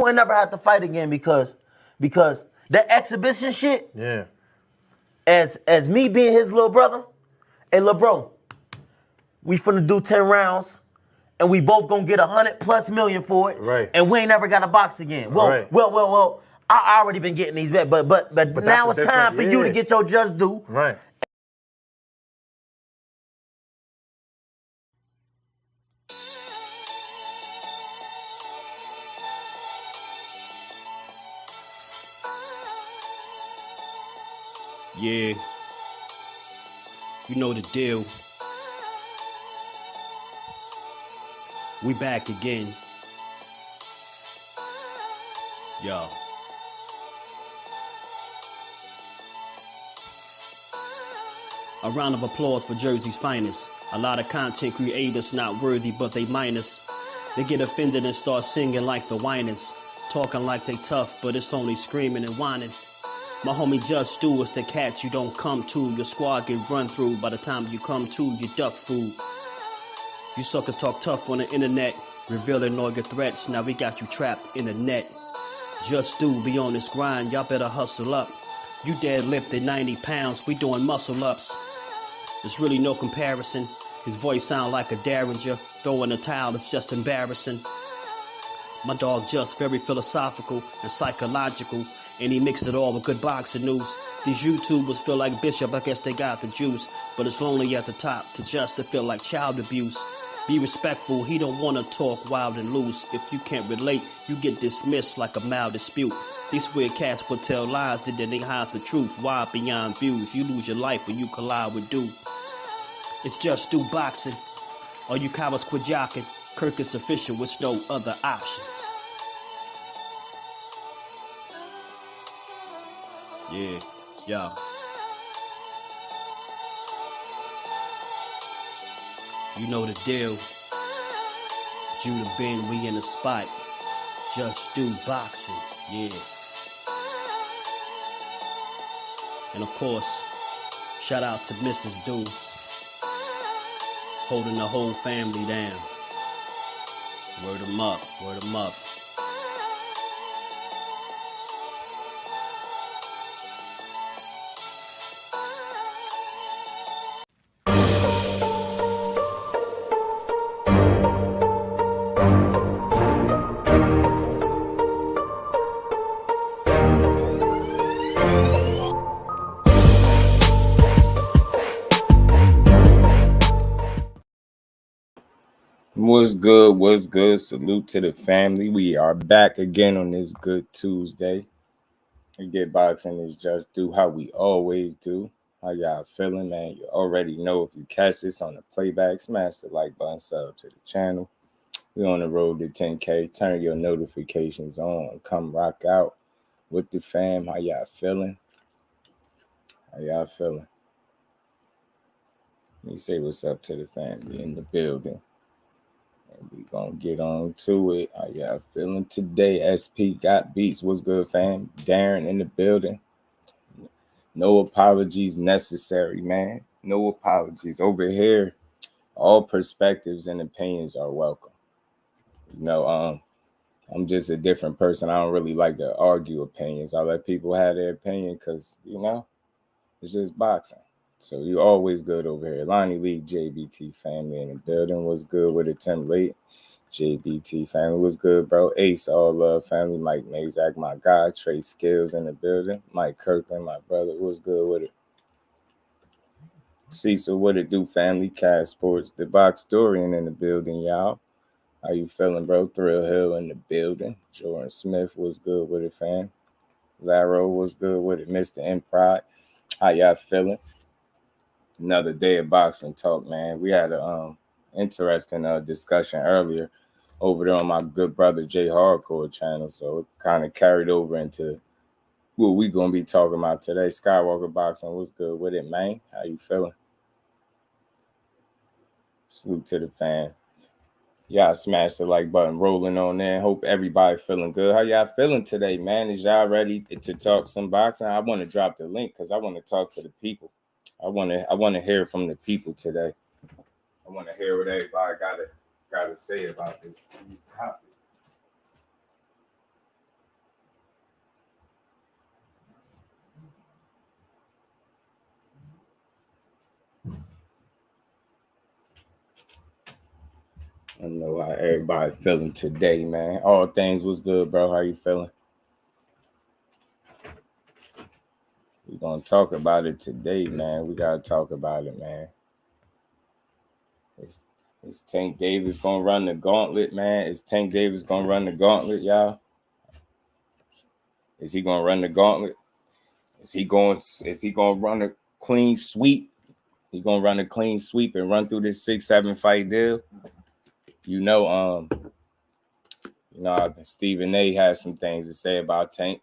wouldn't never have to fight again because that exhibition shit. Yeah. As me being his little brother, hey, little bro, we finna do 10 rounds, and we both gonna get 100+ million for it. Right. And we ain't never got to box again. Well, right. well. I already been getting these back, but now it's time for you to get your just due. Right. Yeah. You know the deal. We back again. Yo. A round of applause for Jersey's finest. A lot of content creators not worthy, but they minus. They get offended and start singing like the whiners. Talking like they tough, but it's only screaming and whining. My homie JusDueBoxing is the cat you don't come to. Your squad get run through. By the time you come to, you duck food. You suckers talk tough on the internet, revealing all your threats. Now we got you trapped in the net. JusDueBoxing be on this grind, y'all better hustle up. You deadlifted 90 pounds, we doing muscle ups. There's really no comparison. His voice sound like a derringer. Throwing a towel, it's just embarrassing. My dog Just very philosophical and psychological, and he mixed it all with good boxing news. These YouTubers feel like Bishop, I guess they got the juice, but it's lonely at the top. To Just it feel like child abuse. Be respectful, he don't wanna talk wild and loose. If you can't relate, you get dismissed like a mild dispute. These weird cats would tell lies, then they hide the truth. Why beyond views? You lose your life when you collide with dude. It's JusDueBoxing. All you cowards quit jocking. Kirk is official with no other options. Yeah, yo. You know the deal. Judah Ben, we in the spot. JusDueBoxing, yeah. And of course, shout out to Mrs. Do, holding the whole family down. Word 'em up, word 'em up. What's good? What's good? Salute to the family. We are back again on this good Tuesday. We get boxing is just do how we always do. How y'all feeling, man? You already know if you catch this on the playback, smash the like button, sub to the channel. We on the road to 10K. Turn your notifications on. Come rock out with the fam. How y'all feeling? How y'all feeling? Let me say what's up to the family in the building. And we gonna get on to it. How y'all feeling today? SP got beats. What's good, fam? Darren in the building. No apologies necessary, man. No apologies. Over here, all perspectives and opinions are welcome. You know, I'm just a different person. I don't really like to argue opinions. I let people have their opinion because, you know, it's just boxing. So you always good over here. Lonnie Lee, JBT family in the building. Was good with it. Tim Late, JBT family was good, bro. Ace, all love family. Mike Mazak, my guy. Trey Skills in the building. Mike Kirkland, my brother, was good with it. Cecil, what it do, family? Cash Sports, the Boxtorian in the building, y'all. How you feeling, bro? Thrill Hill in the building. Jordan Smith was good with it, fam. Laro was good with it. Mr. Impride, how y'all feeling? Another day of boxing talk, man. We had a interesting discussion earlier over there on my good brother Jay Hardcore channel, so it kind of carried over into what we gonna be talking about today. Skywalker Boxing, what's good with it, man? How you feeling? Salute to the fan. Y'all smash the like button, rolling on there. Hope everybody feeling good. How y'all feeling today, man? Is y'all ready to talk some boxing? I want to drop the link because I want to talk to the people. I want to hear from the people today. I want to hear what everybody got to say about this topic. I don't know how everybody feeling today, man. All things was good, bro. How you feeling? We're gonna talk about it today, man. We gotta talk about it, man. Is Tank Davis gonna run the gauntlet, man? Is Tank Davis gonna run the gauntlet, y'all? Is he gonna run the gauntlet? Is he gonna run a clean sweep? He gonna run a clean sweep and run through this 6-7 fight deal? Stephen A has some things to say about Tank.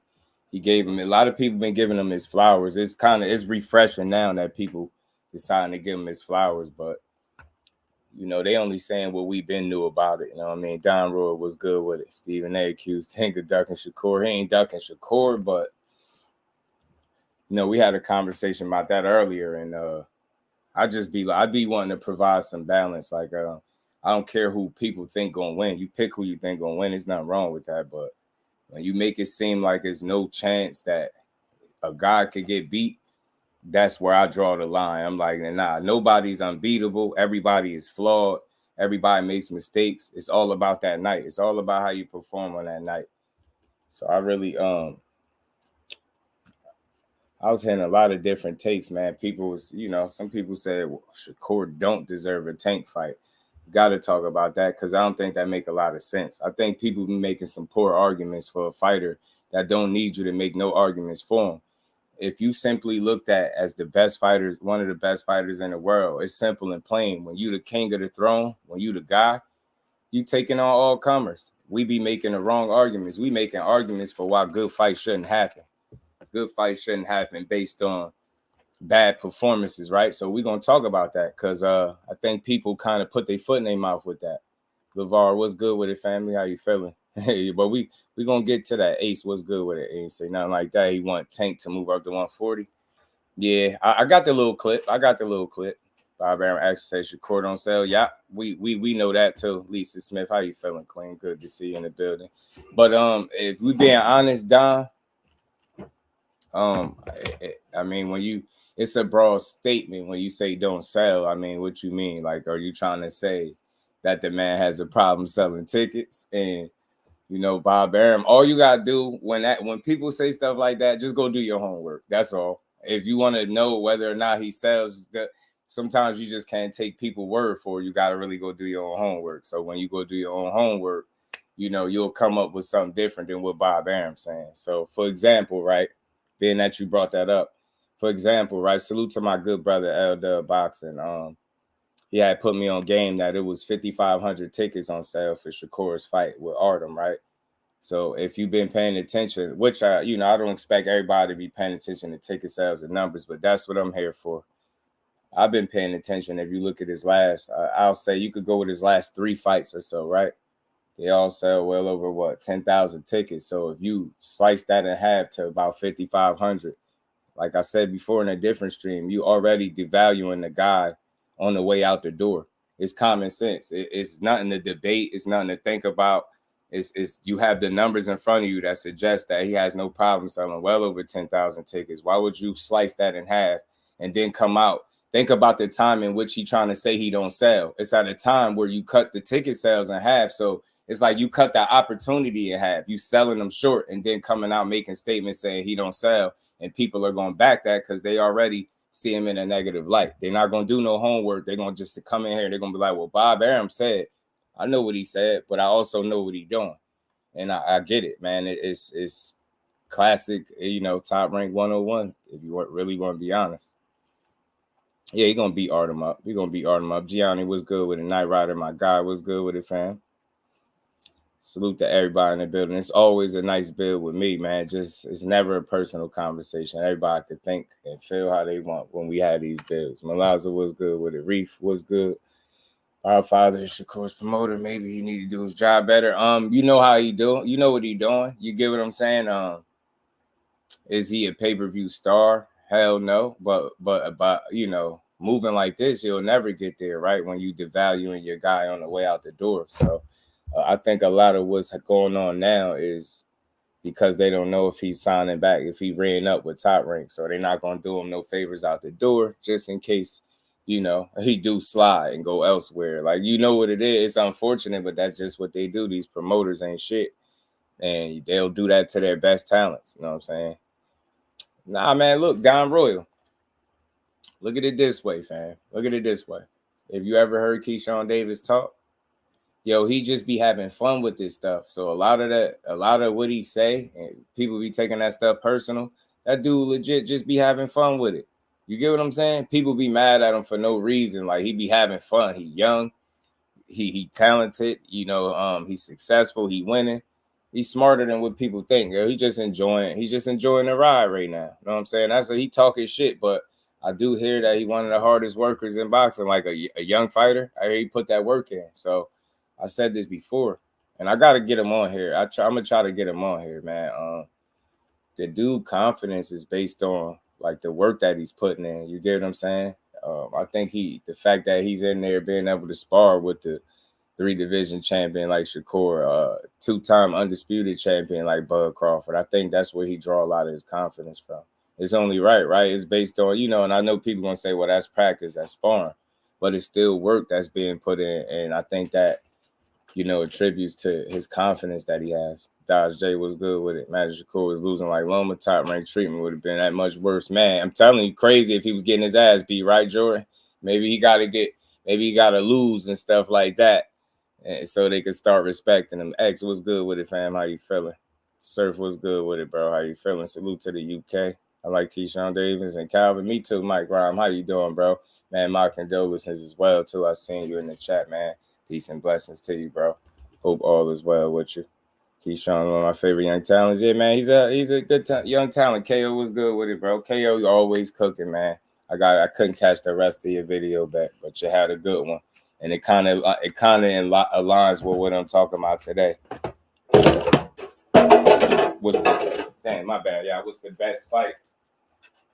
He gave him, a lot of people been giving him his flowers. It's refreshing now that people deciding to give him his flowers, but they only saying what we've been knew about it. You know what I mean? Don Roy was good with it. Stephen A accused Tank of ducking Shakur. He ain't ducking Shakur, but we had a conversation about that earlier, and I'd be wanting to provide some balance. Like I don't care who people think gonna win. You pick who you think gonna win. There's nothing wrong with that. But when you make it seem like there's no chance that a guy could get beat, that's where I draw the line. I'm like, nah, nobody's unbeatable. Everybody is flawed. Everybody makes mistakes. It's all about that night. It's all about how you perform on that night. So I really I was hearing a lot of different takes, man. People was, some people said Shakur don't deserve a Tank fight. Got to talk about that because I don't think that make a lot of sense. I think people be making some poor arguments for a fighter that don't need you to make no arguments for him. If you simply looked at as the best fighters, one of the best fighters in the world, it's simple and plain. When you the king of the throne, when you the guy, you taking on all comers. We be making the wrong arguments. We making arguments for why good fights shouldn't happen. Good fights shouldn't happen based on bad performances, right? So we're going to talk about that because I think people kind of put their foot in their mouth with that. LeVar, what's good with it, family? How you feeling? But we going to get to that. Ace, what's good with it? He ain't say nothing like that. He want Tank to move up to 140. Yeah, I got the little clip. Bob Arum actually says Shakur on sale. Yeah, we know that too. Lisa Smith, how you feeling, Queen? Good to see you in the building. But if we being honest, Don, I mean, it's a broad statement when you say don't sell. I mean, what you mean? Like, are you trying to say that the man has a problem selling tickets? And Bob Arum, all you gotta do when people say stuff like that, just go do your homework. That's all. If you want to know whether or not he sells, sometimes you just can't take people's word for it. You got to really go do your own homework. So when you go do your own homework, you'll come up with something different than what Bob Arum's saying. So, for example, right, being that you brought that up, for example, right, salute to my good brother LetsBuild. He had put me on game that it was 5,500 tickets on sale for Shakur's fight with Artem, right? So if you've been paying attention, which I don't expect everybody to be paying attention to ticket sales and numbers, but that's what I'm here for. I've been paying attention. If you look at his last, I'll say you could go with his last 3 fights or so, right? They all sell well over 10,000 tickets. So if you slice that in half to about 5,500, like I said before in a different stream, you already devaluing the guy on the way out the door. It's common sense. It's nothing to debate. It's nothing to think about. It's you have the numbers in front of you that suggest that he has no problem selling well over 10,000 tickets. Why would you slice that in half and then come out? Think about the time in which he's trying to say he don't sell. It's at a time where you cut the ticket sales in half. So it's like you cut that opportunity in half. You selling them short and then coming out making statements saying he don't sell. And people are going to back that because they already see him in a negative light. They're not going to do no homework. They're going to just come in here. They're going to be like, well, Bob Arum said, I know what he said, but I also know what he's doing. And I get it, man. It's classic, top rank 101, if you really want to be honest. Yeah, he's going to beat Artem up. Gianni was good with it. Night Rider, my guy, was good with it, fam. Salute to everybody in the building. It's always a nice build with me, man. It's never a personal conversation. Everybody can think and feel how they want when we have these builds. Malaza was good with it. Reef was good. Our father is Shakur's promoter. Maybe he need to do his job better. You know how he do. You know what he doing. You get what I'm saying? Is he a pay-per-view star? Hell no. But moving like this, you'll never get there, right? When you devaluing your guy on the way out the door. So I think a lot of what's going on now is because they don't know if he's signing back, if he ran up with Top Rank. So they're not going to do him no favors out the door, just in case he do slide and go elsewhere. Like, you know what it is. It's unfortunate, but that's just what they do. These promoters ain't shit. And they'll do that to their best talents. You know what I'm saying? Nah, man, look, Don Royal. Look at it this way, fam. Look at it this way. If you ever heard Keyshawn Davis talk, yo, he just be having fun with this stuff. So a lot of what he say, and people be taking that stuff personal, that dude legit just be having fun with it. You get what I'm saying? People be mad at him for no reason. Like, he be having fun. He young, he talented, he's successful, he winning. He's smarter than what people think. Yo, he's just enjoying the ride right now. You know what I'm saying? That's what he talking shit, but I do hear that he one of the hardest workers in boxing, like a young fighter. I hear he put that work in. So I said this before, and I got to get him on here. I'm going to try to get him on here, man. The dude confidence is based on, like, the work that he's putting in. You get what I'm saying? I think the fact that he's in there being able to spar with the 3-division champion like Shakur, 2-time undisputed champion like Bud Crawford, I think that's where he draw a lot of his confidence from. It's only right? It's based on, and I know people going to say, well, that's practice, that's sparring, but it's still work that's being put in. And I think that, attributes to his confidence that he has. Dodge J was good with it. Magic Shakur was losing like Loma. Top-ranked treatment would have been that much worse. Man, I'm telling you, crazy if he was getting his ass beat, right, Jordan? Maybe he got to lose and stuff like that, and so they could start respecting him. X was good with it, fam. How you feeling? Surf was good with it, bro. How you feeling? Salute to the UK. I like Keyshawn Davis and Calvin. Me too, Mike Rhyme. How you doing, bro? Man, my condolences as well, too. I seen you in the chat, man. Peace and blessings to you, bro. Hope all is well with you. Keyshawn, one of my favorite young talents. Yeah, man, he's a good young talent. KO was good with it, bro. KO, you always cooking, man. I couldn't catch the rest of your video back, but you had a good one, and it kind of aligns with what I'm talking about today. My bad, y'all. What's the best fight?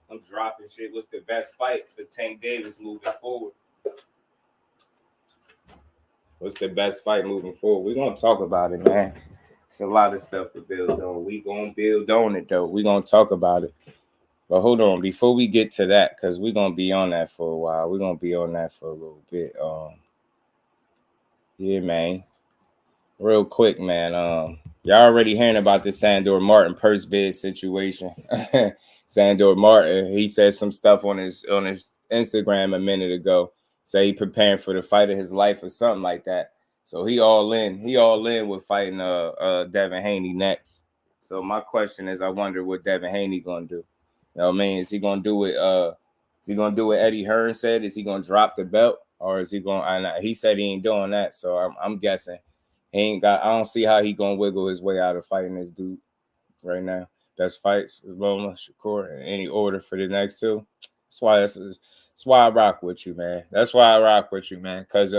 I'm dropping shit. What's the best fight for Tank Davis moving forward? What's the best fight moving forward? We're going to talk about it, man. It's a lot of stuff to build on. We going to build on it, though. We're going to talk about it. But hold on. Before we get to that, because we're going to be on that for a while. We're going to be on that for a little bit. Yeah, man. Real quick, man. Y'all already hearing about this Sandor Martin purse bid situation. Sandor Martin, he said some stuff on his Instagram a minute ago. Say he preparing for the fight of his life or something like that. So he all in. He all in with fighting Devin Haney next. So my question is, I wonder what Devin Haney gonna do. You know what I mean? Is he gonna do it? Is he gonna do what Eddie Hearn said? Is he gonna drop the belt, or is he gonna? He said he ain't doing that. So I'm guessing he ain't got. I don't see how he gonna wiggle his way out of fighting this dude right now. Best fights, Loma, Shakur, in any order for the next two. That's why I rock with you, man. That's why I rock with you, man. Because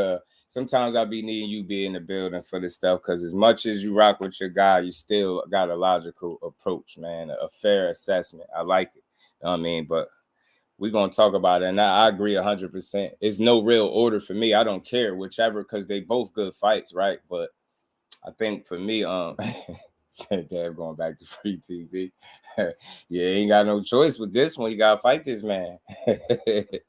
sometimes I be needing you be in the building for this stuff. Because as much as you rock with your guy, you still got a logical approach, man. A fair assessment. I like it. You know what I mean? But we're going to talk about it. And I agree 100%. It's no real order for me. I don't care. Whichever, because they both good fights, right? But I think for me, Dad going back to free TV. Yeah, ain't got no choice with this one. You gotta fight this man.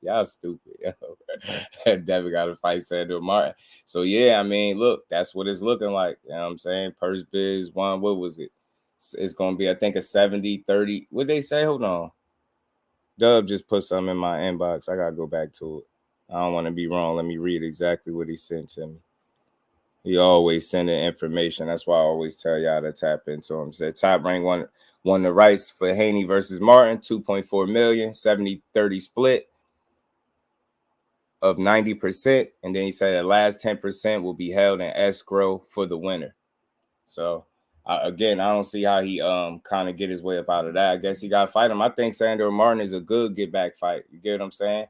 Y'all stupid. Yo. Devin gotta fight Sandor Martin. So yeah, I mean, look, that's what it's looking like. You know what I'm saying? Purse biz one. What was it? It's gonna be, I think, a 70-30. What they say? Hold on. Dub just put something in my inbox. I gotta go back to it. I don't want to be wrong. Let me read exactly what he sent to me. He always sending information. That's why I always tell y'all to tap into him. Said Top Rank won the rights for Haney versus Martin, $2.4 million, 70-30 split of 90%. And then he said the last 10% will be held in escrow for the winner. So again, I don't see how he kind of get his way up out of that. I guess he got to fight him. I think Sandor Martin is a good get back fight. You get what I'm saying?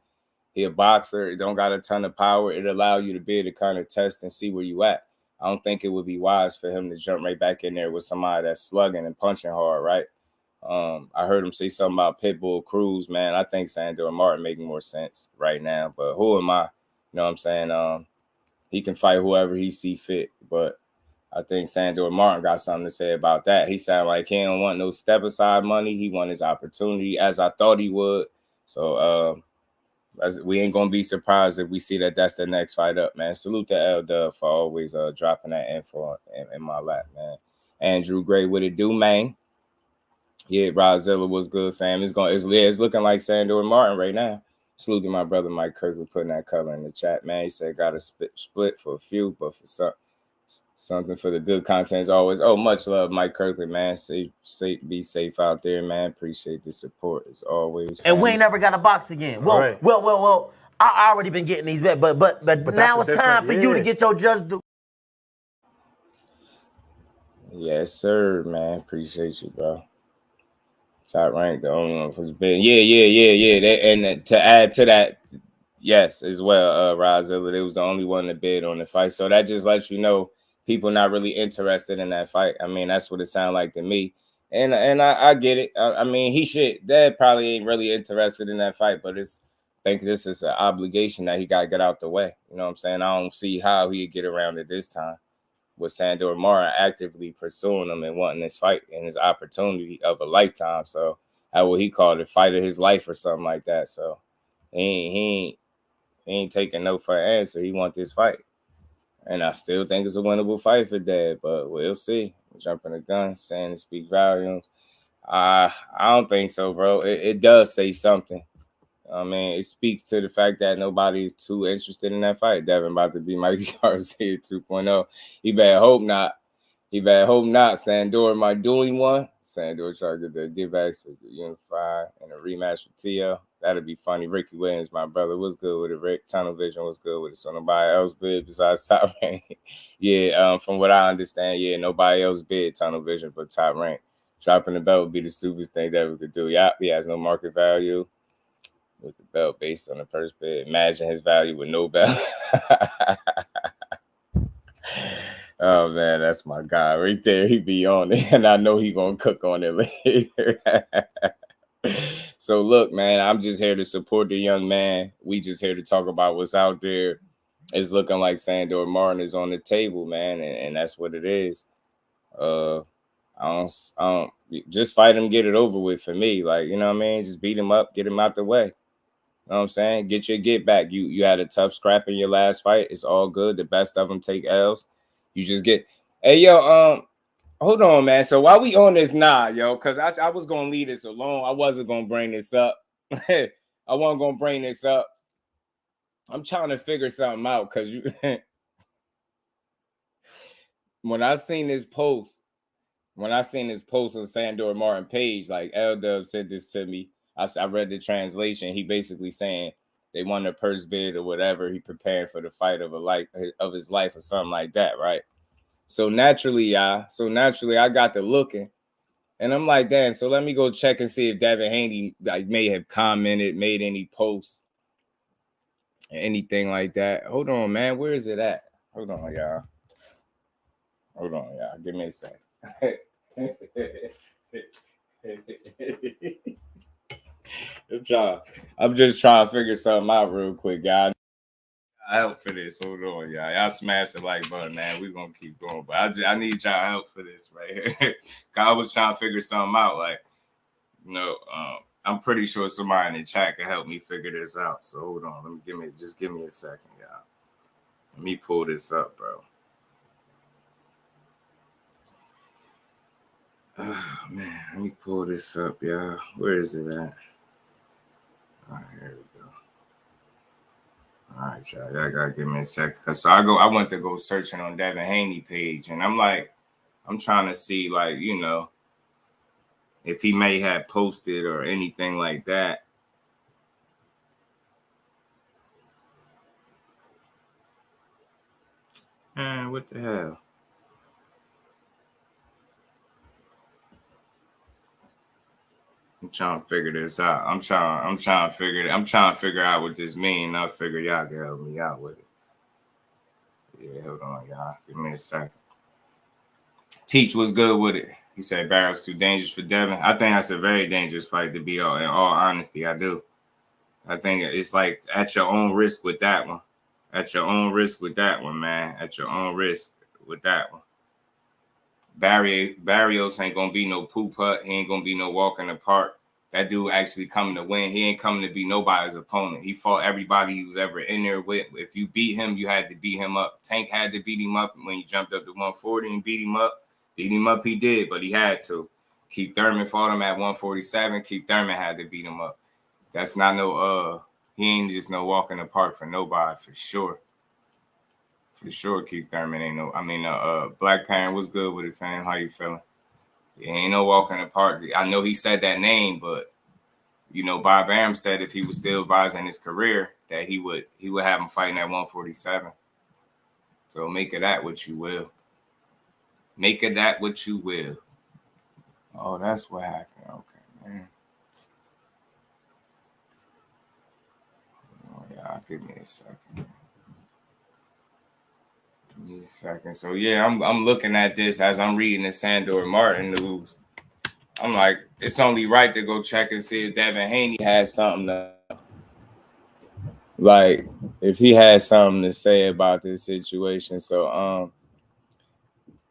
He a boxer. He don't got a ton of power. It allow you to be able to kind of test and see where you at. I don't think it would be wise for him to jump right back in there with somebody that's slugging and punching hard, right? I heard him say something about Pitbull Cruz, man. I think Sandor Martin making more sense right now. But who am I? You know what I'm saying? He can fight whoever he see fit. But I think Sandor Martin got something to say about that. He sounded like he don't want no step-aside money. He want his opportunity, as I thought he would. So, We ain't gonna be surprised if we see that that's the next fight up, man. Salute to L Dub for always dropping that info in my lap, man. Andrew Gray, what it do, man? Yeah, Rodzilla was good, fam. It's looking like Sandor Martin right now. Salute to my brother Mike Kirk for putting that color in the chat, man. He said got a split for a few, but for something for the good content is always. Oh, much love, Mike Kirkland, man. Be safe out there, man. Appreciate the support as always. And we ain't never got a box again. Well, Right. well. I already been getting these bet, but now it's time for you to get your just do. Yes, sir, man. Appreciate you, bro. Top rank, the only one who's been. Yeah. To add to that, yes, as well, Rozilla, it was the only one to bid on the fight. So that just lets you know people not really interested in that fight. I mean, that's what it sounded like to me. And I get it. I mean, Dad probably ain't really interested in that fight, but I think this is an obligation that he got to get out the way. You know what I'm saying? I don't see how he'd get around it this time with Sandor Martin actively pursuing him and wanting this fight and his opportunity of a lifetime. So how would he call it? Fight of his life or something like that. So he ain't taking no for an answer. He want this fight. And I still think it's a winnable fight for Dad, but we'll see. Jumping the gun, saying it speaks volumes. I don't think so, bro. It does say something. I mean, it speaks to the fact that nobody's too interested in that fight. Devin about to be Mikey Garcia 2.0. He better hope not. Sandor, am I doing one? Sandor trying to get the get back to unify and a rematch with Tio. That'd be funny. Ricky Williams, my brother, was good with it. Rick Tunnel Vision was good with it. So nobody else bid besides Top Rank. From what I understand, nobody else bid Tunnel Vision but Top Rank. Dropping the belt would be the stupidest thing that we could do. Yeah, he has no market value with the belt based on the first bid. Imagine his value with no belt. Oh man, that's my guy right there. He be on it, and I know he gonna cook on it later. So look, man, I'm just here to support the young man. We just here to talk about what's out there. It's looking like Sandor Martin is on the table, man, and that's what it is. I don't just fight him, get it over with for me. Like, you know what I mean? Just beat him up, get him out the way. You know what I'm saying? Get your get back. You had a tough scrap in your last fight. It's all good. The best of them take L's. You just get. Hey, yo, hold on, man. So while we on this because I was gonna leave this alone. I wasn't gonna bring this up. I wasn't gonna bring this up. I'm trying to figure something out because you. When I seen this post on Sandor Martin page, like L Dub said this to me. I read the translation. He basically saying they won a purse bid or whatever. He prepared for the fight of his life or something like that, right? So naturally, I got to looking, and I'm like, damn. So let me go check and see if Devin Haney may have commented, made any posts, anything like that. Hold on, man. Where is it at? Hold on, y'all. Give me a second. I'm just trying to figure something out real quick, guys. Help for this. Hold on, y'all. Y'all smash the like button, man. We're gonna keep going, but I need y'all help for this right here. I was trying to figure something out, like, I'm pretty sure somebody in the chat can help me figure this out. So hold on, give me a second, y'all. Let me pull this up, bro. Oh man, let me pull this up, y'all. Where is it at? All right, here we go. All right, y'all gotta give me a second. Cause so I went to go searching on Devin Haney page, and I'm trying to see, like, if he may have posted or anything like that. Man, what the hell? I'm trying to figure this out. I'm trying to figure out what this means. I figure y'all can help me out with it. Yeah, hold on, y'all. Give me a second. Teach was good with it. He said Barrow's too dangerous for Devin. I think that's a very dangerous fight, to be in all honesty. I do. I think it's like at your own risk with that one. At your own risk with that one, man. At your own risk with that one. Barrios ain't gonna be no poop hut. He ain't gonna be no walk in the park. That dude actually coming to win. He ain't coming to be nobody's opponent. He fought everybody he was ever in there with. If you beat him, you had to beat him up. Tank had to beat him up when he jumped up to 140 and beat him up. Beat him up, he did, but he had to. Keith Thurman fought him at 147. Keith Thurman had to beat him up. That's not no he ain't just no walk in the park for nobody, for sure. For sure, Keith Thurman ain't no. I mean, Black Parent was good with it, fam. How you feeling? He ain't no walk in the park. I know he said that name, but you know, Bob Arum said if he was still advising his career, that he would have him fighting at 147. So make of that what you will. Make of that what you will. Oh, that's what happened. Okay, man. Oh, yeah, give me a second. Give me a second. So yeah, I'm looking at this as I'm reading the Sandor Martin news. I'm like, it's only right to go check and see if Devin Haney has something to, like, if he has something to say about this situation. So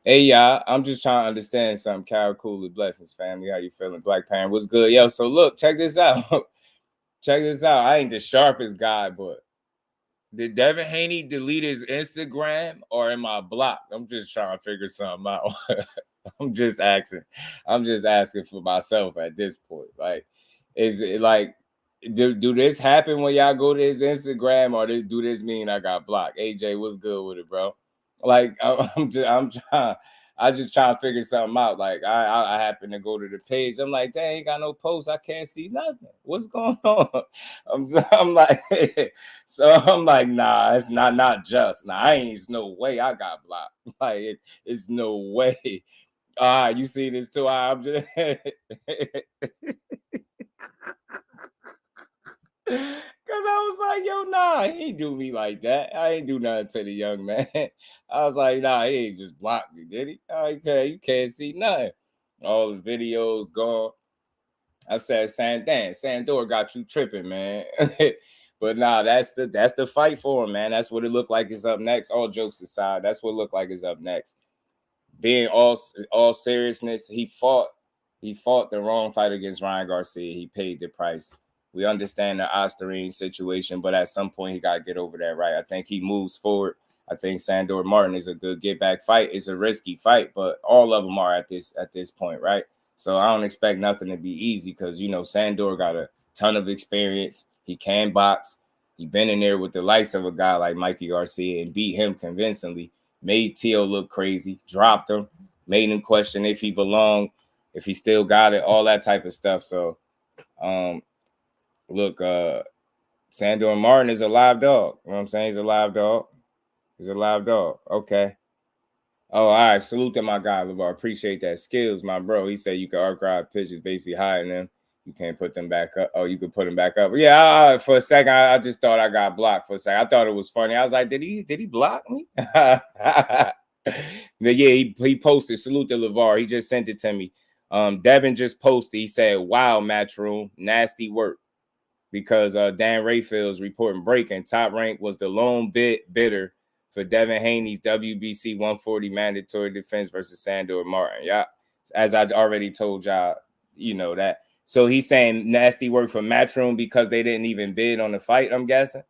hey y'all, I'm just trying to understand something. Cal Cooley, blessings, family. How you feeling? Black Parent, what's good? Yo, so look, check this out. Check this out. I ain't the sharpest guy, but did Devin Haney delete his Instagram or am I blocked? I'm just trying to figure something out. I'm just asking. I'm just asking for myself at this point. Like, is it like, do this happen when y'all go to his Instagram, or do this mean I got blocked? AJ, what's good with it, bro? Like, I'm just trying to figure something out. Like, I happen to go to the page. I'm like, dang, ain't got no posts. I can't see nothing. What's going on? I'm like, so I'm like, nah, it's not just. Nah, I ain't no way I got blocked. Like, it's no way. You see this too? I'm just because I was like, yo, nah, he ain't do me like that. I ain't do nothing to the young man. I was like, nah, he ain't just blocked me, did he? Okay, you can't see nothing. All the videos gone. I said, Sandor got you tripping, man. But nah, that's the fight for him, man. That's what it looked like is up next. All jokes aside, that's what it looked like is up next. Being all seriousness, he fought the wrong fight against Ryan Garcia. He paid the price. We understand the Osterine situation, but at some point he got to get over that, right? I think he moves forward. I think Sandor Martin is a good get back fight. It's a risky fight, but all of them are at this point, right? So I don't expect nothing to be easy because, you know, Sandor got a ton of experience. He can box. He been in there with the likes of a guy like Mikey Garcia and beat him convincingly. Made Teo look crazy, dropped him, made him question if he belonged, if he still got it, all that type of stuff. So, look, Sandor Martin is a live dog. You know what I'm saying? He's a live dog. He's a live dog. Okay. Oh, all right. Salute to my guy, LeVar. Appreciate that. Skills, my bro. He said you can archive pictures, basically hiding them. You can't put them back up. Oh, you could put them back up. Yeah, for a second, I just thought I got blocked for a second. I thought it was funny. I was like, did he block me? But yeah, he posted. Salute to LeVar. He just sent it to me. Devin just posted. He said, wow, Matchroom, nasty work. Because Dan Rayfield's reporting breaking. Top Rank was the lone bidder for Devin Haney's WBC 140 mandatory defense versus Sandor Martin. Yeah, as I already told y'all, you know that. So he's saying nasty work for Matchroom because they didn't even bid on the fight, I'm guessing.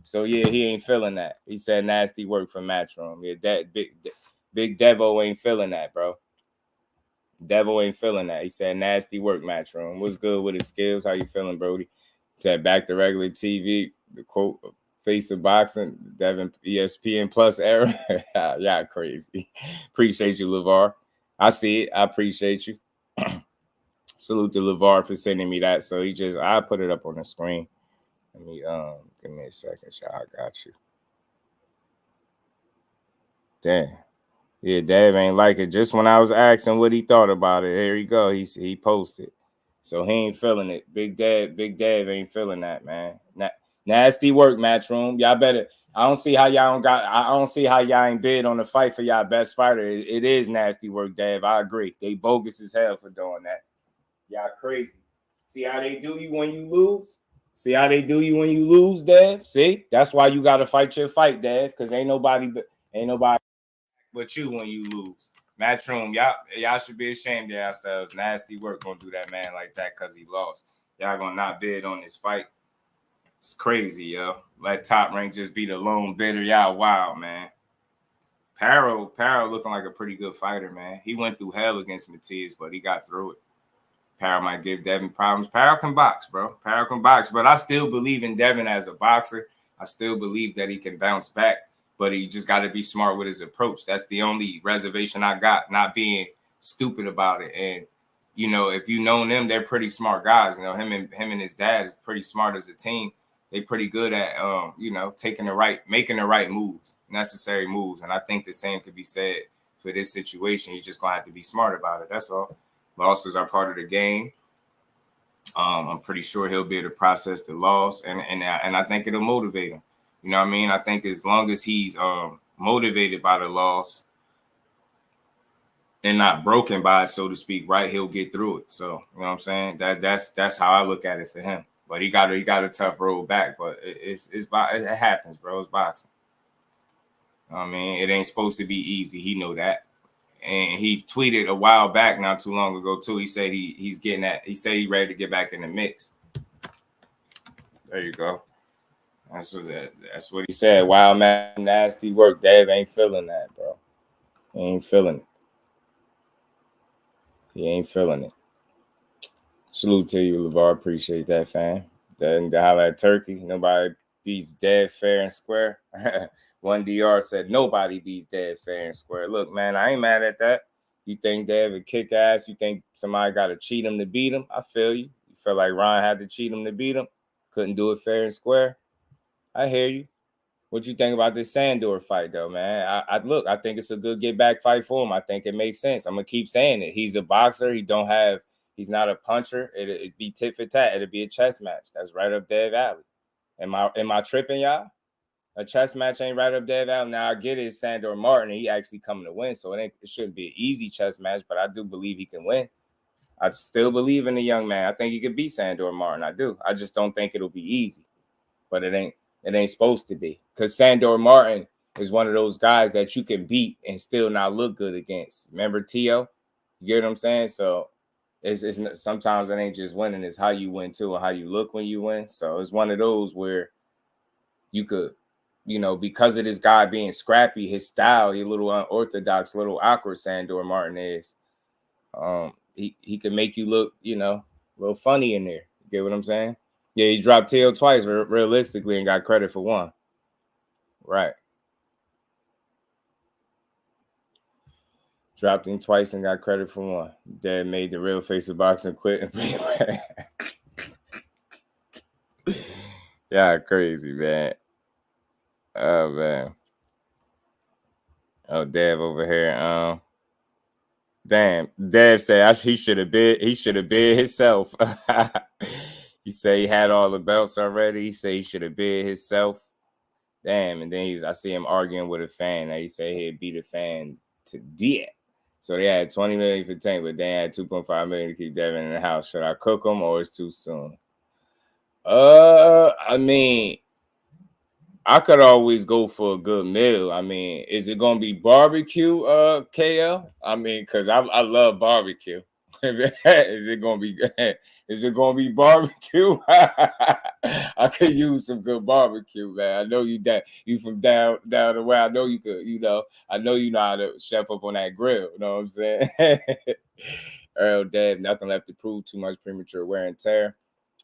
So yeah, he ain't feeling that. He said nasty work for Matchroom. Yeah, that big Devo ain't feeling that, bro. Devo ain't feeling that. He said nasty work, Matchroom. What's good with his skills? How you feeling, Brody? Said back to regular TV. The quote, face of boxing, Devin, ESPN Plus era. Yeah, crazy. Appreciate you, LeVar. I see it. I appreciate you. Salute to LeVar for sending me that. So I put it up on the screen. Let me give me a second, y'all. I got you. Damn. Yeah, Dave ain't like it. Just when I was asking what he thought about it, here he go. He posted. So he ain't feeling it. Big Dave ain't feeling that, man. Nasty work, Matchroom. Y'all better. I don't see how y'all ain't bid on the fight for y'all best fighter. It is nasty work, Dave. I agree. They bogus as hell for doing that. Y'all crazy. See how they do you when you lose? See how they do you when you lose, Dave? See? That's why you gotta fight your fight, Dave, because ain't nobody but you when you lose. Matchroom, y'all should be ashamed of yourselves. Nasty work gonna do that man like that because he lost. Y'all gonna not bid on this fight. It's crazy, yo. Let Top Rank just be the lone bidder. Y'all wild, man. Parrow looking like a pretty good fighter, man. He went through hell against Matias, but he got through it. Parrow might give Devin problems. Parrow can box, bro. Parrow can box, but I still believe in Devin as a boxer. I still believe that he can bounce back, but he just got to be smart with his approach. That's the only reservation I got, not being stupid about it. And, you know, if you know them, they're pretty smart guys. You know, him and his dad is pretty smart as a team. They pretty good at, you know, making the right moves, necessary moves. And I think the same could be said for this situation. You're just going to have to be smart about it. That's all. Losses are part of the game. I'm pretty sure he'll be able to process the loss, and I think it'll motivate him. You know what I mean? I think as long as he's motivated by the loss and not broken by it, so to speak, right, he'll get through it. So, you know what I'm saying? That's how I look at it for him. But he got a tough road back. But it happens, bro. It's boxing. I mean, it ain't supposed to be easy. He know that. And he tweeted a while back, not too long ago, too. He said he's getting that. He said he's ready to get back in the mix. There you go. That's what he said. Wild man, nasty work. Dave ain't feeling that, bro. He ain't feeling it. He ain't feeling it. Salute to you, LeVar. Appreciate that, fam. Then to holler at Turkey. Nobody beats dead fair and square. One DR said nobody beats dead fair and square. Look, man, I ain't mad at that. You think Dev would kick ass? You think somebody got to cheat him to beat him? I feel you. You feel like Ryan had to cheat him to beat him? Couldn't do it fair and square? I hear you. What you think about this Sandor fight, though, man? I think it's a good get-back fight for him. I think it makes sense. I'm going to keep saying it. He's a boxer. He's not a puncher. It'd be tit for tat. It'd be a chess match. That's right up Dev alley. Am I tripping, y'all? A chess match ain't right up Dev alley. Now, I get it, Sandor Martin. He actually coming to win, so it shouldn't be an easy chess match, but I do believe he can win. I still believe in the young man. I think he could beat Sandor Martin. I do. I just don't think it'll be easy. But it ain't supposed to be. Because Sandor Martin is one of those guys that you can beat and still not look good against. Remember Teo? You get what I'm saying? So it's sometimes it ain't just winning, it's how you win too, or how you look when you win. So it's one of those where you could, you know, because of this guy being scrappy, his style, he a little unorthodox, a little awkward, Sandor Martin is. He can make you look, you know, a little funny in there. You get what I'm saying? Yeah, he dropped Teo twice realistically and got credit for one. Right. Dropped him twice and got credit for one. Dad made the real face of boxing quit. Yeah, crazy, man. Oh, man. Oh, Dev over here. Damn. Dev said he should have bid himself. He said he had all the belts already. He said he should have bid himself. Damn. And then I see him arguing with a fan. He said he'd beat a fan to death. So they had $20 million for Tank, but they had $2.5 million to keep Devin in the house. Should I cook him or it's too soon? I mean, I could always go for a good meal. I mean, is it gonna be barbecue, KL? I mean, because I love barbecue. Is it gonna be barbecue? I could use some good barbecue, man. I know you from down the way. I know you could, you know. I know you know how to chef up on that grill. You know what I'm saying? Earl Dad, nothing left to prove. Too much premature wear and tear.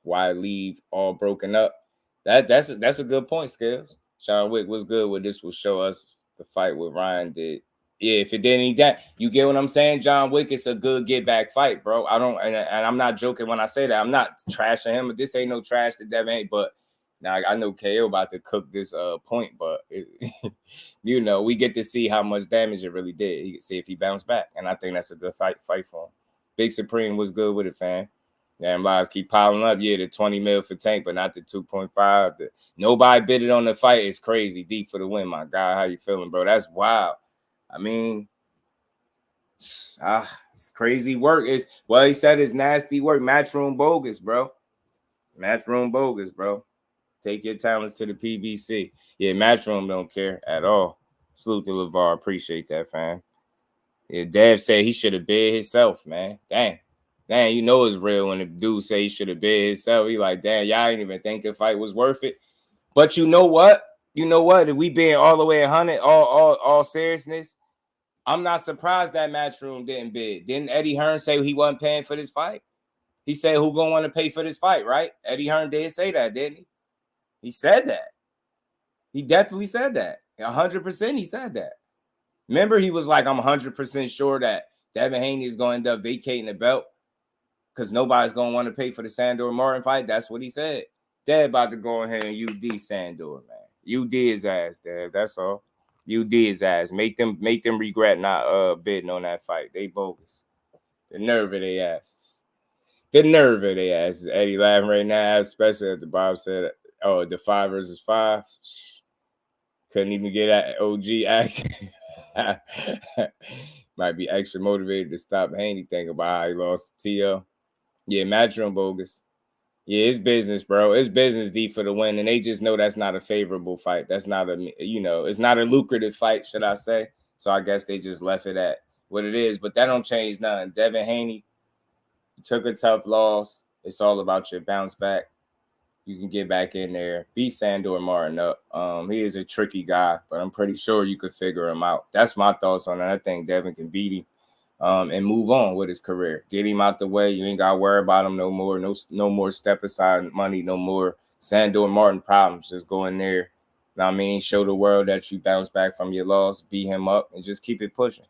Why leave all broken up? That's a good point, Scales. Sean Wick, what's good with this will show us the fight with Ryan did. Yeah, if it didn't eat that, you get what I'm saying? John Wick, it's a good get back fight, bro. I don't, and I'm not joking when I say that. I'm not trashing him. This ain't no trash that Devin ain't. But now I know KO about to cook this point, but you know, we get to see how much damage it really did. You can see if he bounced back, and I think that's a good fight for him. Big Supreme was good with it, fam. Damn lies keep piling up. Yeah, the 20 mil for Tank, but not the 2.5. Nobody bid it on the fight. It's crazy. Deep for the win, my guy. How you feeling, bro? That's wild. I mean, it's crazy work. He said it's nasty work. Matchroom bogus, bro. Matchroom bogus, bro. Take your talents to the PBC. Yeah, Matchroom don't care at all. Salute to LeVar. Appreciate that, fam. Yeah, Dev said he should have bid himself, man. Dang, you know it's real when the dude say he should have bid himself. He like, damn, y'all ain't even think the fight was worth it. But you know what? If we being all the way 100, all seriousness, I'm not surprised that Matchroom didn't bid. Didn't Eddie Hearn say he wasn't paying for this fight? He said who gonna want to pay for this fight, right? Eddie Hearn did say that, didn't he? He said that. He definitely said that. 100% he said that. Remember, he was like, I'm 100% sure that Devin Haney is going to end up vacating the belt because nobody's going to want to pay for the Sandor Martin fight. That's what he said. They're about to go ahead and UD Sandor, man. UD his ass, Dad. That's all. UD his ass. Make them regret not bidding on that fight. They bogus. The nerve of their asses. The nerve of their asses. Eddie laughing right now, especially as the Bob said, oh, the 5 versus 5. Couldn't even get that OG action. Might be extra motivated to stop Haney thinking about how he lost to T.O. Yeah, Matchroom bogus. Yeah, it's business, bro. It's business deep for the win, and they just know that's not a favorable fight. That's not it's not a lucrative fight, should I say. So I guess they just left it at what it is, but that don't change nothing. Devin Haney took a tough loss. It's all about your bounce back. You can get back in there, beat Sandor Martin up. He is a tricky guy, but I'm pretty sure you could figure him out. That's my thoughts on it. I think Devin can beat him and move on with his career. Get him out the way. You ain't got to worry about him no more. No more step aside money. No more Sandor Martin problems. Just go in there. You know what I mean? Show the world that you bounce back from your loss. Beat him up and just keep it pushing.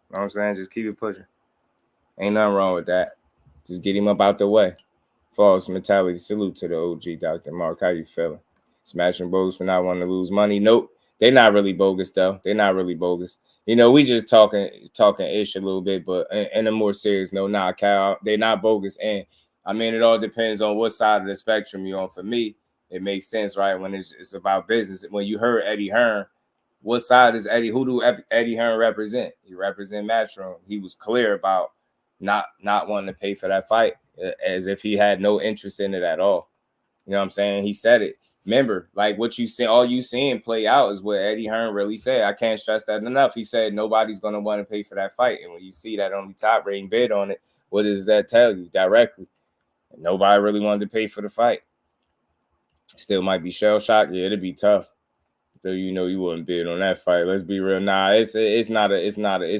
You know what I'm saying? Just keep it pushing. Ain't nothing wrong with that. Just get him up out the way. False mentality. Salute to the OG, Dr. Mark. How you feeling? Smashing bogus for not wanting to lose money. Nope. They're not really bogus, though. They're not really bogus. We just talking ish a little bit, but in a more serious note, nah, Cal, they're not bogus. And I mean, it all depends on what side of the spectrum you're on. For me, it makes sense, right? When it's about business. When you heard Eddie Hearn, what side is Eddie? Who do Eddie Hearn represent? He represent Matchroom. He was clear about not wanting to pay for that fight, as if he had no interest in it at all. You know what I'm saying? He said it. Remember, like what you see, all you seeing play out is what Eddie Hearn really said. I can't stress that enough. He said nobody's going to want to pay for that fight. And when you see that only top rating bid on it, what does that tell you directly? Nobody really wanted to pay for the fight. Still might be shell shocked. Yeah, it'd be tough. So you wouldn't bid on that fight. Let's be real. Nah, it's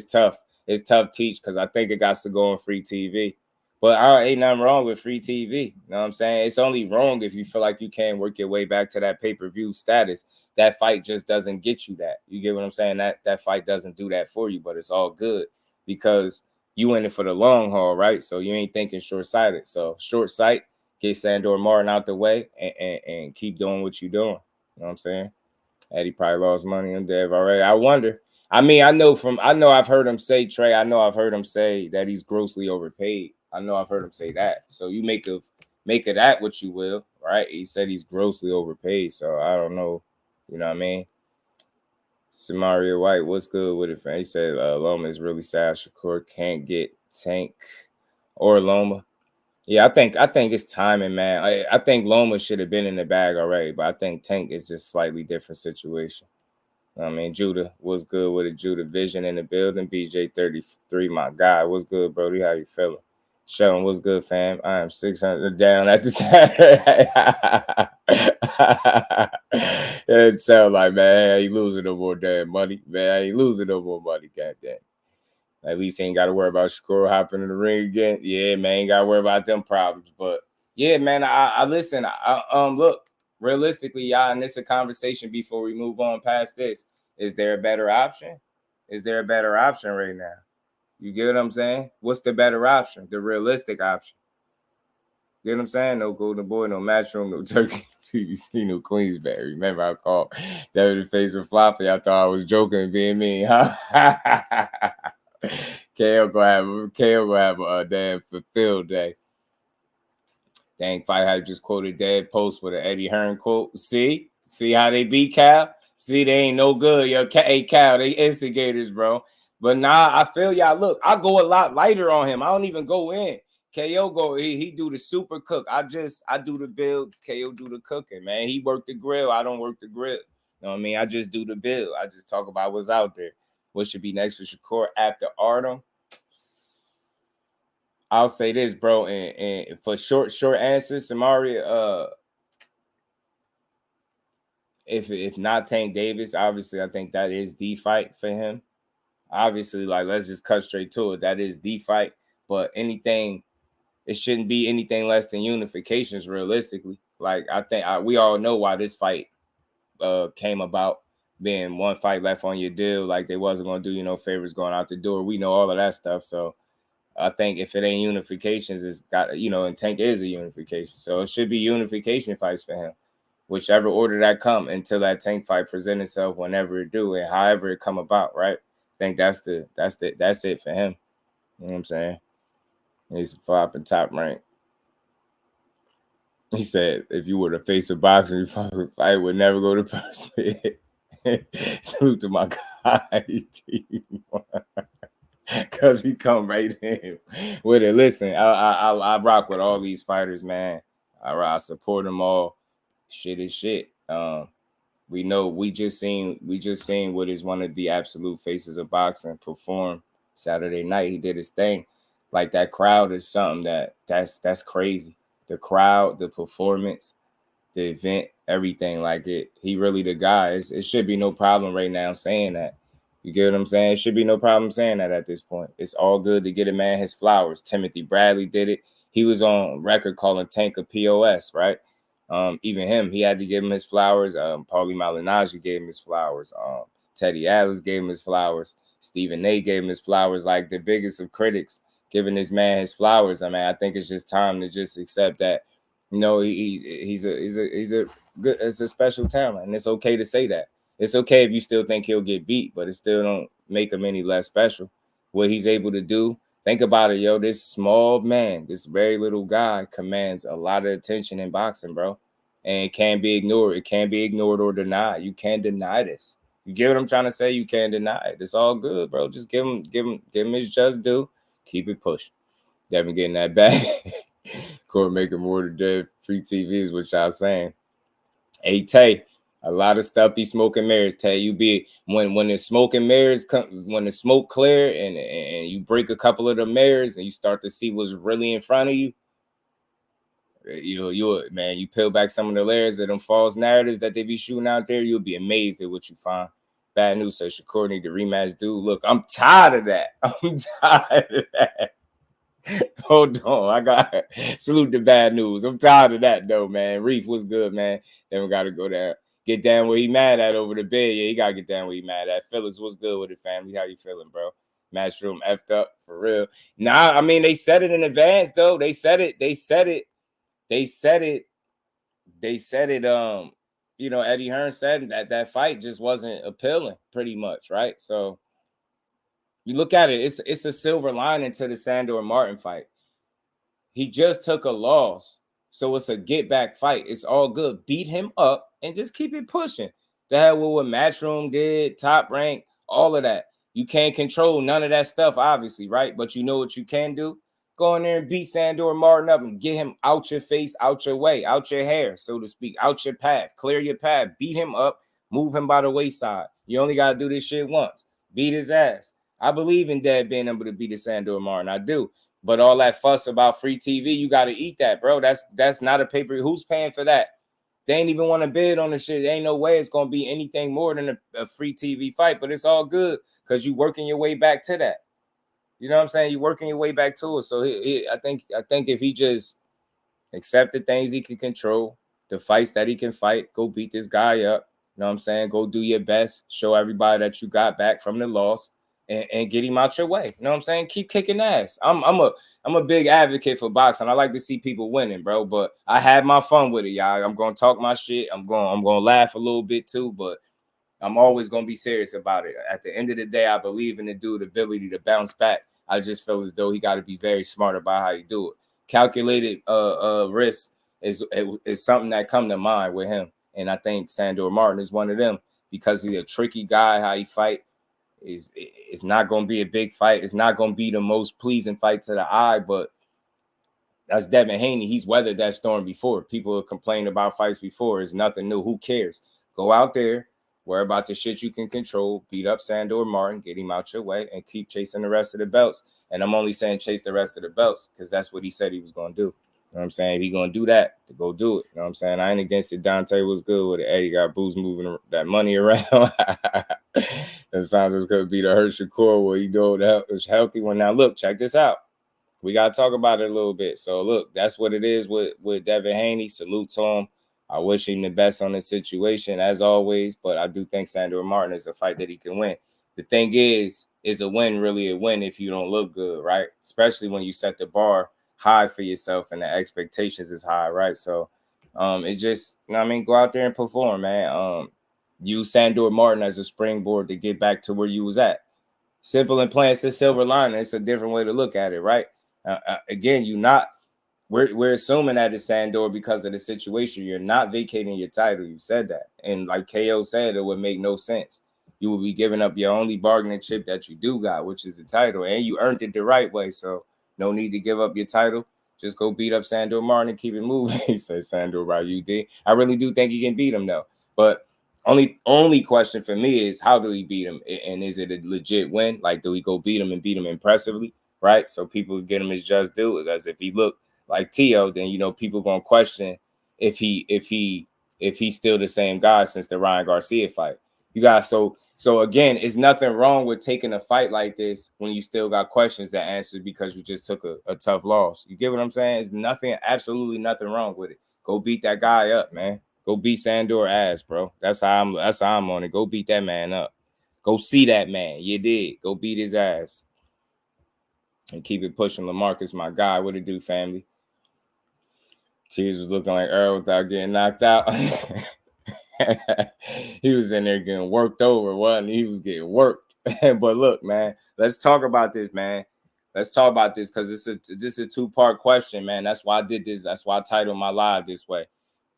tough. It's tough teach because I think it got to go on free TV. But ain't nothing wrong with free TV. You know what I'm saying? It's only wrong if you feel like you can't work your way back to that pay-per-view status. That fight just doesn't get you that. You get what I'm saying? That fight doesn't do that for you, but it's all good because you in it for the long haul, right? So you ain't thinking short-sighted. So short sight, get Sandor Martin out the way and keep doing what you're doing. You know what I'm saying? Eddie probably lost money on Dev already. I wonder. I mean, I know I've heard him say, Trey, I know I've heard him say that he's grossly overpaid. I know I've heard him say that. So you make of that what you will, right? He said he's grossly overpaid. So I don't know. You know what I mean? Samaria White, what's good with it, fam? He said Loma is really sad. Shakur can't get Tank or Loma. Yeah, I think it's timing, man. I think Loma should have been in the bag already, but I think Tank is just slightly different situation. I mean, Judah, what's good with it? Judah Vision in the building. BJ33, my guy. What's good, Brody? How you feeling? Sheldon, what's good, fam? I am 600 down at the Saturday. It sound like, man, I ain't losing no more damn money. Man, I ain't losing no more money, goddamn. At least he ain't got to worry about Shakur hopping in the ring again. Yeah, man, ain't got to worry about them problems. But, yeah, man, I listen. Look, realistically, y'all, and this is a conversation before we move on past this. Is there a better option? Is there a better option right now? You get what I'm saying? What's the better option? The realistic option. You get what I'm saying? No Golden Boy, no Matchroom, no Turkey. PBC, no Queensberry. Remember, I called Devin the face of Floppy. I thought I was joking, being mean, huh? KO gonna have a damn fulfilled day. Dang, Fight Hype just quoted Dead Post with an Eddie Hearn quote. See how they beat Cal? See, they ain't no good. Yo, hey, Cal, they instigators, bro. But nah, I feel y'all. Look, I go a lot lighter on him. I don't even go in. KO go, he do the super cook. I do the build. KO do the cooking, man. He work the grill. I don't work the grill. You know what I mean? I just do the build. I just talk about what's out there. what should be next for Shakur after Artem. I'll say this, bro, and for short answers, Samari, if not Tank Davis, obviously I think that is the fight for him. Obviously, like, let's just cut straight to it. That is the fight. But anything, it shouldn't be anything less than unifications, realistically. Like, I think we all know why this fight came about, being one fight left on your deal. Like, they wasn't going to do you no favors going out the door. We know all of that stuff. So I think if it ain't unifications, it's got, and Tank is a unification. So it should be unification fights for him. Whichever order that come until that Tank fight present itself, whenever it do and however it come about, right? I think that's it for him. You know what I'm saying? He's a fight for Top Rank. He said, if you were to face a boxer, your fight would never go to person. Salute to my guy, because he come right in with it. Listen, I rock with all these fighters, man. I support them all. Shit is shit. We know we just seen what is one of the absolute faces of boxing perform Saturday night. He did his thing. Like, that crowd is something that's crazy. The crowd, the performance, the event, everything. Like, he really the guy. It should be no problem right now saying that. You get what I'm saying? It should be no problem saying that at this point. It's all good to get a man his flowers. Timothy Bradley did it. He was on record calling Tank a POS, right? Even him, he had to give him his flowers. Paulie Malignaggi gave him his flowers. Teddy Atlas gave him his flowers. Stephen A gave him his flowers. Like, the biggest of critics giving this man his flowers. I mean, I think it's just time to just accept that, he's a special talent, and it's okay to say that. It's okay if you still think he'll get beat, but it still don't make him any less special. What he's able to do. Think about it, yo. This small man, this very little guy, commands a lot of attention in boxing, bro. And it can't be ignored. It can't be ignored or denied. You can't deny this. You get what I'm trying to say? You can't deny it. It's all good, bro. Just give him his just due. Keep it pushing. Devin getting that back. Court making more today. Free TV is what y'all saying. Hey, Tay. A lot of stuff be smoke and mirrors, Tay. You be when the smoke and mirrors come, when the smoke clear and you break a couple of the mirrors and you start to see what's really in front of you. You peel back some of the layers of them false narratives that they be shooting out there. You'll be amazed at what you find. Bad news, says Shakur need to rematch, dude. Look, I'm tired of that. I'm tired of that. Hold on, I got salute the bad news. I'm tired of that though, man. Reef was good, man. Then we gotta go there. Get down where he mad at over the bed. Yeah, he gotta get down where he mad at. Felix, what's good with it, family? How you feeling, bro? Matchroom effed up for real. Nah, I mean, they said it in advance though. They said it. Eddie Hearn said that fight just wasn't appealing, pretty much, right? So you look at it, it's a silver lining to the Sandor Martin fight. He just took a loss. So it's a get back fight. It's all good. Beat him up and just keep it pushing. The hell with what Matchroom did, Top Rank, all of that. You can't control none of that stuff, obviously, right? But you know what you can do? Go in there and beat Sandor Martin up and get him out your face, out your way, out your hair, so to speak, out your path. Clear your path. Beat him up. Move him by the wayside. You only got to do this shit once. Beat his ass. I believe in Dad being able to beat the Sandor Martin. I do. But all that fuss about free TV, you got to eat that, bro. That's not a pay-per-view. Who's paying for that? They ain't even want to bid on the shit. There ain't no way it's going to be anything more than a free TV fight. But it's all good because you working your way back to that. You know what I'm saying? You working your way back to it. So I think if he just accept the things he can control, the fights that he can fight, go beat this guy up. You know what I'm saying? Go do your best. Show everybody that you got back from the loss. And get him out your way. You know what I'm saying? Keep kicking ass. I'm a big advocate for boxing. I like to see people winning, bro. But I had my fun with it, y'all. I'm gonna talk my shit. I'm gonna laugh a little bit too, but I'm always gonna be serious about it. At the end of the day, I believe in the dude's ability to bounce back. I just feel as though he got to be very smart about how he do it. Calculated risk is something that come to mind with him, and I think Sandor Martin is one of them because he's a tricky guy. How he fight. It's not going to be a big fight. It's not going to be the most pleasing fight to the eye, but that's Devin Haney. He's weathered that storm before. People have complained about fights before. It's nothing new. Who cares? Go out there, Worry about the shit you can control. Beat up Sandor Martin, get him out your way, and keep chasing the rest of the belts. And I'm only saying chase the rest of the belts because that's what he said he was going to do. You know what I'm saying? If he going to do that, to go do it. You know what I'm saying? I ain't against it. Dante was good with it. Eddie got Bruce moving that money around. That sounds as good be the hurt Shakur where he do the healthy one. Now, look, check this out. We got to talk about it a little bit. So, look, that's what it is with Devin Haney. Salute to him. I wish him the best on this situation, as always. But I do think Sandor Martin is a fight that he can win. The thing is a win really a win if you don't look good, right? Especially when you set the bar high for yourself and the expectations is high, right? So it's just, you know what I mean, go out there and perform, man. Use Sandor Martin as a springboard to get back to where you was at. Simple and plain. It's a silver lining. It's a different way to look at it, right? Again, we're assuming that it's Sandor because of the situation. You're not vacating your title. You said that. And like KO said, it would make no sense. You will be giving up your only bargaining chip that you do got, which is the title. And you earned it the right way. So no need to give up your title. Just go beat up Sandor Martin and keep it moving. He says Sandor by UD. I really do think he can beat him, though. But only question for me is how do he beat him? And is it a legit win? Like, do we go beat him and beat him impressively? Right? So people get him his just due. Because if he look like Teo, then people gonna question if he's still the same guy since the Ryan Garcia fight. You guys, so again, it's nothing wrong with taking a fight like this when you still got questions to answer because you just took a tough loss. You get what I'm saying? There's absolutely nothing wrong with it. Go beat that guy up, man. Go beat Sandor ass, bro. That's how I'm on it. Go beat that man up. Go see that man. You did. Go beat his ass. And keep it pushing. LaMarcus, my guy. What it do, family? Tears was looking like Earl without getting knocked out. He was in there getting worked over, wasn't he? He was getting worked. But look, man, let's talk about this, man. Let's talk about this because this is a two-part question, man. That's why I did this. That's why I titled my live this way.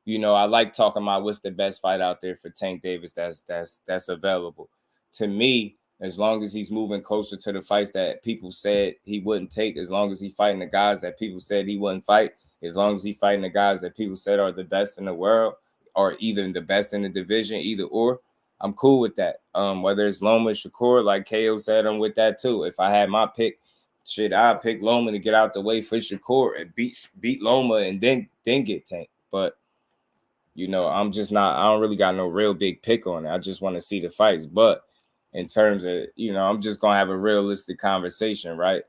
I like talking about what's the best fight out there for Tank Davis that's available. To me, as long as he's moving closer to the fights that people said he wouldn't take, as long as he's fighting the guys that people said he wouldn't fight, as long as he's fighting the guys that people said are the best in the world, or even the best in the division, either or, I'm cool with that. Whether it's Loma, Shakur, like KO said, I'm with that too. If I had my pick, I'd pick Loma to get out the way for Shakur and beat Loma and then get Tank. But I'm just not. I don't really got no real big pick on it. I just want to see the fights. But in terms of I'm just gonna have a realistic conversation, right?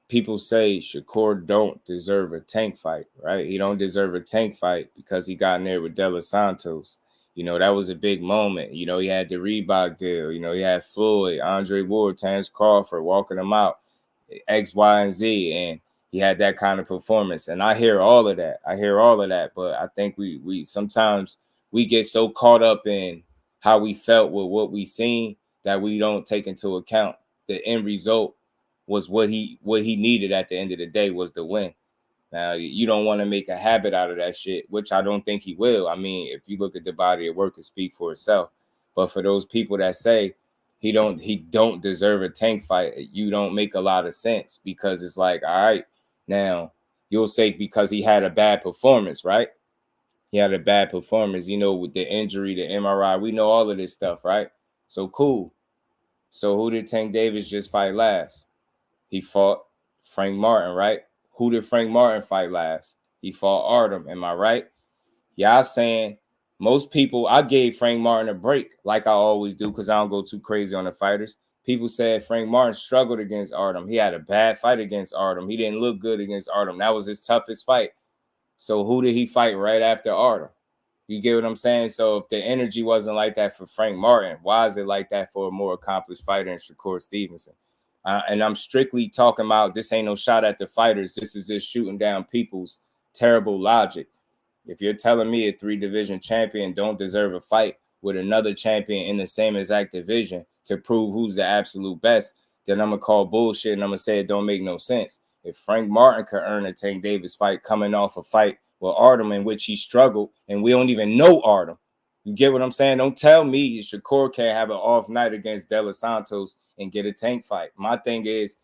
People say Shakur don't deserve a Tank fight, right? He don't deserve a Tank fight because he got in there with De Los Santos. That was a big moment. He had the Reebok deal. He had Floyd, Andre Ward, Terrence Crawford walking him out, X, Y, and Z, and he had that kind of performance. And I hear all of that. But I think we sometimes we get so caught up in how we felt with what we seen that we don't take into account the end result was what he needed at the end of the day was the win. Now, you don't want to make a habit out of that shit, which I don't think he will. I mean, if you look at the body of work, it speak for itself. But for those people that say he don't deserve a Tank fight, you don't make a lot of sense because it's like, all right, now you'll say because he had a bad performance, right? He had a bad performance, with the injury, the MRI. We know all of this stuff, right? So cool. So who did Tank Davis just fight last? He fought Frank Martin, right? Who did Frank Martin fight last? He fought Artem. Am I right? Y'all saying most people, I gave Frank Martin a break like I always do because I don't go too crazy on the fighters. People said Frank Martin struggled against Artem. He had a bad fight against Artem. He didn't look good against Artem. That was his toughest fight. So who did he fight right after Artem? You get what I'm saying? So if the energy wasn't like that for Frank Martin, why is it like that for a more accomplished fighter in Shakur Stevenson? And I'm strictly talking about this ain't no shot at the fighters. This is just shooting down people's terrible logic. If you're telling me a 3-division champion don't deserve a fight with another champion in the same exact division to prove who's the absolute best, then I'm going to call bullshit and I'm going to say it don't make no sense. If Frank Martin could earn a Tank Davis fight coming off a fight with Artem in which he struggled, and we don't even know Artem. You get what I'm saying? Don't tell me Shakur can't have an off night against De Los Santos and get a Tank fight. My thing is,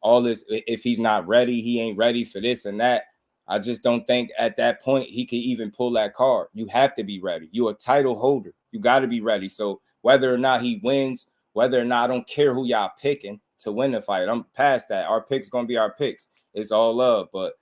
all this, if he's not ready, he ain't ready for this and that. I just don't think at that point he can even pull that card. You have to be ready. You're a title holder. You got to be ready. So whether or not he wins, whether or not, I don't care who y'all picking to win the fight. I'm past that. Our picks going to be our picks. It's all love. But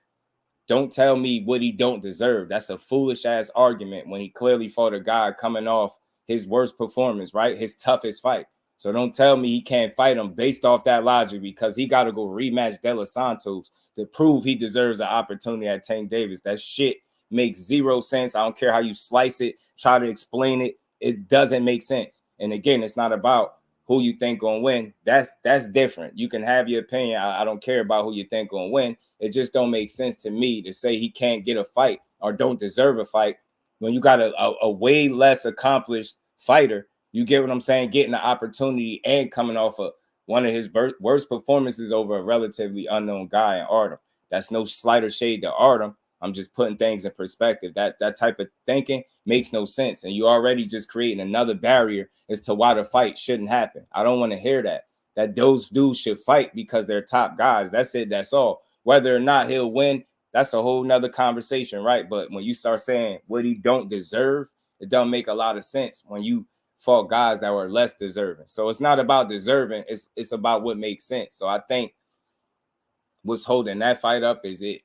don't tell me what he don't deserve. That's a foolish ass argument when he clearly fought a guy coming off his worst performance, right? His toughest fight. So don't tell me he can't fight him based off that logic, because he got to go rematch De Los Santos to prove he deserves an opportunity at Tank Davis. That shit makes zero sense. I don't care how you slice it, try to explain it. It doesn't make sense. And again, it's not about who you think gonna win. That's different. You can have your opinion. I don't care about who you think gonna win. It just don't make sense to me to say he can't get a fight or don't deserve a fight when you got a way less accomplished fighter. You get what I'm saying? Getting the opportunity and coming off of one of his worst performances over a relatively unknown guy in Artem. That's no slighter shade to Artem. I'm just putting things in perspective. That type of thinking makes no sense. And you already just creating another barrier as to why the fight shouldn't happen. I don't want to hear that. That those dudes should fight because they're top guys. That's it. That's all. Whether or not he'll win, that's a whole nother conversation, right? But when you start saying what he don't deserve, it don't make a lot of sense when you fought guys that were less deserving. So it's not about deserving. It's about what makes sense. So I think what's holding that fight up is the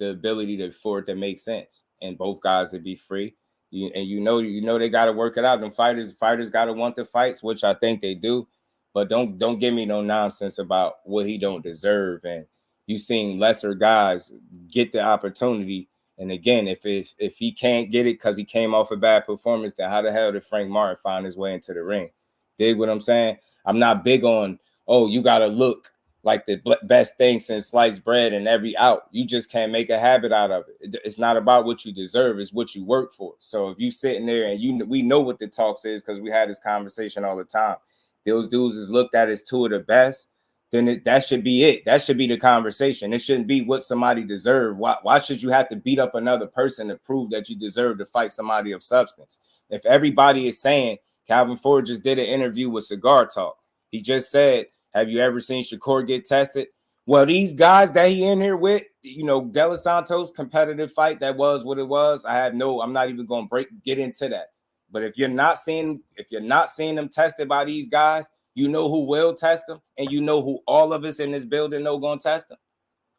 ability for it to make sense and both guys to be free. You know they got to work it out. And fighters got to want the fights, which I think they do. But don't give me no nonsense about what he don't deserve. And you seen lesser guys get the opportunity. And again, if he can't get it because he came off a bad performance, then how the hell did Frank Martin find his way into the ring? Dig what I'm saying? I'm not big on, oh, you got to look like the best thing since sliced bread and every out. You just can't make a habit out of it. It's not about what you deserve. It's what you work for. So if you sitting there and we know what the talks is because we had this conversation all the time. Those dudes is looked at as two of the best. Then that should be it. That should be the conversation. It shouldn't be what somebody deserves. Why should you have to beat up another person to prove that you deserve to fight somebody of substance? If everybody is saying, Calvin Ford just did an interview with Cigar Talk. He just said, have you ever seen Shakur get tested? Well, these guys that he in here with, De Los Santos competitive fight, that was what it was. I'm not even going to get into that. But if you're not seeing them tested by these guys, you know who will test them, and you know who all of us in this building know going to test them?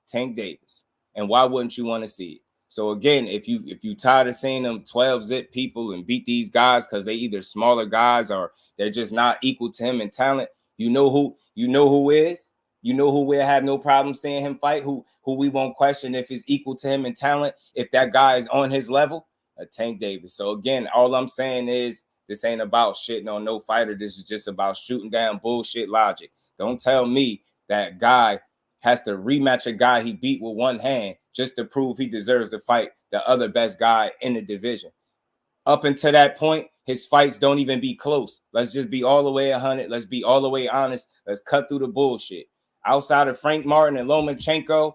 Tank Davis. And why wouldn't you want to see it? So again, if you tired of seeing them 12-zip people and beat these guys because they either smaller guys or they're just not equal to him in talent, you know who is. You know who we'll have no problem seeing him fight, who we won't question if he's equal to him in talent, if that guy is on his level, Tank Davis. So again, all I'm saying is this ain't about shitting on no fighter. This is just about shooting down bullshit logic. Don't tell me that guy has to rematch a guy he beat with one hand just to prove he deserves to fight the other best guy in the division. Up until that point, his fights don't even be close. Let's just be all the way 100. Let's be all the way honest. Let's cut through the bullshit. Outside of Frank Martin and Lomachenko,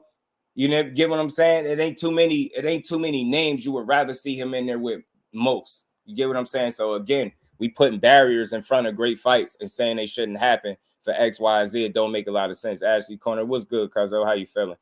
you never get what I'm saying? It ain't too many names you would rather see him in there with most. You get what I'm saying? So again, we putting barriers in front of great fights and saying they shouldn't happen for X, Y, Z. It don't make a lot of sense. Ashley Corner, what's good, Cuzzo? How you feeling?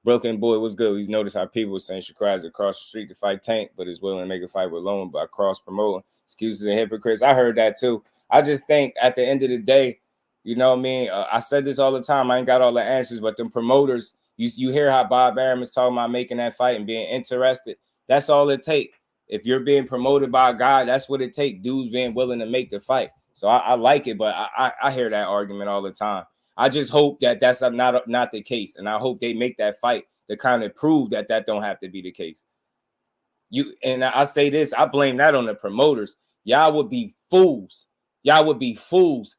Broken Boy, what's good? We noticed how people were saying Shakur has across the street to fight Tank, but is willing to make a fight with Lone by cross-promoting. Excuses and hypocrites. I heard that too. I just think at the end of the day, you know what I mean? I said this all the time. I ain't got all the answers, but them promoters, you hear how Bob Arum is talking about making that fight and being interested. That's all it takes. If you're being promoted by a guy, that's what it takes. Dudes being willing to make the fight. So I like it, but I hear that argument all the time. I just hope that that's not the case, and I hope they make that fight to kind of prove that don't have to be the case. And I say this, I blame that on the promoters. Y'all would be fools. Y'all would be fools.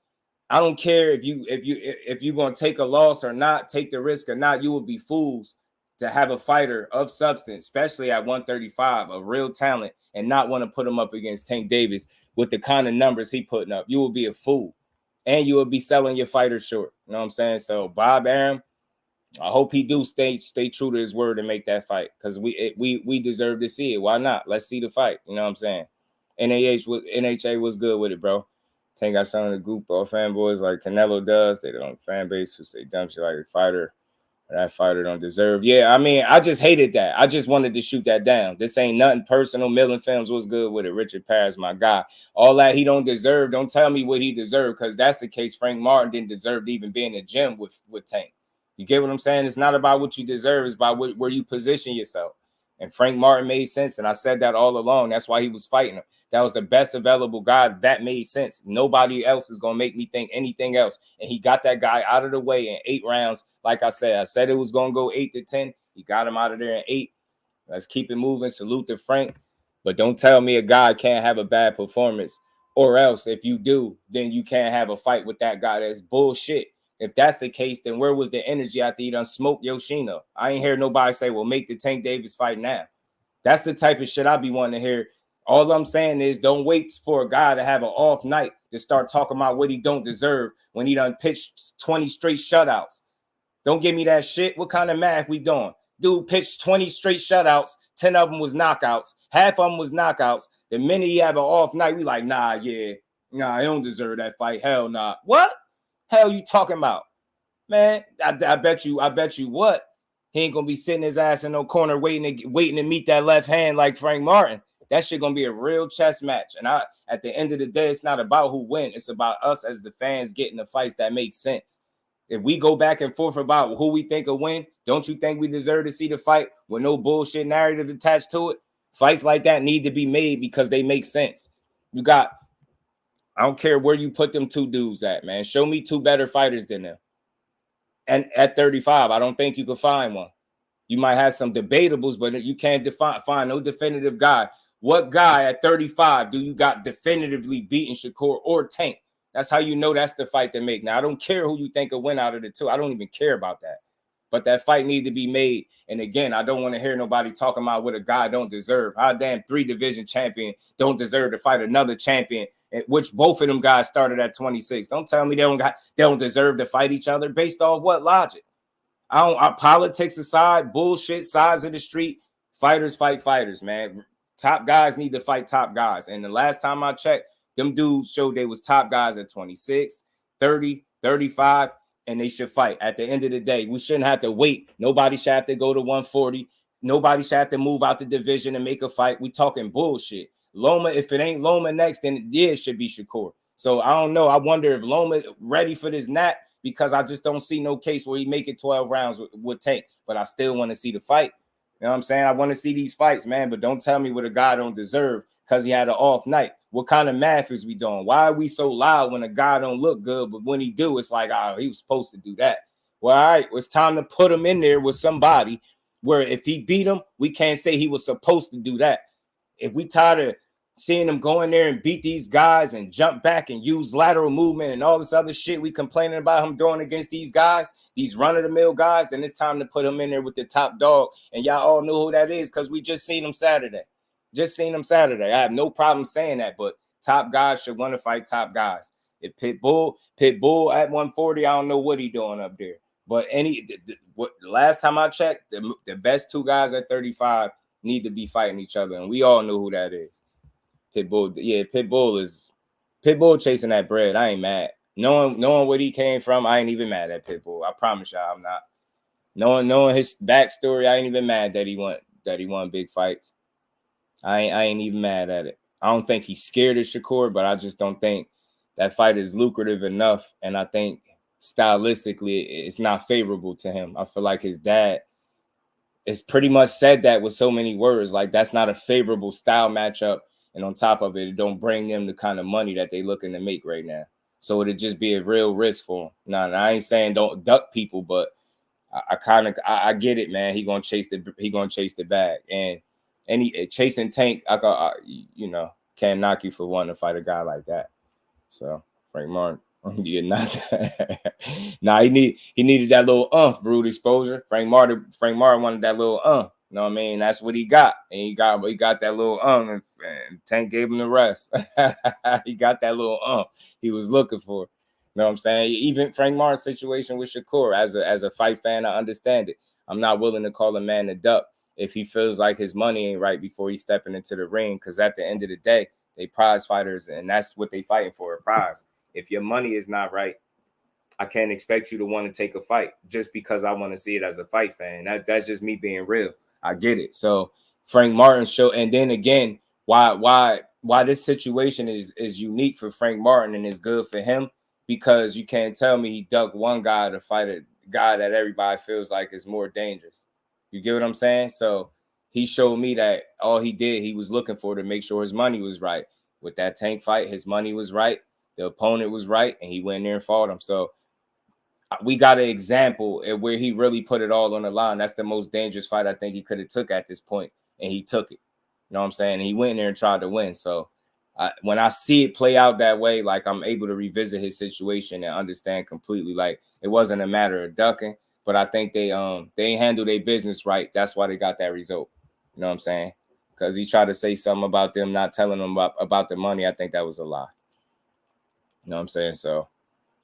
I don't care if you're gonna take a loss or not, take the risk or not. You would be fools to have a fighter of substance, especially at 135, of real talent, and not want to put him up against Tank Davis with the kind of numbers he putting up. You will be a fool, and you will be selling your fighter short. You know what I'm saying? So Bob Arum, I hope he do stay true to his word and make that fight, because we deserve to see it. Why not? Let's see the fight. You know what I'm saying? NHA was good with it, bro. Tank got some of the group of fanboys like Canelo does. They don't fan base who say dumb shit like a fighter That fighter don't deserve. Yeah, I mean, I just hated that. I just wanted to shoot that down. This ain't nothing personal. Millen Films was good with it. Richard Paris, my guy. All that he don't deserve. Don't tell me what he deserved, because that's the case. Frank Martin didn't deserve to even be in the gym with Tank. You get what I'm saying? It's not about what you deserve. It's about where you position yourself. And Frank Martin made sense, and I said that all along. That's why he was fighting him. That was the best available guy. That made sense. Nobody else is going to make me think anything else. And he got that guy out of the way in 8 rounds. Like I said it was going to go 8 to 10. He got him out of there in 8. Let's keep it moving. Salute to Frank. But don't tell me a guy can't have a bad performance, or else if you do, then you can't have a fight with that guy. That's bullshit. If that's the case, then where was the energy after you done smoked Yoshino? I ain't hear nobody say, well, make the Tank Davis fight now. That's the type of shit I be wanting to hear. All I'm saying is don't wait for a guy to have an off night to start talking about what he don't deserve when he done pitched 20 straight shutouts. Don't give me that shit. What kind of math we doing? Dude pitched 20 straight shutouts. 10 of them was knockouts. Half of them was knockouts. The minute he have an off night, we like, nah, he don't deserve that fight. Hell nah. What? Hell you talking about? Man, I bet you what? He ain't gonna be sitting his ass in no corner waiting to meet that left hand like Frank Martin. That shit gonna be a real chess match. And at the end of the day, it's not about who wins. It's about us as the fans getting the fights that make sense. If we go back and forth about who we think will win, don't you think we deserve to see the fight with no bullshit narrative attached to it? Fights like that need to be made because they make sense. I don't care where you put them 2 dudes at, man. Show me 2 better fighters than them. And at 35, I don't think you can find one. You might have some debatables, but you can't find no definitive guy. What guy at 35 do you got definitively beating Shakur or Tank? That's how you know that's the fight to make. Now, I don't care who you think will win out of the 2. I don't even care about that. But that fight need to be made. And again, I don't want to hear nobody talking about what a guy don't deserve. How damn 3 division champion don't deserve to fight another champion, which both of them guys started at 26. Don't tell me they don't deserve to fight each other. Based on what logic? Politics aside, bullshit, size of the street, fighters fight fighters, man. Top guys need to fight top guys. And the last time I checked, them dudes showed they was top guys at 26, 30, 35, and they should fight. At the end of the day, we shouldn't have to wait. Nobody should have to go to 140. Nobody should have to move out the division and make a fight. We talking bullshit. Loma, if it ain't Loma next, then it should be Shakur. So I don't know. I wonder if Loma ready for this nap, because I just don't see no case where he make it 12 rounds with Tank. But I still want to see the fight. You know what I'm saying? I want to see these fights, man. But don't tell me what a guy don't deserve because he had an off night. What kind of math is we doing? Why are we so loud when a guy don't look good, but when he do, it's like, oh, he was supposed to do that. Well, all right, it's time to put him in there with somebody where if he beat him, we can't say he was supposed to do that. If we tired of seeing him go in there and beat these guys and jump back and use lateral movement and all this other shit we complaining about him doing against these guys, these run-of-the-mill guys, then it's time to put him in there with the top dog. And y'all all know who that is because we just seen him Saturday. I have no problem saying that, but top guys should want to fight top guys. If Pitbull at 140, I don't know what he doing up there. But the last time I checked, the best 2 guys at 35 need to be fighting each other, and we all know who that is. Pitbull, yeah, Pitbull chasing that bread. I ain't mad. Knowing where he came from, I ain't even mad at Pitbull. I promise y'all, I'm not. Knowing his backstory, I ain't even mad that he won big fights. I ain't even mad at it. I don't think he's scared of Shakur, but I just don't think that fight is lucrative enough. And I think stylistically, it's not favorable to him. I feel like his dad has pretty much said that with so many words. Like, that's not a favorable style matchup. And on top of it, it don't bring them the kind of money that they looking to make right now. So it'd just be a real risk for him. Now, I ain't saying don't duck people, but I get it, man. He gonna chase the bag. And he chasing Tank, can't knock you for wanting to fight a guy like that. So Frank Martin, he needed that little rude exposure. Frank Martin wanted that little You know what I mean? That's what he got. And he got that little and Tank gave him the rest. He got that little he was looking for. You know what I'm saying? Even Frank Martin's situation with Shakur, as a fight fan, I understand it. I'm not willing to call a man a duck if he feels like his money ain't right before he's stepping into the ring. Because at the end of the day, they prize fighters, and that's what they fighting for, a prize. If your money is not right, I can't expect you to want to take a fight just because I want to see it as a fight fan. That's just me being real. I get it. So Frank Martin show, and then again, why this situation is unique for Frank Martin and is good for him, because you can't tell me he ducked one guy to fight a guy that everybody feels like is more dangerous. You get what I'm saying? So he showed me that all he did, he was looking for to make sure his money was right. With that Tank fight, his money was right, the opponent was right, and he went in there and fought him. So we got an example where he really put it all on the line. That's the most dangerous fight I think he could have took at this point, and he took it. You know what I'm saying? And he went in there and tried to win. So when I see it play out that way, like I'm able to revisit his situation and understand completely. Like it wasn't a matter of ducking, but I think they handled their business right. That's why they got that result. You know what I'm saying? Because he tried to say something about them not telling them about the money. I think that was a lie. You know what I'm saying? So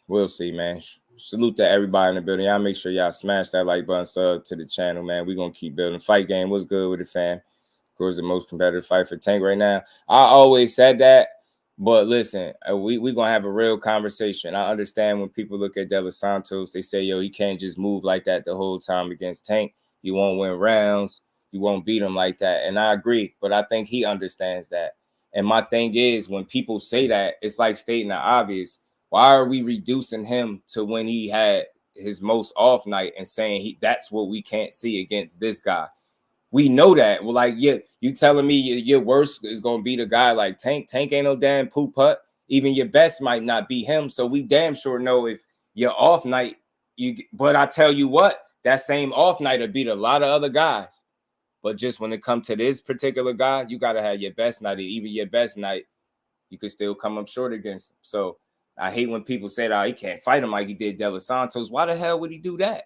we'll see, man. Salute to everybody in the building. Y'all make sure y'all smash that like button, sub to the channel, man. We're going to keep building. Fight game was good with the fam. Of course, the most competitive fight for Tank right now. I always said that, but listen, we're going to have a real conversation. I understand when people look at De Los Santos, they say, yo, he can't just move like that the whole time against Tank. You won't win rounds. You won't beat him like that. And I agree, but I think he understands that. And my thing is, when people say that, it's like stating the obvious. Why are we reducing him to when he had his most off night and saying that's what we can't see against this guy? We know that. Well, like, yeah, you telling me your worst is going to be the guy like Tank. Tank ain't no damn poop putt. Even your best might not be him. So we damn sure know if your off night, but I tell you what, that same off night will beat a lot of other guys. But just when it comes to this particular guy, you got to have your best night. Even your best night, you could still come up short against him. So I hate when people say that he can't fight him like he did De Los Santos. Why the hell would he do that?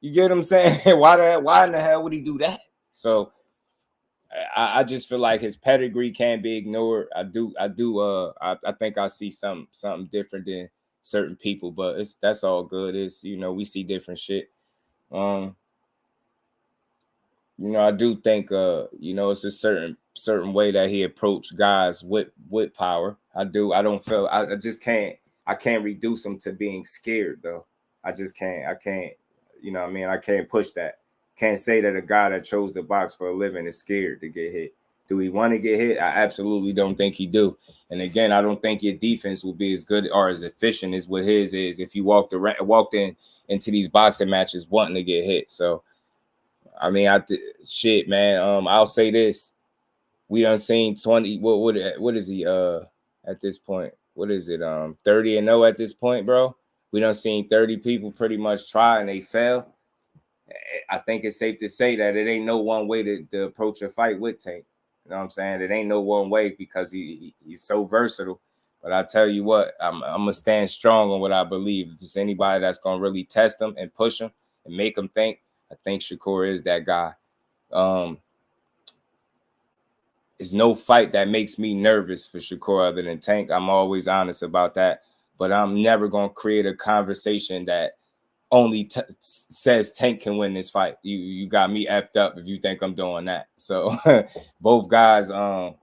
You get what I'm saying? Why in the hell would he do that? So I just feel like his pedigree can't be ignored. I think I see something different than certain people, but that's all good. It's, we see different shit. I do think it's a certain way that he approached guys with power. I can't reduce him to being scared though. I can't, I can't push that. Can't say that a guy that chose to box for a living is scared to get hit. Do he want to get hit? I absolutely don't think he do. And again, I don't think your defense will be as good or as efficient as what his is if you walked into these boxing matches wanting to get hit. So I mean, shit, man. I'll say this: we done seen 20. What is he? At this point, what is it? 30-0 at this point, bro. We done seen 30 people pretty much try and they fail. I think it's safe to say that it ain't no one way to approach a fight with Tank. You know what I'm saying? It ain't no one way because he's so versatile. But I tell you what, I'm gonna stand strong on what I believe. If it's anybody that's gonna really test him and push him and make him think, I think Shakur is that guy. There's no fight that makes me nervous for Shakur other than Tank. I'm always honest about that. But I'm never going to create a conversation that only says Tank can win this fight. You got me effed up if you think I'm doing that. So both guys got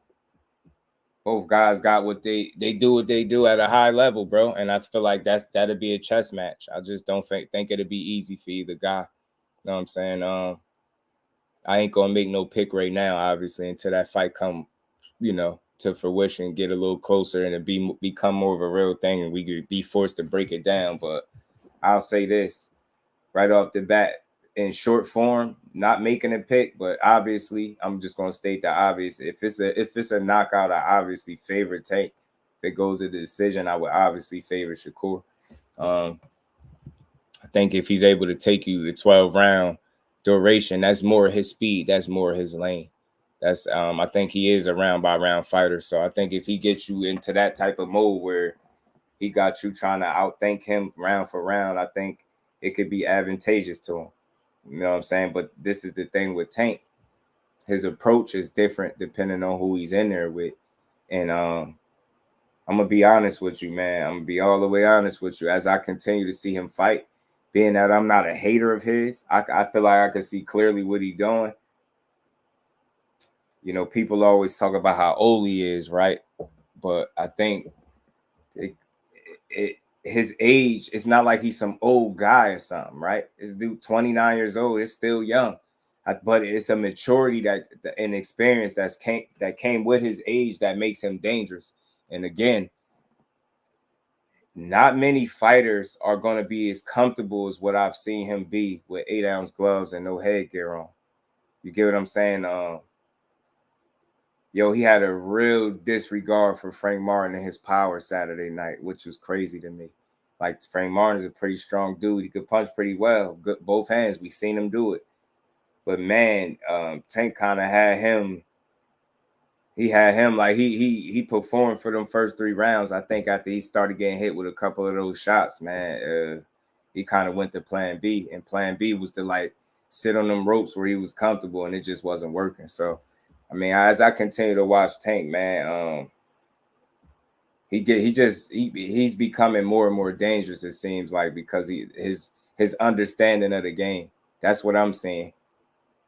what they do what they do at a high level, bro. And I feel like that'll be a chess match. I just don't think it'll be easy for either guy. You know what I'm saying? I ain't gonna make no pick right now, obviously, until that fight come, to fruition, get a little closer, and it become more of a real thing, and we could be forced to break it down. But I'll say this right off the bat, in short form, not making a pick, but obviously, I'm just gonna state the obvious. If it's a knockout, I obviously favor Tank. If it goes to the decision, I would obviously favor Shakur. I think if he's able to take you the 12-round duration, that's more his speed. That's more his lane. That's I think he is a round by round fighter. So I think if he gets you into that type of mode where he got you trying to outthink him round for round, I think it could be advantageous to him. You know what I'm saying? But this is the thing with Tank. His approach is different depending on who he's in there with. And I'm gonna be honest with you, man. I'm gonna be all the way honest with you. As I continue to see him fight, being that I'm not a hater of his, I feel like I can see clearly what he's doing. People always talk about how old he is, right? But I think his age, it's not like he's some old guy or something, right? This dude 29 years old, it's still young. But it's a maturity that and experience that came with his age that makes him dangerous. And again, not many fighters are going to be as comfortable as what I've seen him be with 8-ounce gloves and no headgear on. You get what I'm saying? He had a real disregard for Frank Martin and his power Saturday night, which was crazy to me. Like, Frank Martin is a pretty strong dude. He could punch pretty well, good, both hands. We seen him do it. But man, Tank kind of had him. He had him like he performed for them first 3 rounds. I think after he started getting hit with a couple of those shots, man, he kind of went to plan B. And plan B was to like sit on them ropes where he was comfortable, and it just wasn't working. So, I mean, as I continue to watch Tank, man, he's becoming more and more dangerous, it seems like, because his understanding of the game. That's what I'm seeing.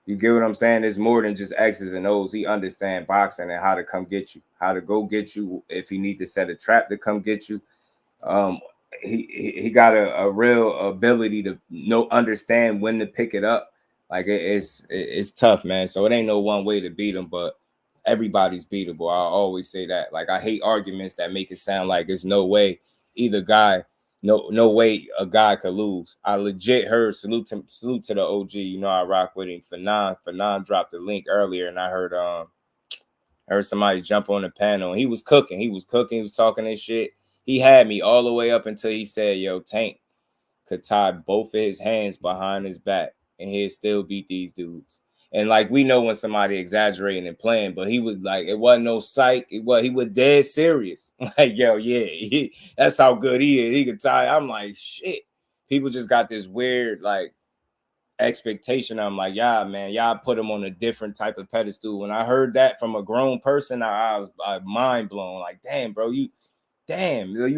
You get what I'm saying? It's more than just X's and O's. He understands boxing and how to come get you, how to go get you if he needs to set a trap to come get you. He got a real ability to understand when to pick it up. Like, it's tough, man. So it ain't no one way to beat him, but everybody's beatable. I always say that. Like, I hate arguments that make it sound like there's no way either guy. No way a guy could lose. I legit heard salute to the OG. You know, I rock with him. Fanon dropped the link earlier, and I heard somebody jump on the panel. He was cooking. He was talking his shit. He had me all the way up until he said, "Yo, Tank could tie both of his hands behind his back, and he'd still beat these dudes." And like, we know when somebody exaggerating and playing, but he was like, it wasn't no psych. He was dead serious. Like, yo, yeah, that's how good he is. He could tie. I'm like, shit. People just got this weird like expectation. I'm like, yeah, man, y'all put him on a different type of pedestal. When I heard that from a grown person, I was mind blown. Like, damn, bro, you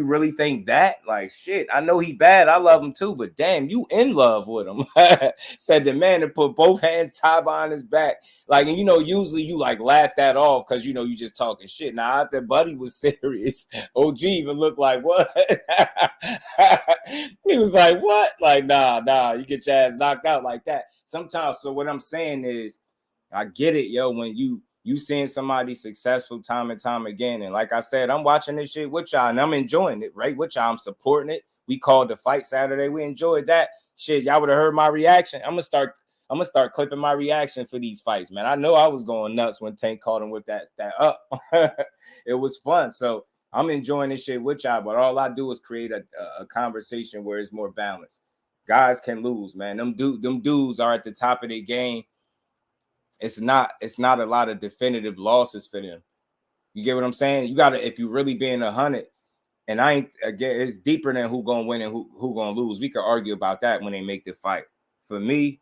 really think that? Like, shit, I know he bad. I love him too, but damn, you in love with him. Said the man that put both hands tied behind his back. Like, and usually you like laugh that off because you just talking shit. Now, after Buddy was serious, OG even looked like, what? He was like, what? Like, nah, you get your ass knocked out like that. Sometimes, so what I'm saying is, I get it, yo, when you seeing somebody successful time and time again. And like I said, I'm watching this shit with y'all and I'm enjoying it, right? With y'all, I'm supporting it. We called the fight Saturday. We enjoyed that. Shit, y'all would have heard my reaction. I'm gonna start clipping my reaction for these fights, man. I know I was going nuts when Tank called him with that up. It was fun. So I'm enjoying this shit with y'all, but all I do is create a conversation where it's more balanced. Guys can lose, man. Them dudes are at the top of their game. It's not a lot of definitive losses for them. You get what I'm saying? You gotta, if you really being 100, and it's deeper than who gonna win and who gonna lose. We could argue about that when they make the fight. For me,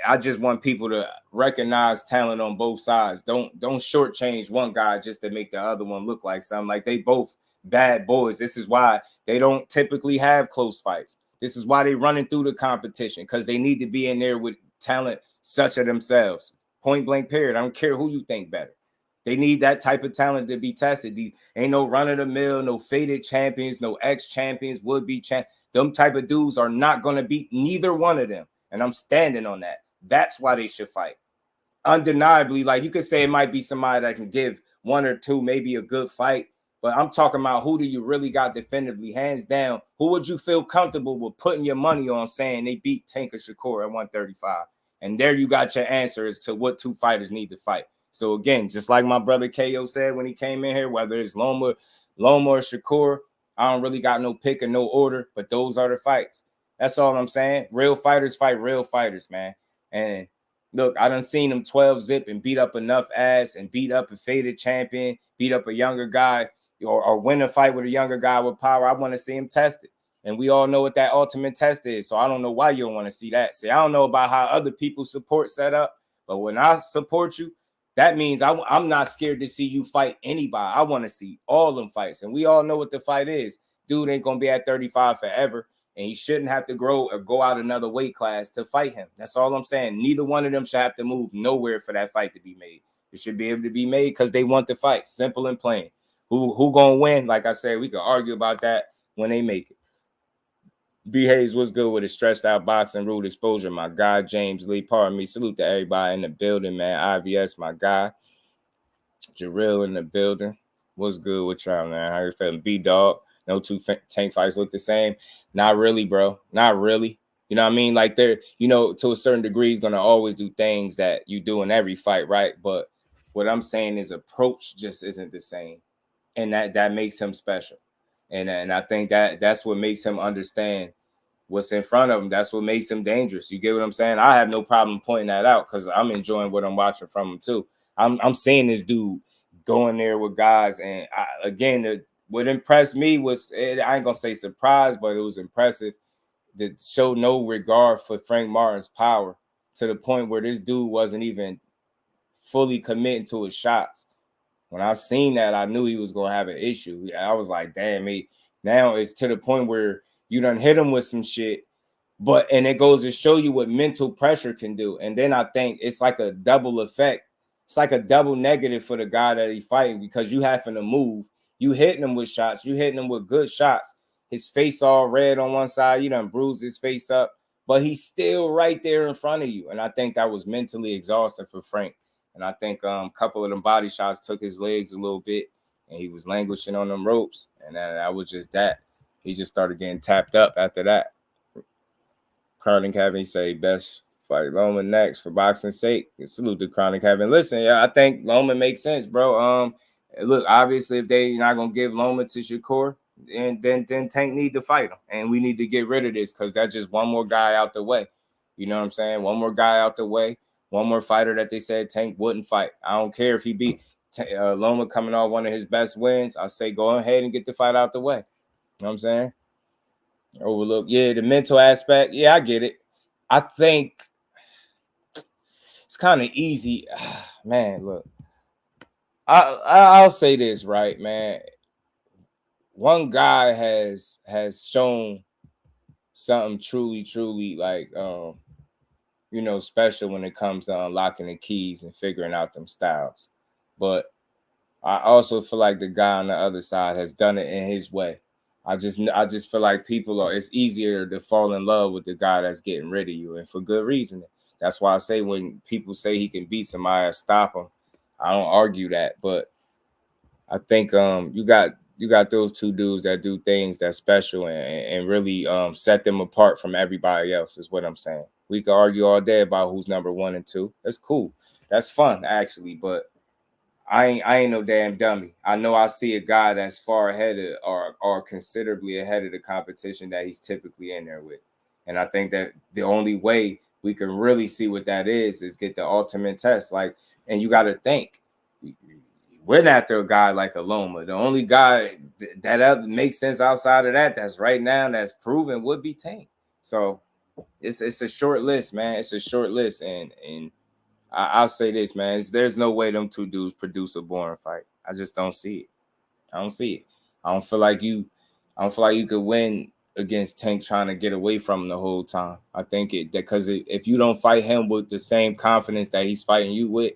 I just want people to recognize talent on both sides. Don't shortchange one guy just to make the other one look like something. Like, they both bad boys. This is why they don't typically have close fights. This is why they running through the competition, because they need to be in there with talent such as themselves. Point blank period. I don't care who you think better. They need that type of talent to be tested. Ain't no run-of-the-mill, no faded champions, no ex-champions, would-be champ. Them type of dudes are not going to beat neither one of them. And I'm standing on that. That's why they should fight. Undeniably, like, you could say it might be somebody that can give one or two, maybe a good fight. But I'm talking about, who do you really got definitively, hands down? Who would you feel comfortable with putting your money on saying they beat Tank or Shakur at 135? And there you got your answer as to what two fighters need to fight. So again, just like my brother KO said when he came in here, whether it's Loma or Shakur, I don't really got no pick or no order, but those are the fights. That's all I'm saying. Real fighters fight real fighters, man. And look, I done seen them 12 zip and beat up enough ass and beat up a faded champion, beat up a younger guy, or win a fight with a younger guy with power. I want to see him tested. And we all know what that ultimate test is. So I don't know why you don't want to see that. See, I don't know about how other people's support set up, but when I support you, that means I'm not scared to see you fight anybody. I want to see all them fights. And we all know what the fight is. Dude ain't going to be at 35 forever. And he shouldn't have to grow or go out another weight class to fight him. That's all I'm saying. Neither one of them should have to move nowhere for that fight to be made. It should be able to be made because they want the fight. Simple and plain. Who going to win? Like I said, we could argue about that when they make it. B Hayes, what's good with a stretched out boxing root exposure? My guy, James Lee, pardon me. Salute to everybody in the building, man. IVS, my guy. Jarrell in the building. What's good with y'all, man? How you feeling? B-Dog. No two tank fights look the same. Not really, bro. Not really. You know what I mean? Like they're, to a certain degree, he's going to always do things that you do in every fight, right? But what I'm saying is approach just isn't the same. And that makes him special. And I think that's what makes him understand what's in front of him. That's what makes him dangerous. You get what I'm saying? I have no problem pointing that out because I'm enjoying what I'm watching from him too. I'm seeing this dude going there with guys, and what impressed me was, I ain't gonna say surprised, but it was impressive to show no regard for Frank Martin's power to the point where this dude wasn't even fully committing to his shots. When I seen that, I knew he was gonna have an issue. I was like, damn, now it's to the point where you done hit him with some shit. And it goes to show you what mental pressure can do. And then I think it's like a double effect. It's like a double negative for the guy that he's fighting because you having to move. You hitting him with shots. You hitting him with good shots. His face all red on one side. You done bruised his face up. But he's still right there in front of you. And I think that was mentally exhausting for Frank. And I think a couple of them body shots took his legs a little bit. And he was languishing on them ropes. And that was just that. He just started getting tapped up after that. Carlin Kevin say best fight Loma next for boxing's sake. Salute to Carlin Kevin. Listen, I think Loma makes sense, bro. Look, obviously, if they not gonna give Loma to Shakur, and then Tank need to fight him, and we need to get rid of this because that's just one more guy out the way. You know what I'm saying? One more guy out the way. One more fighter that they said Tank wouldn't fight. I don't care if he beat Loma coming off one of his best wins. I say go ahead and get the fight out the way. You know what I'm saying? Overlook. Yeah, the mental aspect. Yeah, I get it. I think it's kind of easy. Man, look. I'll say this, right, man. One guy has shown something truly like special when it comes to unlocking the keys and figuring out them styles. But I also feel like the guy on the other side has done it in his way. I just feel like it's easier to fall in love with the guy that's getting rid of you, and for good reason. That's why I say when people say he can beat somebody or stop him, I don't argue that. But I think you got those two dudes that do things that's special and really set them apart from everybody else, is what I'm saying. We could argue all day about who's number 1 and 2. That's cool. That's fun, actually, but I ain't no damn dummy. I know I see a guy that's far ahead of or considerably ahead of the competition that he's typically in there with. And I think that the only way we can really see what that is get the ultimate test. And you got to think, we're after a guy like a Loma. The only guy that makes sense outside of that's right now that's proven would be Tank. So it's a short list, man. It's a short list. And I'll say this, man. There's no way them two dudes produce a boring fight. I just don't see it. I don't see it. I don't feel like you could win against Tank trying to get away from him the whole time. I think because if you don't fight him with the same confidence that he's fighting you with,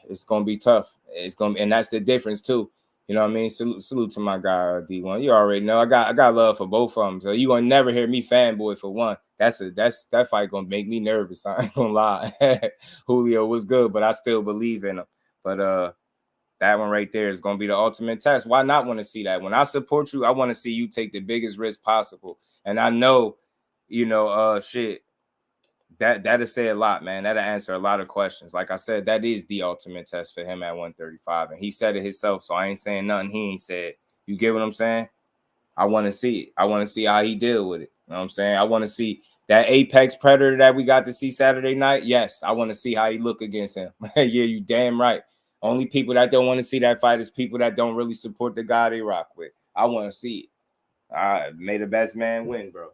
it's gonna be tough. And that's the difference too. You know what I mean? Salute to my guy D1. You already know I got love for both of them. So you gonna never hear me fanboy for one. That fight gonna make me nervous. I ain't gonna lie. Julio was good, but I still believe in him. But that one right there is gonna be the ultimate test. Why not want to see that? When I support you, I want to see you take the biggest risk possible. And I know, shit. That'll say a lot, man. That'll answer a lot of questions. Like I said, that is the ultimate test for him at 135. And he said it himself, so I ain't saying nothing he ain't said. You get what I'm saying? I want to see it. I want to see how he deal with it. You know what I'm saying? I want to see that apex predator that we got to see Saturday night. Yes, I want to see how he look against him. Yeah, you damn right. Only people that don't want to see that fight is people that don't really support the guy they rock with. I want to see it. May the best man win, bro.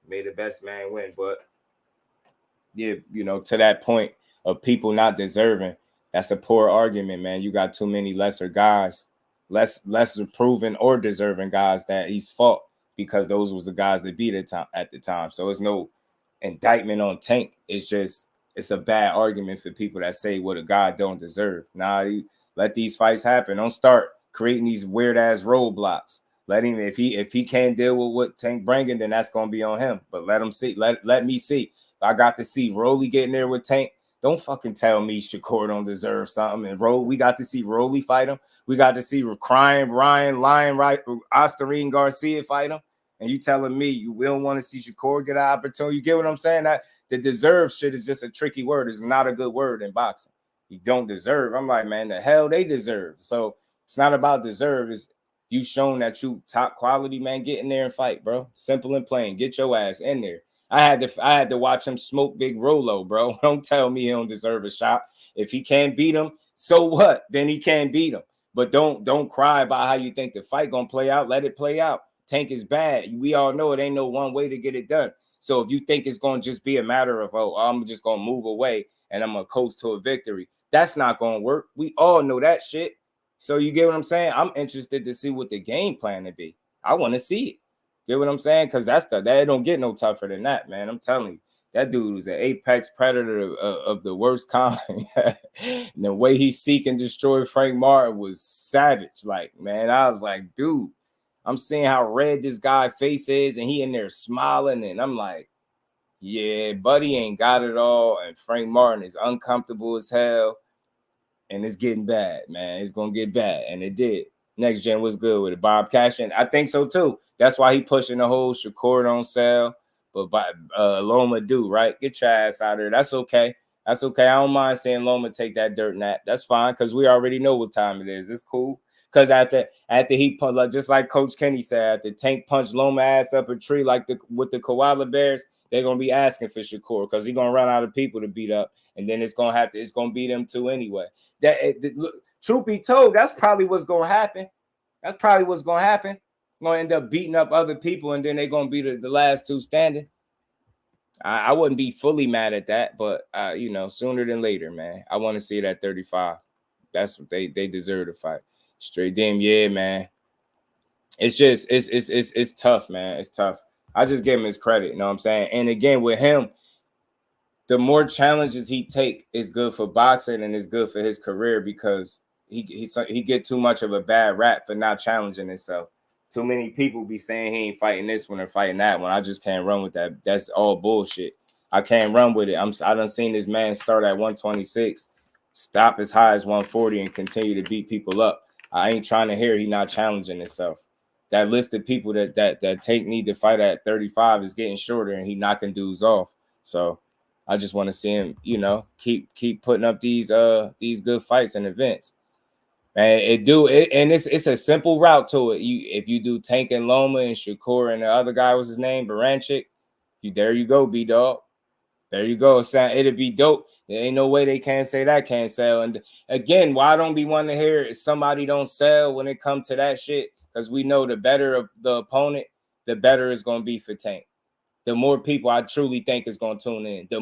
May the best man win. But yeah, to that point of people not deserving, that's a poor argument, man. You got too many lesser guys, less proven or deserving guys that he's fought because those was the guys that beat it at the time. So it's no indictment on Tank. It's a bad argument for people that say what a guy don't deserve. Nah, let these fights happen. Don't start creating these weird ass roadblocks. Let him, if he can't deal with what Tank bringing, then that's gonna be on him. But let him see. Let me see. I got to see Rolly getting there with Tank. Don't fucking tell me Shakur don't deserve something. And we got to see Rolly fight him. We got to see crying Ryan, lying right, Oscarine Garcia fight him. And you telling me we don't want to see Shakur get an opportunity? You get what I'm saying? That the deserve shit is just a tricky word. It's not a good word in boxing. You don't deserve. I'm like, man, the hell they deserve. So it's not about deserve. It's you shown that you top quality, man. Get in there and fight, bro. Simple and plain. Get your ass in there. I had to watch him smoke Big Rolo, bro. Don't tell me he don't deserve a shot. If he can't beat him, so what? Then he can't beat him. But don't cry about how you think the fight gonna play out. Let it play out. Tank is bad. We all know it ain't no one way to get it done. So if you think it's gonna just be a matter of I'm just gonna move away and I'm gonna coast to a victory, that's not gonna work. We all know that shit. So you get what I'm saying? I'm interested to see what the game plan to be. I want to see it. Get what I'm saying? Because that don't get no tougher than that, man. I'm telling you, that dude was an apex predator of the worst kind. And the way he seek and destroy Frank Martin was savage. Like, man, I was like, dude, I'm seeing how red this guy's face is, and he in there smiling, and I'm like, yeah, buddy ain't got it all, and Frank Martin is uncomfortable as hell. And it's getting bad, man. It's gonna get bad, and it did. Next Gen was good with it. Bob Cashin, I think so too. That's why he pushing the whole Shakur don't sell, but Loma do, right? Get your ass out of there. That's okay. That's okay. I don't mind seeing Loma take that dirt nap. That's fine because we already know what time it is. It's cool. Because after he punched, just like Coach Kenny said, after Tank punched Loma ass up a tree like with the koala bears, they're gonna be asking for Shakur because he's gonna run out of people to beat up, and then it's gonna be them too anyway. Truth be told, that's probably what's gonna happen. That's probably what's gonna happen. Gonna end up beating up other people, and then they're gonna be the last two standing. I wouldn't be fully mad at that, but sooner than later, man. I want to see it at 35. That's what they deserve to fight. Straight damn, yeah, man. It's just it's tough, man. It's tough. I just give him his credit, you know what I'm saying? And again, with him, the more challenges he take is good for boxing and it's good for his career because he get too much of a bad rap for not challenging himself. Too many people be saying he ain't fighting this one or fighting that one. I just can't run with that. That's all bullshit. I can't run with it. I done seen this man start at 126, stop as high as 140, and continue to beat people up. I ain't trying to hear he not challenging himself. That list of people that Tank need to fight at 35 is getting shorter, and he knocking dudes off. So I just want to see him, keep putting up these good fights and events. And it's a simple route to it. If you do Tank and Loma and Shakur and the other guy, was his name, Baranchik, there you go, B-Dog. There you go. It'll be dope. There ain't no way they can't say that can't sell. And again, why don't we want to hear if somebody don't sell when it comes to that shit? Because we know the better of the opponent, the better it's going to be for Tank. The more people I truly think is going to tune in. The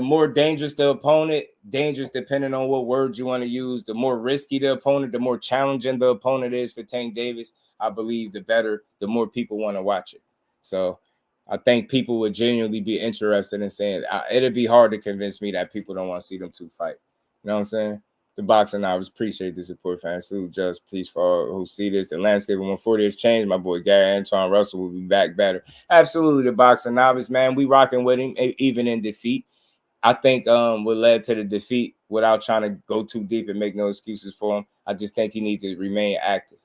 more dangerous the opponent, dangerous depending on what words you want to use, the more risky the opponent, the more challenging the opponent is for Tank Davis, I believe the more people want to watch it. So I think people would genuinely be interested in saying it'd be hard to convince me that people don't want to see them two fight. You know what I'm saying? The boxing novice, appreciate the support, fans. Salute, just peace for all who see this. The landscape of 140 has changed. My boy Gary Antoine Russell will be back better. Absolutely, the boxing novice, man. We rocking with him, even in defeat. I think what led to the defeat, without trying to go too deep and make no excuses for him, I just think he needs to remain active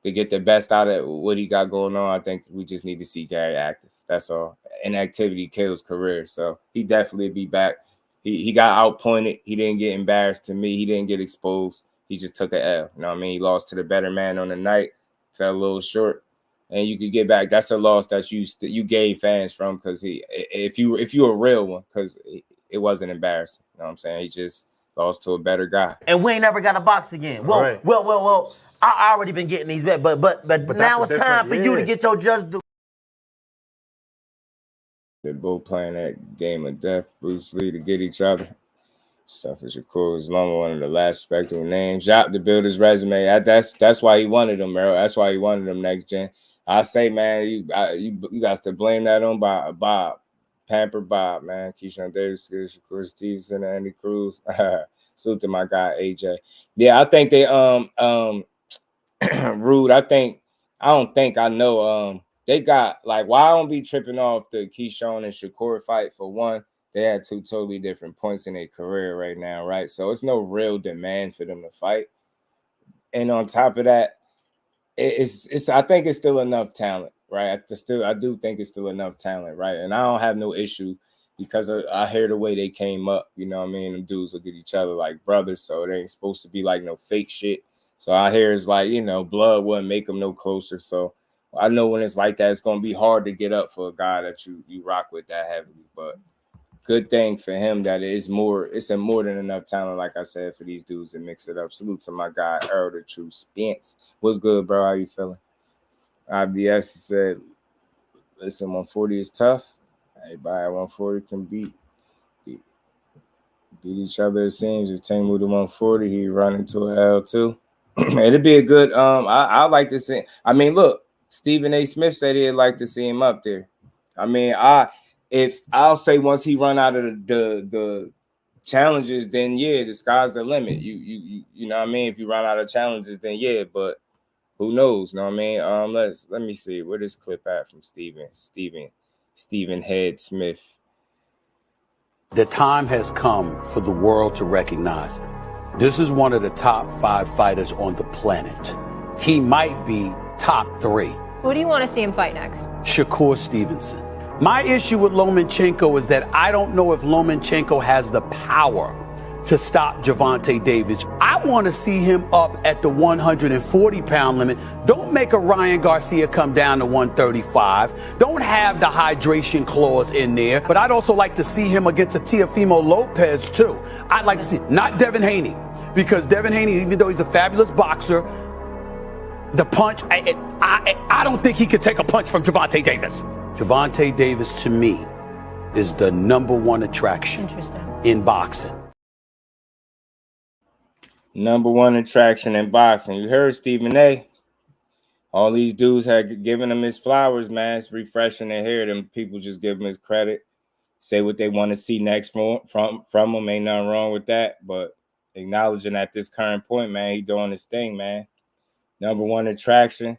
to get the best out of what he got going on. I think we just need to see Gary active. That's all. Inactivity kills career. So he definitely be back. He got outpointed. He didn't get embarrassed to me. He didn't get exposed. He just took an L. You know what I mean? He lost to the better man on the night. Fell a little short. And you could get back. That's a loss that you gave fans from because if you a real one, because it wasn't embarrassing. You know what I'm saying? He just lost to a better guy. And we ain't never got a box again. Well, right. well. I already been getting these back, but now it's time for you to get your just do. They're both playing that game of death, Bruce Lee, to get each other. Suffer Shakur is one of the last respectable names. Yop to build his resume. That's why he wanted him, bro. That's why he wanted him next gen. I say, man, you got to blame that on Bob. Pamper Bob, man. Keyshawn Davis, Shakur Stevenson, Andy Cruz. Salute to my guy AJ. Yeah, I think they Rude. I think I don't think I know. They got like why I don't be tripping off the Keyshawn and Shakur fight for one. They had two totally different points in their career right now, right? So it's no real demand for them to fight. And on top of that, it's I think it's still enough talent, right? I do think it's still enough talent, right? And I don't have no issue because I hear the way they came up. You know what I mean? Them dudes look at each other like brothers, so it ain't supposed to be like no fake shit. So I hear it's like, you know, blood wouldn't make them no closer. So I know when it's like that, it's gonna be hard to get up for a guy that you rock with that heavily. But good thing for him that it's a more than enough talent, like I said, for these dudes to mix it up. Salute to my guy, Earl the True Spence. What's good, bro? How you feeling? IBS, he said, listen, 140 is tough. Everybody at 140 can beat each other, it seems. If Tank moved to 140, he'd run into an L too. It'd be a good I like to see. I mean, look, Stephen A. Smith said he'd like to see him up there. I mean, I'll say once he run out of the challenges, then yeah, the sky's the limit. You know what I mean? If you run out of challenges, then yeah, but who knows? Know what I mean? Let me see where this clip at from Stephen Head Smith. The time has come for the world to recognize this is one of the top 5 fighters on the planet. He might be top 3. Who do you want to see him fight next? Shakur Stevenson. My issue with Lomachenko is that I don't know if Lomachenko has the power to stop Gervonta Davis. I want to see him up at the 140-pound limit. Don't make a Ryan Garcia come down to 135. Don't have the hydration clause in there. But I'd also like to see him against a Teofimo Lopez, too. I'd like to see, not Devin Haney, because Devin Haney, even though he's a fabulous boxer, the punch, I don't think he could take a punch from Gervonta Davis. Gervonta Davis, to me, is the #1 attraction in boxing. #1 attraction in boxing. You heard Stephen A. All these dudes had given him his flowers, man. It's refreshing to hear them. People just give him his credit, say what they want to see next from him. Ain't nothing wrong with that, but acknowledging at this current point, man, he doing his thing, man. #1 attraction.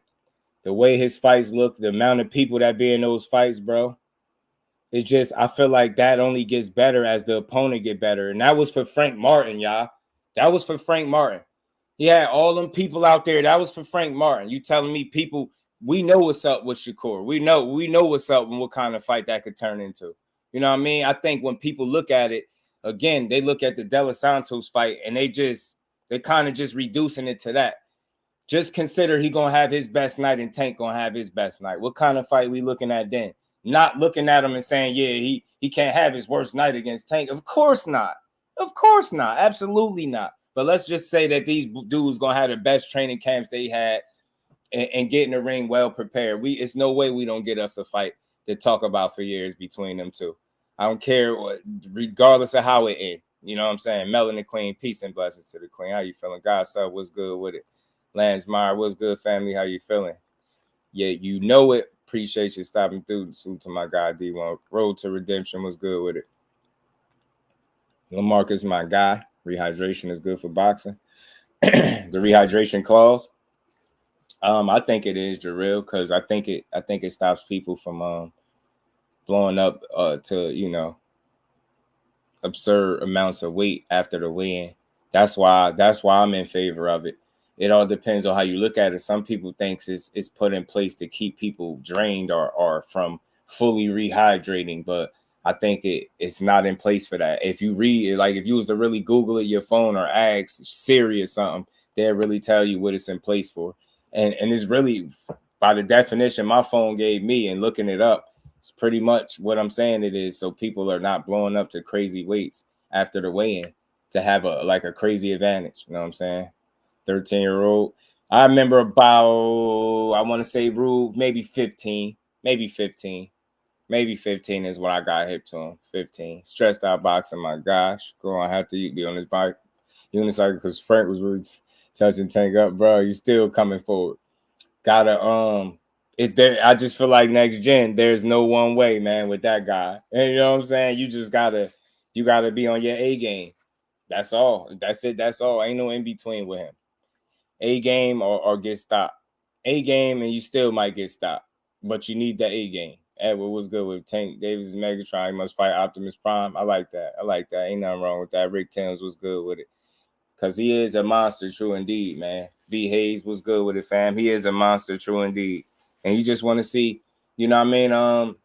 The way his fights look, the amount of people that be in those fights, bro. It just, I feel like that only gets better as the opponent get better. And that was for Frank Martin, y'all. That was for Frank Martin. He had all them people out there. That was for Frank Martin. You telling me people, we know what's up with Shakur. We know what's up and what kind of fight that could turn into. You know what I mean? I think when people look at it, again, they look at the De Los Santos fight and they kind of just reducing it to that. Just consider he going to have his best night and Tank going to have his best night. What kind of fight we looking at then? Not looking at him and saying, yeah, he can't have his worst night against Tank. Of course not. Of course not. Absolutely not. But let's just say that these dudes going to have the best training camps they had and get in the ring well prepared. It's no way we don't get us a fight to talk about for years between them two. I don't care, regardless of how it ends. You know what I'm saying? Melon the Queen, peace and blessings to the Queen. How you feeling? God's son, what's good with it? Lance Meyer, what's good, family? How you feeling? Yeah, you know it. Appreciate you stopping through. Salute to my guy, D1. Road to Redemption, what's good with it? Lamarcus, my guy. Rehydration is good for boxing. The rehydration clause. I think it is, Jarrell, because I think it stops people from blowing up to, you know, absurd amounts of weight after the weigh-in. That's why I'm in favor of it. It all depends on how you look at it. Some people think it's put in place to keep people drained or from fully rehydrating, but I think it's not in place for that. If you read, like if you was to really Google it, your phone or ask Siri or something, they'll really tell you what it's in place for. And it's really, by the definition my phone gave me and looking it up, it's pretty much what I'm saying it is. So people are not blowing up to crazy weights after the weigh-in to have a crazy advantage. You know what I'm saying? 13-year-old. I remember about, I want to say Rube, maybe 15 is when I got hip to him. 15. Stressed out boxing, my gosh. Going to have to be on his bike. Unicycle, because Frank was really touching Tank up, bro. You still coming forward. Gotta, I just feel like next gen, there's no one way, man, with that guy. And you know what I'm saying? You gotta be on your A game. That's all. That's it. That's all. Ain't no in between with him. A game or get stopped. A game and you still might get stopped. But you need that A game. Edward was good with Tank Davis' Megatron. He must fight Optimus Prime. I like that. Ain't nothing wrong with that. Rick Thames was good with it. Because he is a monster, true indeed, man. B. Hayes was good with it, fam. He is a monster, true indeed. And you just want to see, you know what I mean?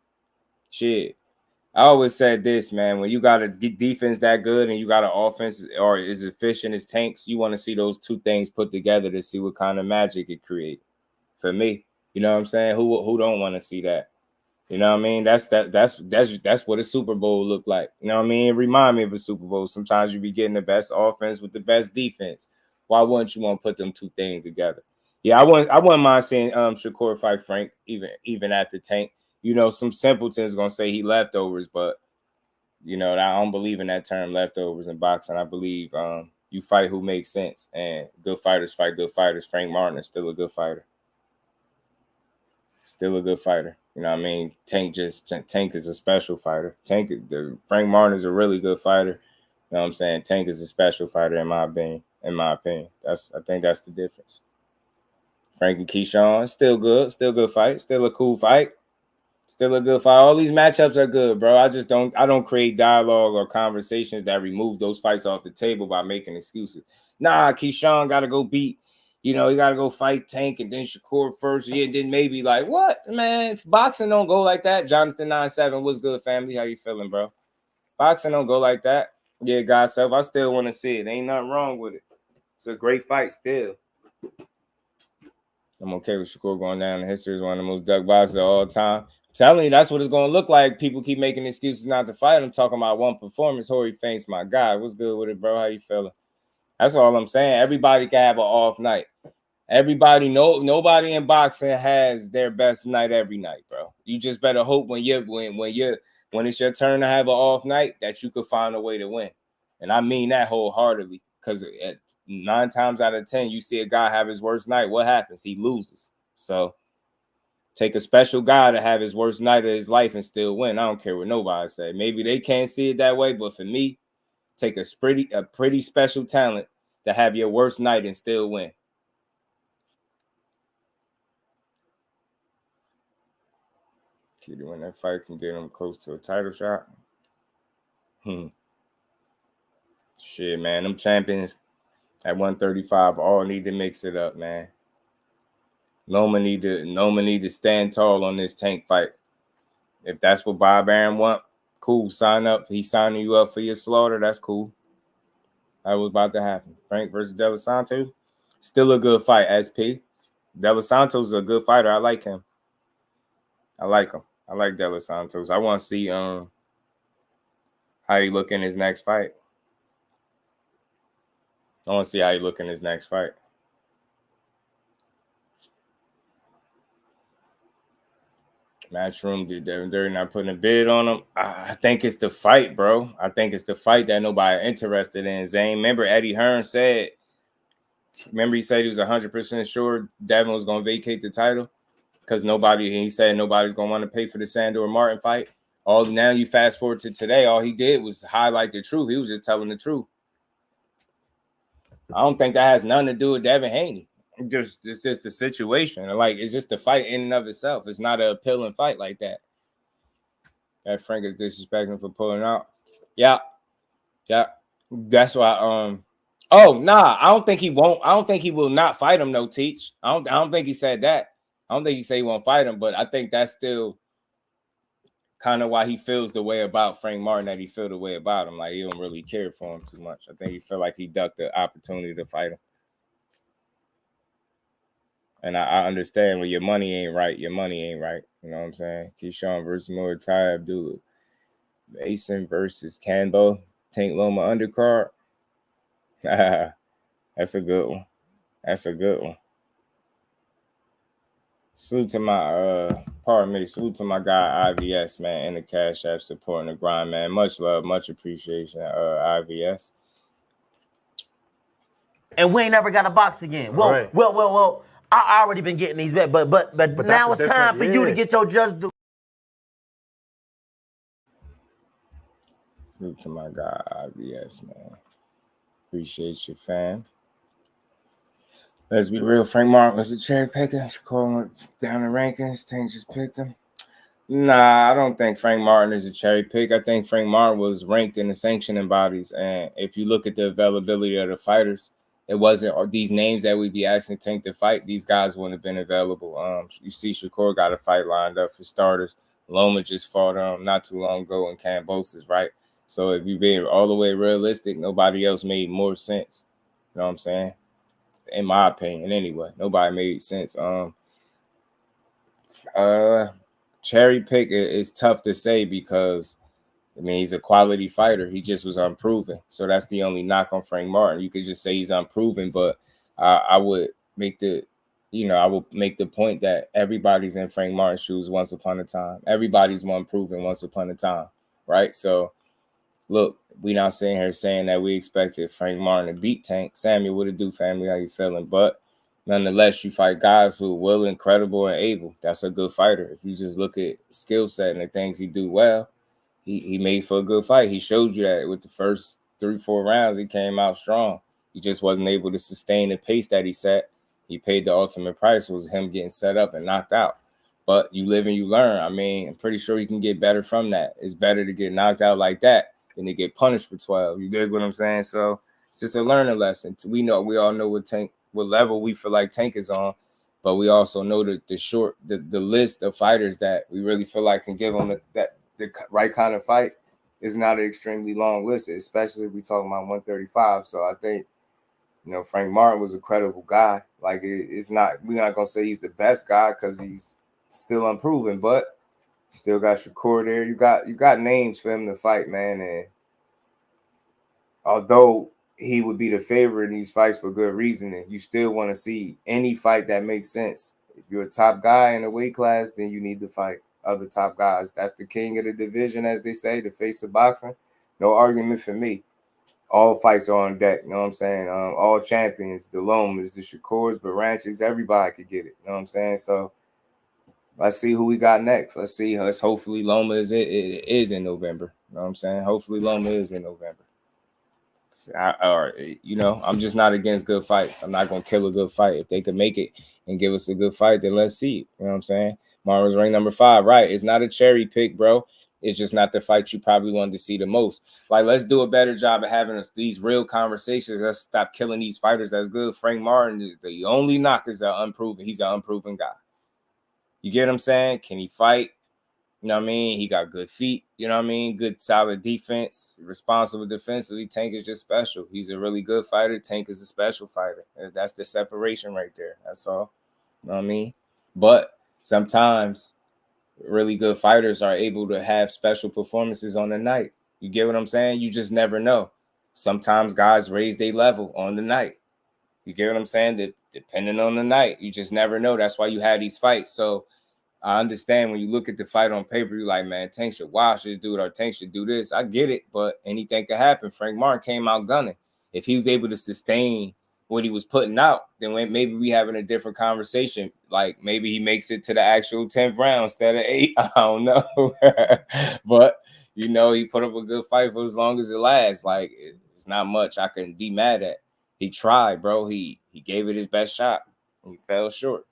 Shit. I always said this, man. When you got a defense that good and you got an offense or as efficient as Tanks, you want to see those two things put together to see what kind of magic it creates. For me, you know what I'm saying? Who don't want to see that? You know what I mean? That's what a Super Bowl look like. You know what I mean? It remind me of a Super Bowl. Sometimes you be getting the best offense with the best defense. Why wouldn't you want to put them two things together? Yeah, I wouldn't mind seeing Shakur fight Frank even at the Tank. You know, some simpletons gonna say he leftovers, but you know, I don't believe in that term leftovers in boxing. I believe you fight who makes sense, and good fighters fight good fighters. Frank Martin is still a good fighter. Still a good fighter. You know what I mean? Tank is a special fighter. Frank Martin is a really good fighter. You know what I'm saying? Tank is a special fighter in my opinion. I think that's the difference. Frank and Keyshawn, still good fight, still a cool fight. Still a good fight. All these matchups are good, bro. I don't create dialogue or conversations that remove those fights off the table by making excuses. Nah, Keyshawn got to go beat, you know, he got to go fight Tank and then Shakur first. Yeah, then maybe like, what, man? Boxing don't go like that. Jonathan 97, what's good, family? How you feeling, bro? Boxing don't go like that. Yeah, God's self, I still want to see it. Ain't nothing wrong with it. It's a great fight still. I'm okay with Shakur going down in history as one of the most dug boxers of all time. Telling you, that's what it's going to look like. People keep making excuses not to fight. I'm talking about one performance. Horry Faints, my guy. What's good with it, bro? How you feeling? That's all I'm saying. Everybody can have an off night. Nobody in boxing has their best night every night, bro. You just better hope when it's your turn to have an off night that you could find a way to win. And I mean that wholeheartedly, because 9 times out of 10, you see a guy have his worst night. What happens? He loses. So take a special guy to have his worst night of his life and still win. I don't care what nobody say. Maybe they can't see it that way, but for me, take a pretty special talent to have your worst night and still win. Kid to win that fight can get him close to a title shot. Shit, man, them champions at 135 all need to mix it up, man. Loma need to stand tall on this Tank fight. If that's what Bob Arum want, cool. Sign up. He's signing you up for your slaughter. That's cool. That was about to happen. Frank versus De Los Santos. Still a good fight, SP. De Los Santos is a good fighter. I like him. I like De Los Santos. I want to see how he look in his next fight. Matchroom, they're not putting a bid on him. I think it's the fight, bro. I think it's the fight that nobody interested in, Zane. Remember Eddie Hearn said, he said he was 100% sure Devin was going to vacate the title because he said nobody's going to want to pay for the Sandor Martin fight. Now you fast forward to today, all he did was highlight the truth. He was just telling the truth. I don't think that has nothing to do with Devin Haney. It's just the situation. Like, it's just the fight in and of itself. It's not an appealing fight like that. That Frank is disrespecting for pulling out. Yeah. That's why. Oh, nah. I don't think he won't. I don't think he will not fight him. No, Teach. I don't think he said that. I don't think he said he won't fight him. But I think that's still kind of why he feels the way about Frank Martin that he feel the way about him. Like, he don't really care for him too much. I think he feel like he ducked the opportunity to fight him. And I understand when your money ain't right. You know what I'm saying? Keyshawn versus Muay Abdullah. Mason versus Canbo. Tank Loma undercard. That's a good one. Salute to my salute to my guy IVS, man, in the Cash App supporting the grind, man. Much love, much appreciation, IVS. And we ain't never got a box again. Well, Right. well. I already been getting these bet, but now it's time for you to get your just do. Salute to my guy IVS, man. Appreciate you, fam. Let's be real. Frank Martin was a cherry picker. Shakur went down the rankings. Tank just picked him. Nah, I don't think Frank Martin is a cherry pick. I think Frank Martin was ranked in the sanctioning bodies. And if you look at the availability of the fighters, it wasn't these names that we'd be asking Tank to fight. These guys wouldn't have been available. You see Shakur got a fight lined up for starters. Loma just fought not too long ago in Cambosis, right? So if you being all the way realistic, nobody else made more sense. You know what I'm saying? In my opinion, anyway. Nobody made sense. Cherry pick is tough to say because, I mean, he's a quality fighter. He just was unproven. So that's the only knock on Frank Martin. You could just say he's unproven, but I would make the point that everybody's in Frank Martin's shoes once upon a time. Everybody's unproven once upon a time, right? So, look, we not sitting here saying that we expected Frank Martin to beat Tank. Samuel, what it do, family? How you feeling? But nonetheless, you fight guys who are willing, credible, and able. That's a good fighter. If you just look at skill set and the things he do well, he made for a good fight. He showed you that with the first 3-4 rounds, he came out strong. He just wasn't able to sustain the pace that he set. He paid the ultimate price, was him getting set up and knocked out. But you live and you learn. I mean, I'm pretty sure he can get better from that. It's better to get knocked out like that than to get punished for 12. You dig what I'm saying? So it's just a learning lesson. We all know what level we feel like Tank is on, but we also know that the list of fighters that we really feel like can give him the right kind of fight is not an extremely long list, especially if we talking about 135. So I think, Frank Martin was a credible guy. Like we're not gonna say he's the best guy because he's still unproven, but still got Shakur there. You got names for him to fight, man. And although he would be the favorite in these fights for good reason, and you still want to see any fight that makes sense. If you're a top guy in a weight class, then you need to fight other top guys. That's the king of the division, as they say, the face of boxing. No argument for me. All fights are on deck. You know what I'm saying? All champions, the Lomas, the Shakurs, Baranchis, everybody could get it. You know what I'm saying? So let's see who we got next. Let's see. Hopefully Loma is in November. You know what I'm saying? Hopefully Loma is in November. I'm just not against good fights. I'm not going to kill a good fight. If they could make it and give us a good fight, then let's see it. You know what I'm saying? Martin was ranked number 5. Right. It's not a cherry pick, bro. It's just not the fight you probably wanted to see the most. Like, let's do a better job of having these real conversations. Let's stop killing these fighters. That's good. Frank Martin, the only knock is unproven. He's an unproven guy. You get what I'm saying? Can he fight? You know what I mean? He got good feet. You know what I mean? Good, solid defense. Responsible defensively. Tank is just special. He's a really good fighter. Tank is a special fighter. That's the separation right there. That's all. You know what I mean? But sometimes really good fighters are able to have special performances on the night. You get what I'm saying? You just never know. Sometimes guys raise their level on the night. You get what I'm saying? Depending on the night, you just never know. That's why you have these fights. So I understand when you look at the fight on paper, you're like, man, Tank should watch this dude or Tank should do this. I get it, but anything could happen. Frank Martin came out gunning. If he was able to sustain what he was putting out, then maybe we having a different conversation. Like maybe he makes it to the actual 10th round instead of 8. I don't know. But, he put up a good fight for as long as it lasts. Like, it's not much I can be mad at. He tried, bro. He gave it his best shot. And he fell short.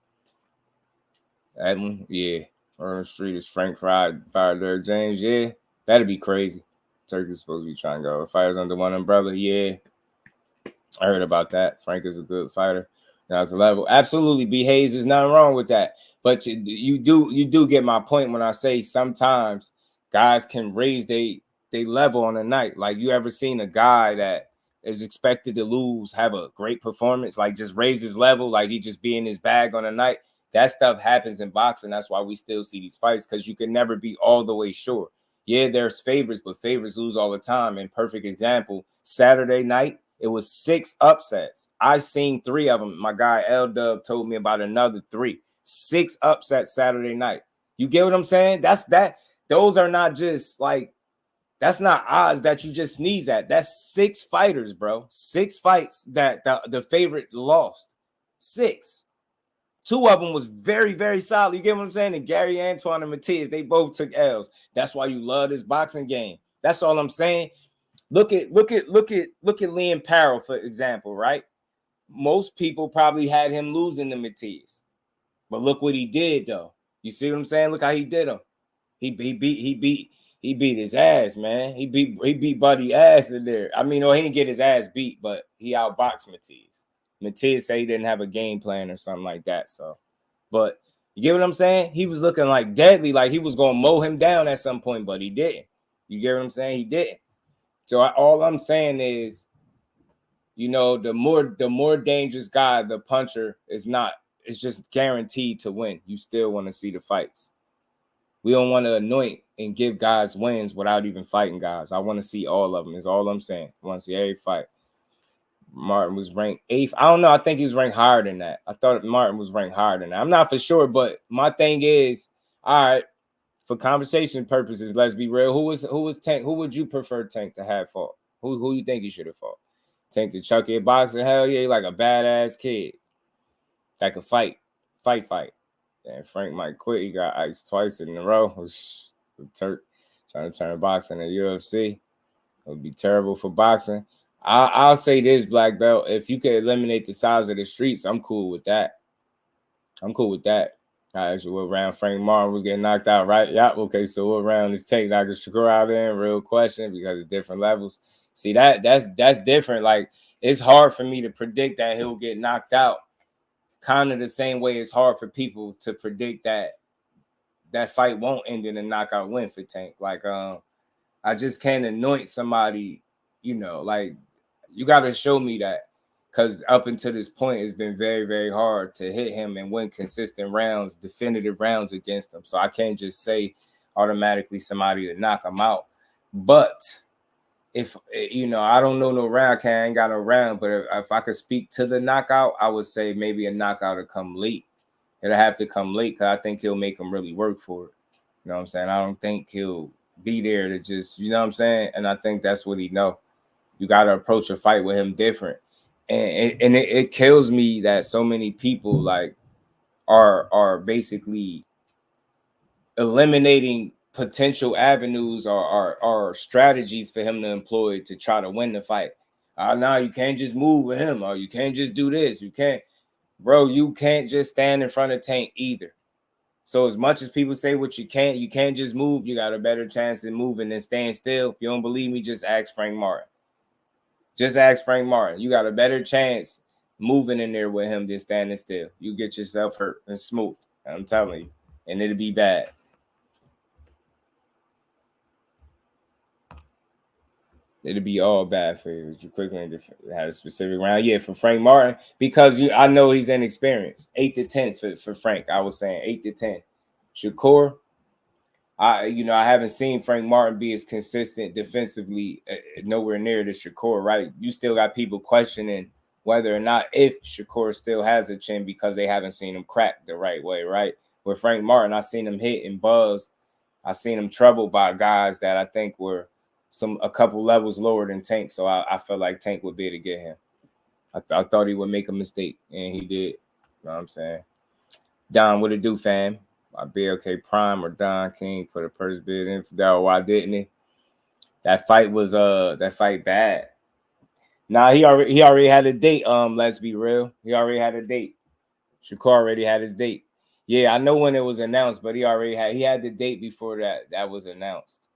That one, yeah. Earl Street is Frank fired Derrick James. Yeah, that'd be crazy. Turkey's supposed to be trying to go. Fighters under one umbrella. Yeah. I heard about that. Frank is a good fighter. That's the level. Absolutely, B. Hayes, there's nothing wrong with that. But you do get my point when I say sometimes guys can raise they level on a night. Like, you ever seen a guy that is expected to lose have a great performance, like just raise his level, like he just be in his bag on a night? That stuff happens in boxing. That's why we still see these fights, because you can never be all the way sure. Yeah, there's favorites, but favorites lose all the time. And perfect example, Saturday night, it was 6 upsets. I seen 3 of them. My guy L-Dub told me about another 3. 6 upsets Saturday night. You get what I'm saying? Those are not just like, that's not odds that you just sneeze at. That's 6 fighters, bro. 6 fights that the favorite lost. 6. 2 of them was very, very solid. You get what I'm saying? And Gary, Antoine, and Matias, they both took L's. That's why you love this boxing game. That's all I'm saying. Look at Liam Parrow, for example, right? most people probably had him losing to Matias. But look what he did, though. You see what I'm saying? Look how he did him. He beat his ass, man. He beat Buddy ass in there. I mean, no, he didn't get his ass beat, but he outboxed Matias. Matias said he didn't have a game plan or something like that. So, but you get what I'm saying? He was looking like deadly, like he was gonna mow him down at some point, but he didn't. You get what I'm saying? He didn't. So all I'm saying is, you know, the more dangerous guy, the puncher is not. It's just guaranteed to win. You still want to see the fights. We don't want to anoint and give guys wins without even fighting guys. I want to see all of them. Is all I'm saying. I want to see every fight. Martin was ranked 8th. I don't know. I think he was ranked higher than that. I thought Martin was ranked higher than that. I'm not for sure, but my thing is, all right, for conversation purposes, let's be real. Who was Tank? Who would you prefer Tank to have fought? Who you think he should have fought? Tank to Chucky at boxing? Hell yeah, he like a badass kid that could fight. And Frank might quit. He got iced twice in a row. Turk trying to turn boxing to UFC. It would be terrible for boxing. I'll say this, Black Belt. If you could eliminate the size of the streets, I'm cool with that. I actually, what round Frank Martin was getting knocked out, right? Yeah, okay. So what round is Tank knocking Shakur out in? Real question, because it's different levels. See, that's different. Like, it's hard for me to predict that he'll get knocked out. Kind of the same way it's hard for people to predict that fight won't end in a knockout win for Tank. Like, I just can't anoint somebody, you know, like, you got to show me that, because up until this point, it's been very, very hard to hit him and win consistent rounds, definitive rounds against him. So I can't just say automatically somebody to knock him out. But if, you know, I don't know no round, I ain't got no round, but if I could speak to the knockout, I would say maybe a knockout will come late. It'll have to come late, because I think he'll make him really work for it. You know what I'm saying? I don't think he'll be there to just, you know what I'm saying? And I think that's what he know. You got to approach a fight with him different. And it kills me that so many people like are basically eliminating potential avenues or strategies for him to employ to try to win the fight. Now you can't just move with him, or you can't just do this. You can't, bro. You can't just stand in front of Tank either. So as much as people say what you can't just move. You got a better chance in moving than staying still. If you don't believe me, just ask Frank Martin. Just ask Frank Martin. You got a better chance moving in there with him than standing still. You get yourself hurt and smoked. I'm telling you. And it'll be bad. It'll be all bad for you. You quickly had a specific round. Yeah, for Frank Martin, because I know he's inexperienced. 8 to 10 for Frank. I was saying 8 to 10. Shakur, I haven't seen Frank Martin be as consistent defensively, nowhere near the Shakur, right? You still got people questioning whether or not if Shakur still has a chin, because they haven't seen him crack the right way, right? With Frank Martin, I seen him hit and buzzed. I seen him troubled by guys that I think were a couple levels lower than Tank. So I felt like Tank would be able to get him. I thought he would make a mistake, and he did. You know what I'm saying? Don, what it do, fam? My BLK Prime or Don King put a purse bid in for that. Why didn't he? That fight was bad. Nah, he already had a date. Let's be real. He already had a date. Shakur already had his date. Yeah, I know when it was announced, but he had the date before that was announced.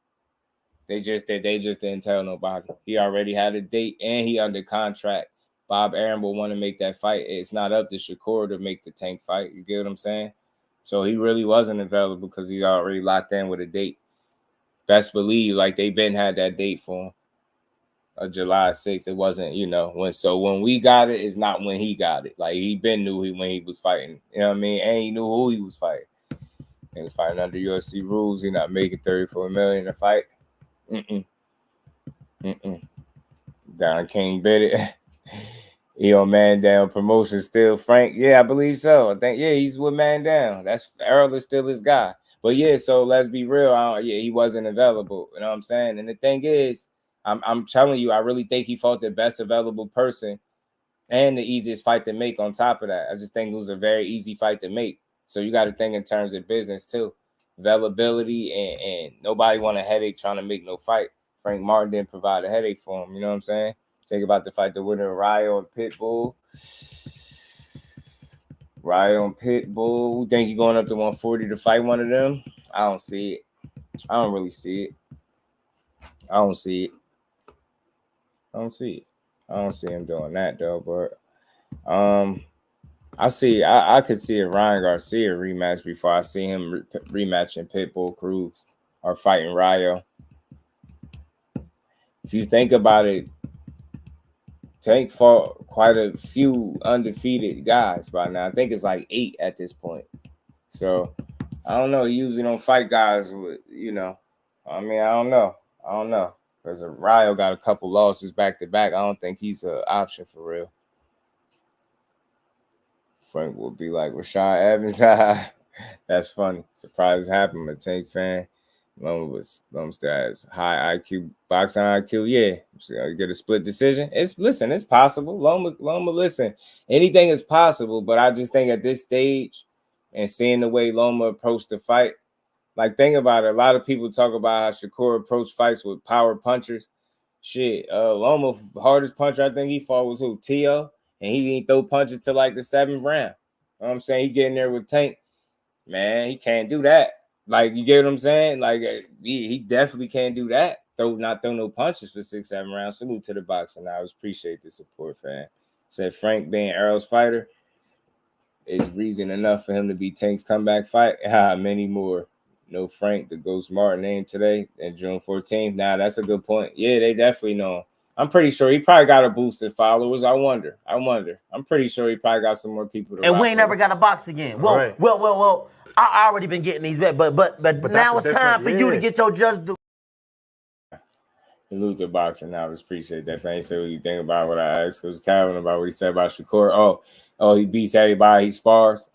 They just didn't tell nobody. He already had a date, and he under contract. Bob Arum will want to make that fight. It's not up to Shakur to make the Tank fight. You get what I'm saying? So he really wasn't available because he's already locked in with a date. Best believe, like, they been had that date for him. July 6th. It wasn't, when we got it, it's not when he got it. Like, he been knew when he was fighting. You know what I mean? And he knew who he was fighting. He was fighting under UFC rules. He not making $34 million to fight. Don King bid it. He on Man Down promotion still, Frank. Yeah, I believe so. I think, he's with Man Down. That's Errol is still his guy. But yeah, so let's be real. He wasn't available. You know what I'm saying? And the thing is, I'm telling you, I really think he fought the best available person and the easiest fight to make on top of that. I just think it was a very easy fight to make. So you got to think in terms of business too. Availability and nobody want a headache trying to make no fight. Frank Martin didn't provide a headache for him. You know what I'm saying? Think about the fight, the winner of Ryo and Pitbull. Ryo and Pitbull. Think you going up to 140 to fight one of them? I don't see it. I don't really see it. I don't see it. I don't see it. I don't see him doing that though. But I could see a Ryan Garcia rematch before I see him rematching Pitbull Cruz or fighting Ryo. If you think about it, Tank fought quite a few undefeated guys by now. I think it's like 8 at this point. So I don't know. He usually don't fight guys with, I mean, I don't know. Because Ryo got a couple losses back to back. I don't think he's an option for real. Frank will be like Rashad Evans. That's funny. Surprise happened. I'm a Tank fan. Loma still has high IQ, boxing IQ. Yeah, so you get a split decision. It's possible. Loma, listen, anything is possible. But I just think at this stage and seeing the way Loma approached the fight, like think about it. A lot of people talk about how Shakur approached fights with power punchers. Shit, Loma hardest puncher I think he fought was who? Teo, and he didn't throw punches till like the 7th round. You know what I'm saying? He getting there with Tank. Man, he can't do that. Like, you get what I'm saying? Like, he definitely can't do that. Not throw no punches for 6-7 rounds. Salute to the boxing. I always appreciate the support, fam. Said Frank being Errol's fighter is reason enough for him to be Tank's comeback fight. Many more. No Frank, the Ghost Martin name today and June 14th. Nah, that's a good point. Yeah, they definitely know him. I'm pretty sure he probably got a boost in followers. I wonder. I'm pretty sure he probably got some more people to And we ain't never got to box again. Well. I already been getting these bet, but now it's time for you to get your just do. Salute to boxing. I always appreciate that. Fan said what you think about what I asked. It was Calvin about what he said about Shakur. Oh, he beats everybody he spars.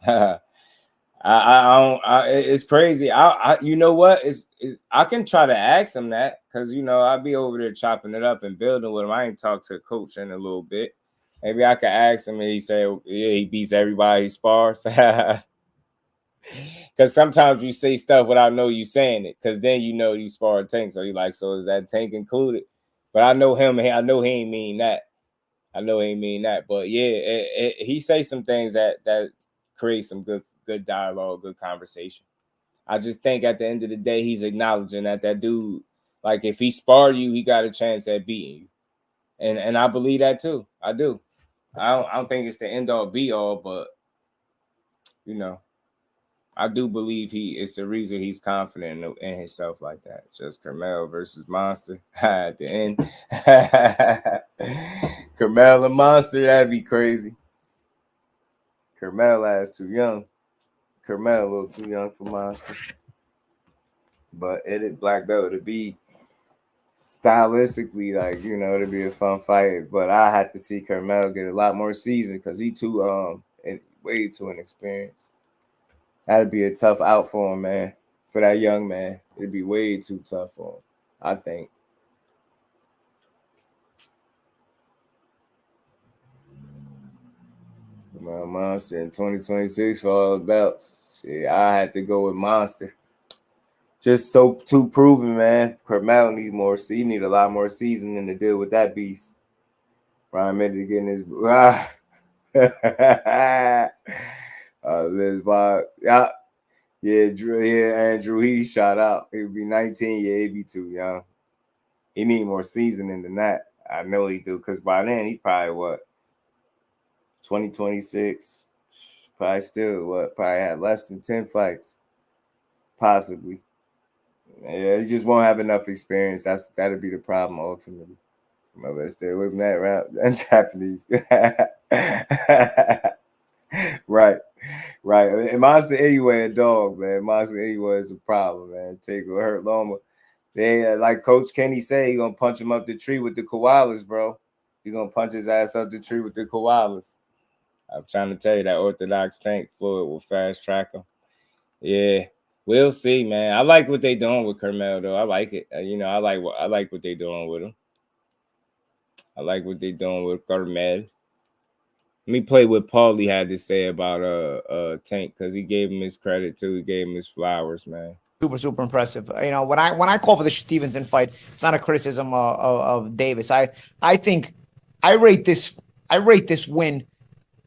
It's crazy. You know what? I can try to ask him that because I'll be over there chopping it up and building with him. I ain't talked to a coach in a little bit. Maybe I could ask him and he say, yeah, he beats everybody he spars. Because sometimes you say stuff without you saying it, because then you spar a Tank. So you're like, so is that Tank included? But I know him. I know he ain't mean that. But yeah, he say some things that create some good dialogue, good conversation. I just think at the end of the day, he's acknowledging that dude, like if he sparred you, he got a chance at beating you. And I believe that too. I do. I don't think it's the end all be all, but I do believe it's the reason he's confident in himself like that. Just Carmel versus Monster at the end. Carmel and Monster, that'd be crazy. Carmel is too young. Carmel a little too young for Monster. But Black Belt to be stylistically, like, it'd be a fun fight. But I had to see Carmel get a lot more season because he way too inexperienced. That'd be a tough out for him, man. For that young man, it'd be way too tough for him, I think. Monster in 2026 for all the belts. Shit, I had to go with Monster. Just too proven, man. Carmel need more. He need a lot more seasoning to deal with that beast. Ryan made it getting his. Liz Bob. Yeah, Drew. Yeah, Andrew. He shot out. He would be 19. Yeah, he'd be too young. He need more seasoning than that. I know he do, because by then he probably 2026. Probably still probably had less than 10 fights, possibly. Yeah, he just won't have enough experience. That'd be the problem ultimately. Remember, stay away from that rap and Japanese. Right. And Monster anyway a dog, man. Monster anyway is a problem, man. Take or hurt Loma. They like Coach Kenny say, he gonna punch him up the tree with the koalas, bro. He gonna punch his ass up the tree with the koalas. I'm trying to tell you that orthodox Tank Floyd will fast track him. Yeah, we'll see, man. I like what they doing with Carmel, though. I like it. I like what they doing with him. I like what they doing with Carmel. Let me play what Paulie had to say about Tank, because he gave him his credit too. He gave him his flowers, man. Super impressive. When I call for the Stevenson fight, it's not a criticism of Davis. I think I rate this win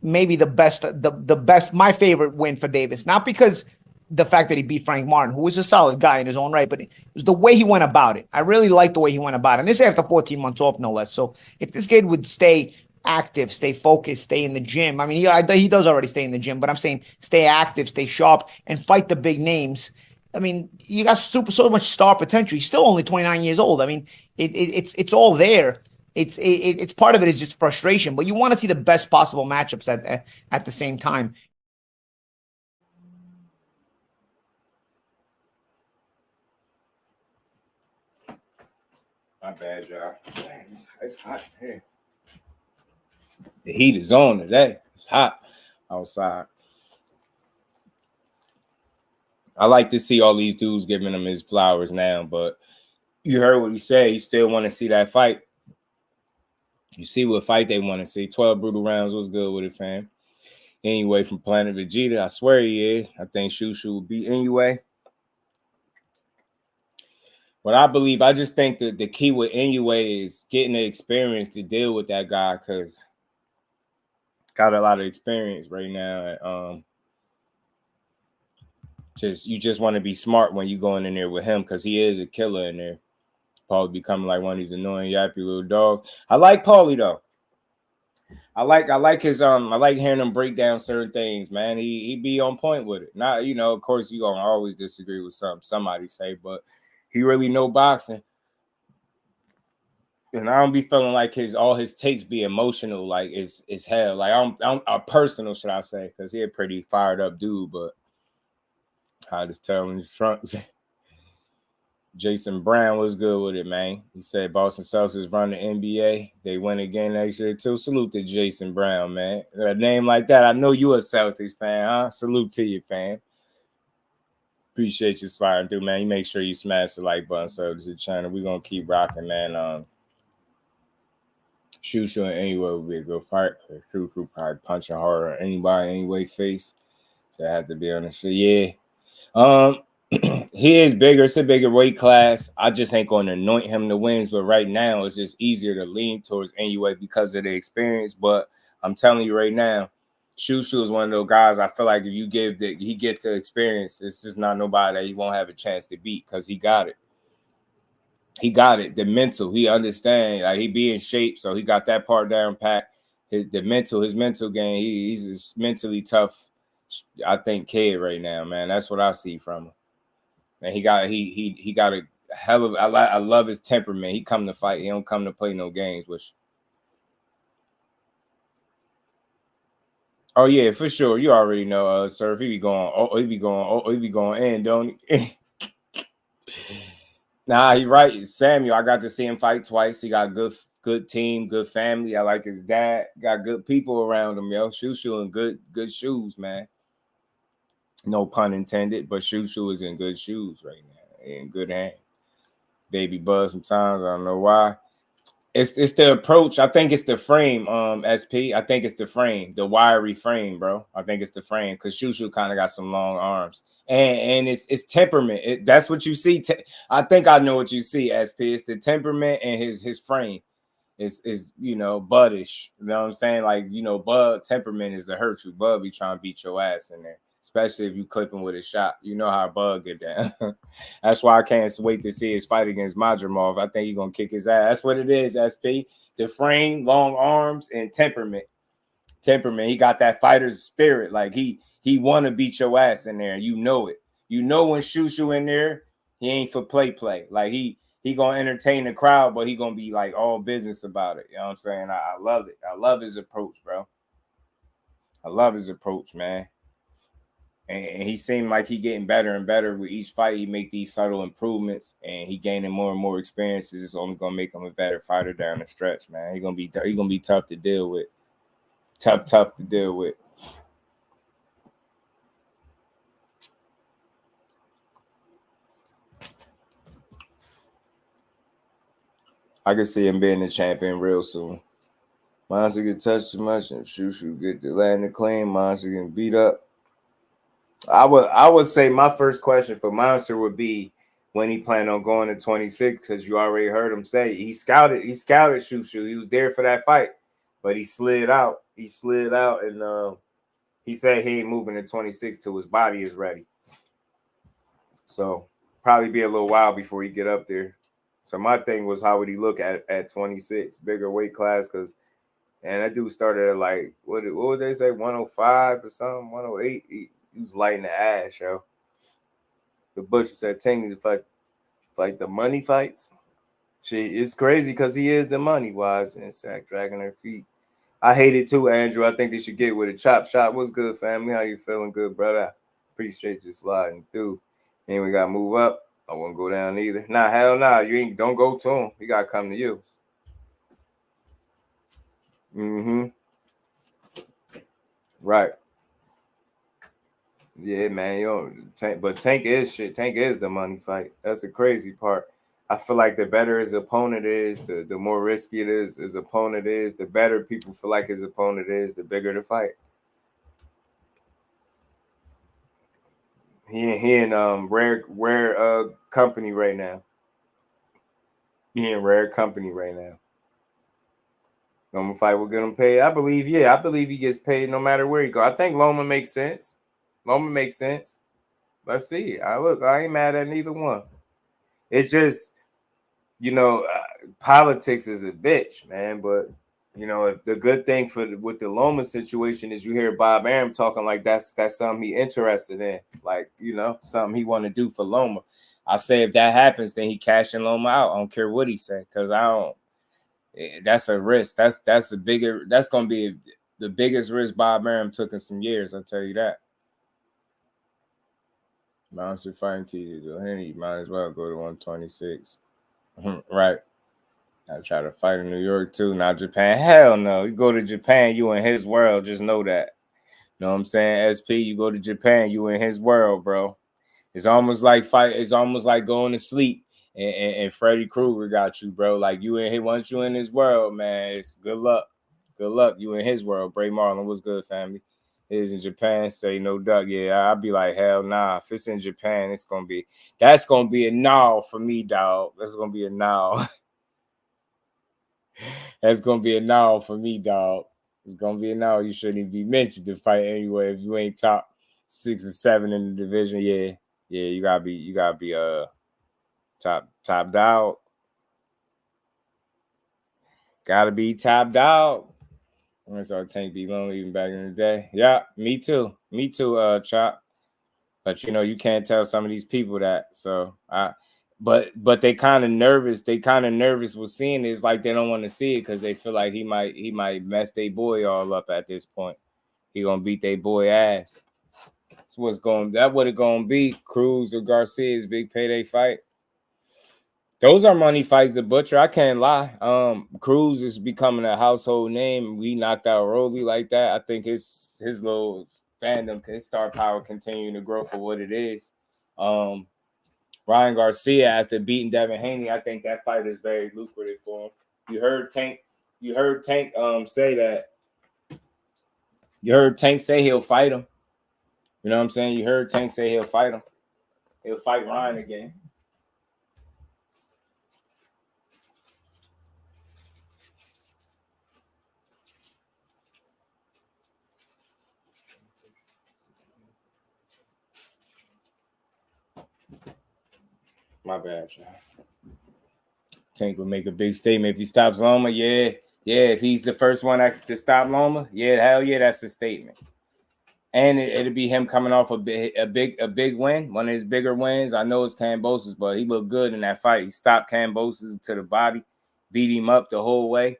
maybe the best, my favorite win for Davis. Not because the fact that he beat Frank Martin, who was a solid guy in his own right, but it was the way he went about it. I really liked the way he went about it. And this after 14 months off, no less. So if this kid would stay active, stay focused, stay in the gym. I mean, he does already stay in the gym, but I'm saying stay active, stay sharp, and fight the big names. I mean, you got so much star potential. He's still only 29 years old. I mean, it's all there. It's part of it is just frustration, but you want to see the best possible matchups at the same time. My bad, y'all. It's hot here. The heat is on today. It's hot outside. I like to see all these dudes giving him his flowers now, but you heard what he said. He still want to see that fight. You see what fight they want to see. 12 brutal rounds. What's good with it, fam? Anyway, from Planet Vegeta, I swear he is. I think Shushu will beat anyway. But I just think that the key with Inoue is getting the experience to deal with that guy because got a lot of experience right now. You just want to be smart when you going in there with him because he is a killer in there. Probably becoming like one of these annoying yappy little dogs. I like Paulie though. I like his I like hearing him break down certain things, man. He be on point with it. Not, of course you gonna always disagree with something somebody say, but he really know boxing. And I don't be feeling like all his takes be emotional, like it's hell. Like I'm personal, should I say, because he a pretty fired up dude, but I just tell him his trunks. Jason Brown was good with it, man. He said Boston Celtics run the NBA. They win again next year too. Salute to Jason Brown, man. A name like that, I know you a Celtics fan, huh? Salute to you, fan. Appreciate you sliding through, man. You make sure you smash the like button so this is the channel. We're gonna keep rocking, man. Shushu and Inoue would be a good fight. Shushu probably punching harder than anybody anyway face. So I have to be on the show. Yeah. He is bigger. It's a bigger weight class. I just ain't going to anoint him to wins, but right now it's just easier to lean towards Inoue because of the experience. But I'm telling you right now, Shushu is one of those guys. I feel like if you he gets the experience, it's just not nobody that he won't have a chance to beat because he got it. He got it. The mental, he understands. Like he be in shape, so he got that part down pat. His mental game. He's a mentally tough, I think, kid right now, man. That's what I see from him. Man, he got a hell of. I love his temperament. He come to fight. He don't come to play no games. Oh yeah, for sure. You already know, sir. If he be going in, don't he? Nah, he right. Samuel, I got to see him fight twice. He got good team, good family. I like his dad. Got good people around him, yo. Shushu in good shoes, man. No pun intended, but Shushu is in good shoes right now. In good hands. Baby buzz sometimes. I don't know why. It's the approach. I think it's the frame, SP. I think it's the frame, the wiry frame, bro. I think it's the frame because Shushu kind of got some long arms. And it's temperament. That's what you see. I think I know what you see, SP. It's the temperament and his frame. Is buddish. You know what I'm saying? Like, Bud temperament is to hurt you. Bud be trying to beat your ass in there, especially if you clip him with a shot. You know how Bud get down. That's why I can't wait to see his fight against Madrimov. I think he's gonna kick his ass. That's what it is, SP. The frame, long arms, and temperament. He got that fighter's spirit. Like he want to beat your ass in there. You know it. You know when Shushu in there, he ain't for play. Like he gonna entertain the crowd, but he gonna be like all business about it. You know what I'm saying? I love it. I love his approach, bro. I love his approach, man. And he seemed like he getting better and better with each fight. He make these subtle improvements, and he gaining more and more experiences. It's only gonna make him a better fighter down the stretch, man. He gonna be tough to deal with. Tough to deal with. I can see him being the champion real soon. Monster get touched too much, and Shushu get the landing clean. Monster getting beat up. I would say my first question for Monster would be when he planned on going to 26, because you already heard him say he scouted Shushu. He was there for that fight. but he slid out. He slid out, and he said he ain't moving to 26 till his body is ready. So probably be a little while before he get up there. So my thing was, how would he look at 26, bigger weight class? Because, and that dude started at like, what would they say, 105 or something, 108? He was lighting the ass, yo. The Butcher said Tank need to fight the money fights. Shit, it's crazy because he is the money-wise and Sack dragging their feet. I hate it too, Andrew. I think they should get with a chop shot. What's good, family? How you feeling? Good, brother. Appreciate you sliding through. And we got to move up. I won't go down either. Nah, hell nah. You ain't, don't go to him. He got to come to you. Mm-hmm. Right. Yeah, man. You know, but Tank is shit. Tank is the money fight. That's the crazy part. I feel like the better his opponent is, the more risky it is his opponent is, the better people feel like his opponent is, the bigger the fight. He in rare company right now. He in rare company right now. Loma fight will get him paid. I believe he gets paid no matter where he go. I think Loma makes sense. Let's see. I ain't mad at neither one. It's just, you know, politics is a bitch, man. But you know, the good thing with the Loma situation is you hear Bob Arum talking like that's something he interested in, like, you know, something he want to do for Loma. I say if that happens, then he cashing Loma out. I don't care what he said, because I don't. That's a risk. That's going to be the biggest risk Bob Arum took in some years. I'll tell you that. Monster fighting TJ Haney, might as well go to 126. Right. I try to fight in New York too, not Japan. Hell no. You go to Japan, you in his world. Just know that. You know what I'm saying? SP, you go to Japan, you in his world, bro. It's almost like going to sleep and Freddy Krueger got you, bro. Like you in here, once you in his world, man, it's good luck. Good luck. You in his world. Bray Marlon, what's good, family? It is in Japan, say no duck. Yeah, I'll be like, hell nah. If it's in Japan, that's gonna be a no for me, dog. That's gonna be a no. That's going to be a no for me, dog. It's going to be a no. You shouldn't even be mentioned to fight anyway if you ain't top 6 or 7 in the division. Yeah, you gotta be top dog. Gotta be top dog. I saw Tank be lonely even back in the day. Yeah, me too, Chop. But you know, you can't tell some of these people that. So But they kind of nervous. They kind of nervous with seeing it. It's like they don't want to see it because they feel like he might mess their boy all up at this point. He gonna beat their boy ass. That's what it gonna be. Cruz or Garcia's big payday fight. Those are money fights. The Butcher, I can't lie. Cruz is becoming a household name. We knocked out Rolly like that. I think his little fandom, his star power continuing to grow for what it is. Ryan Garcia, after beating Devin Haney, I think that fight is very lucrative for him. You heard Tank say that. You heard Tank say he'll fight him. You know what I'm saying? You heard Tank say he'll fight him. He'll fight Ryan again. My bad, y'all. Tank will make a big statement if he stops Loma. Yeah. If he's the first one to stop Loma, yeah, hell yeah, that's a statement. And it'll be him coming off a big win, one of his bigger wins. I know it's Kambosos, but he looked good in that fight. He stopped Kambosos to the body, beat him up the whole way.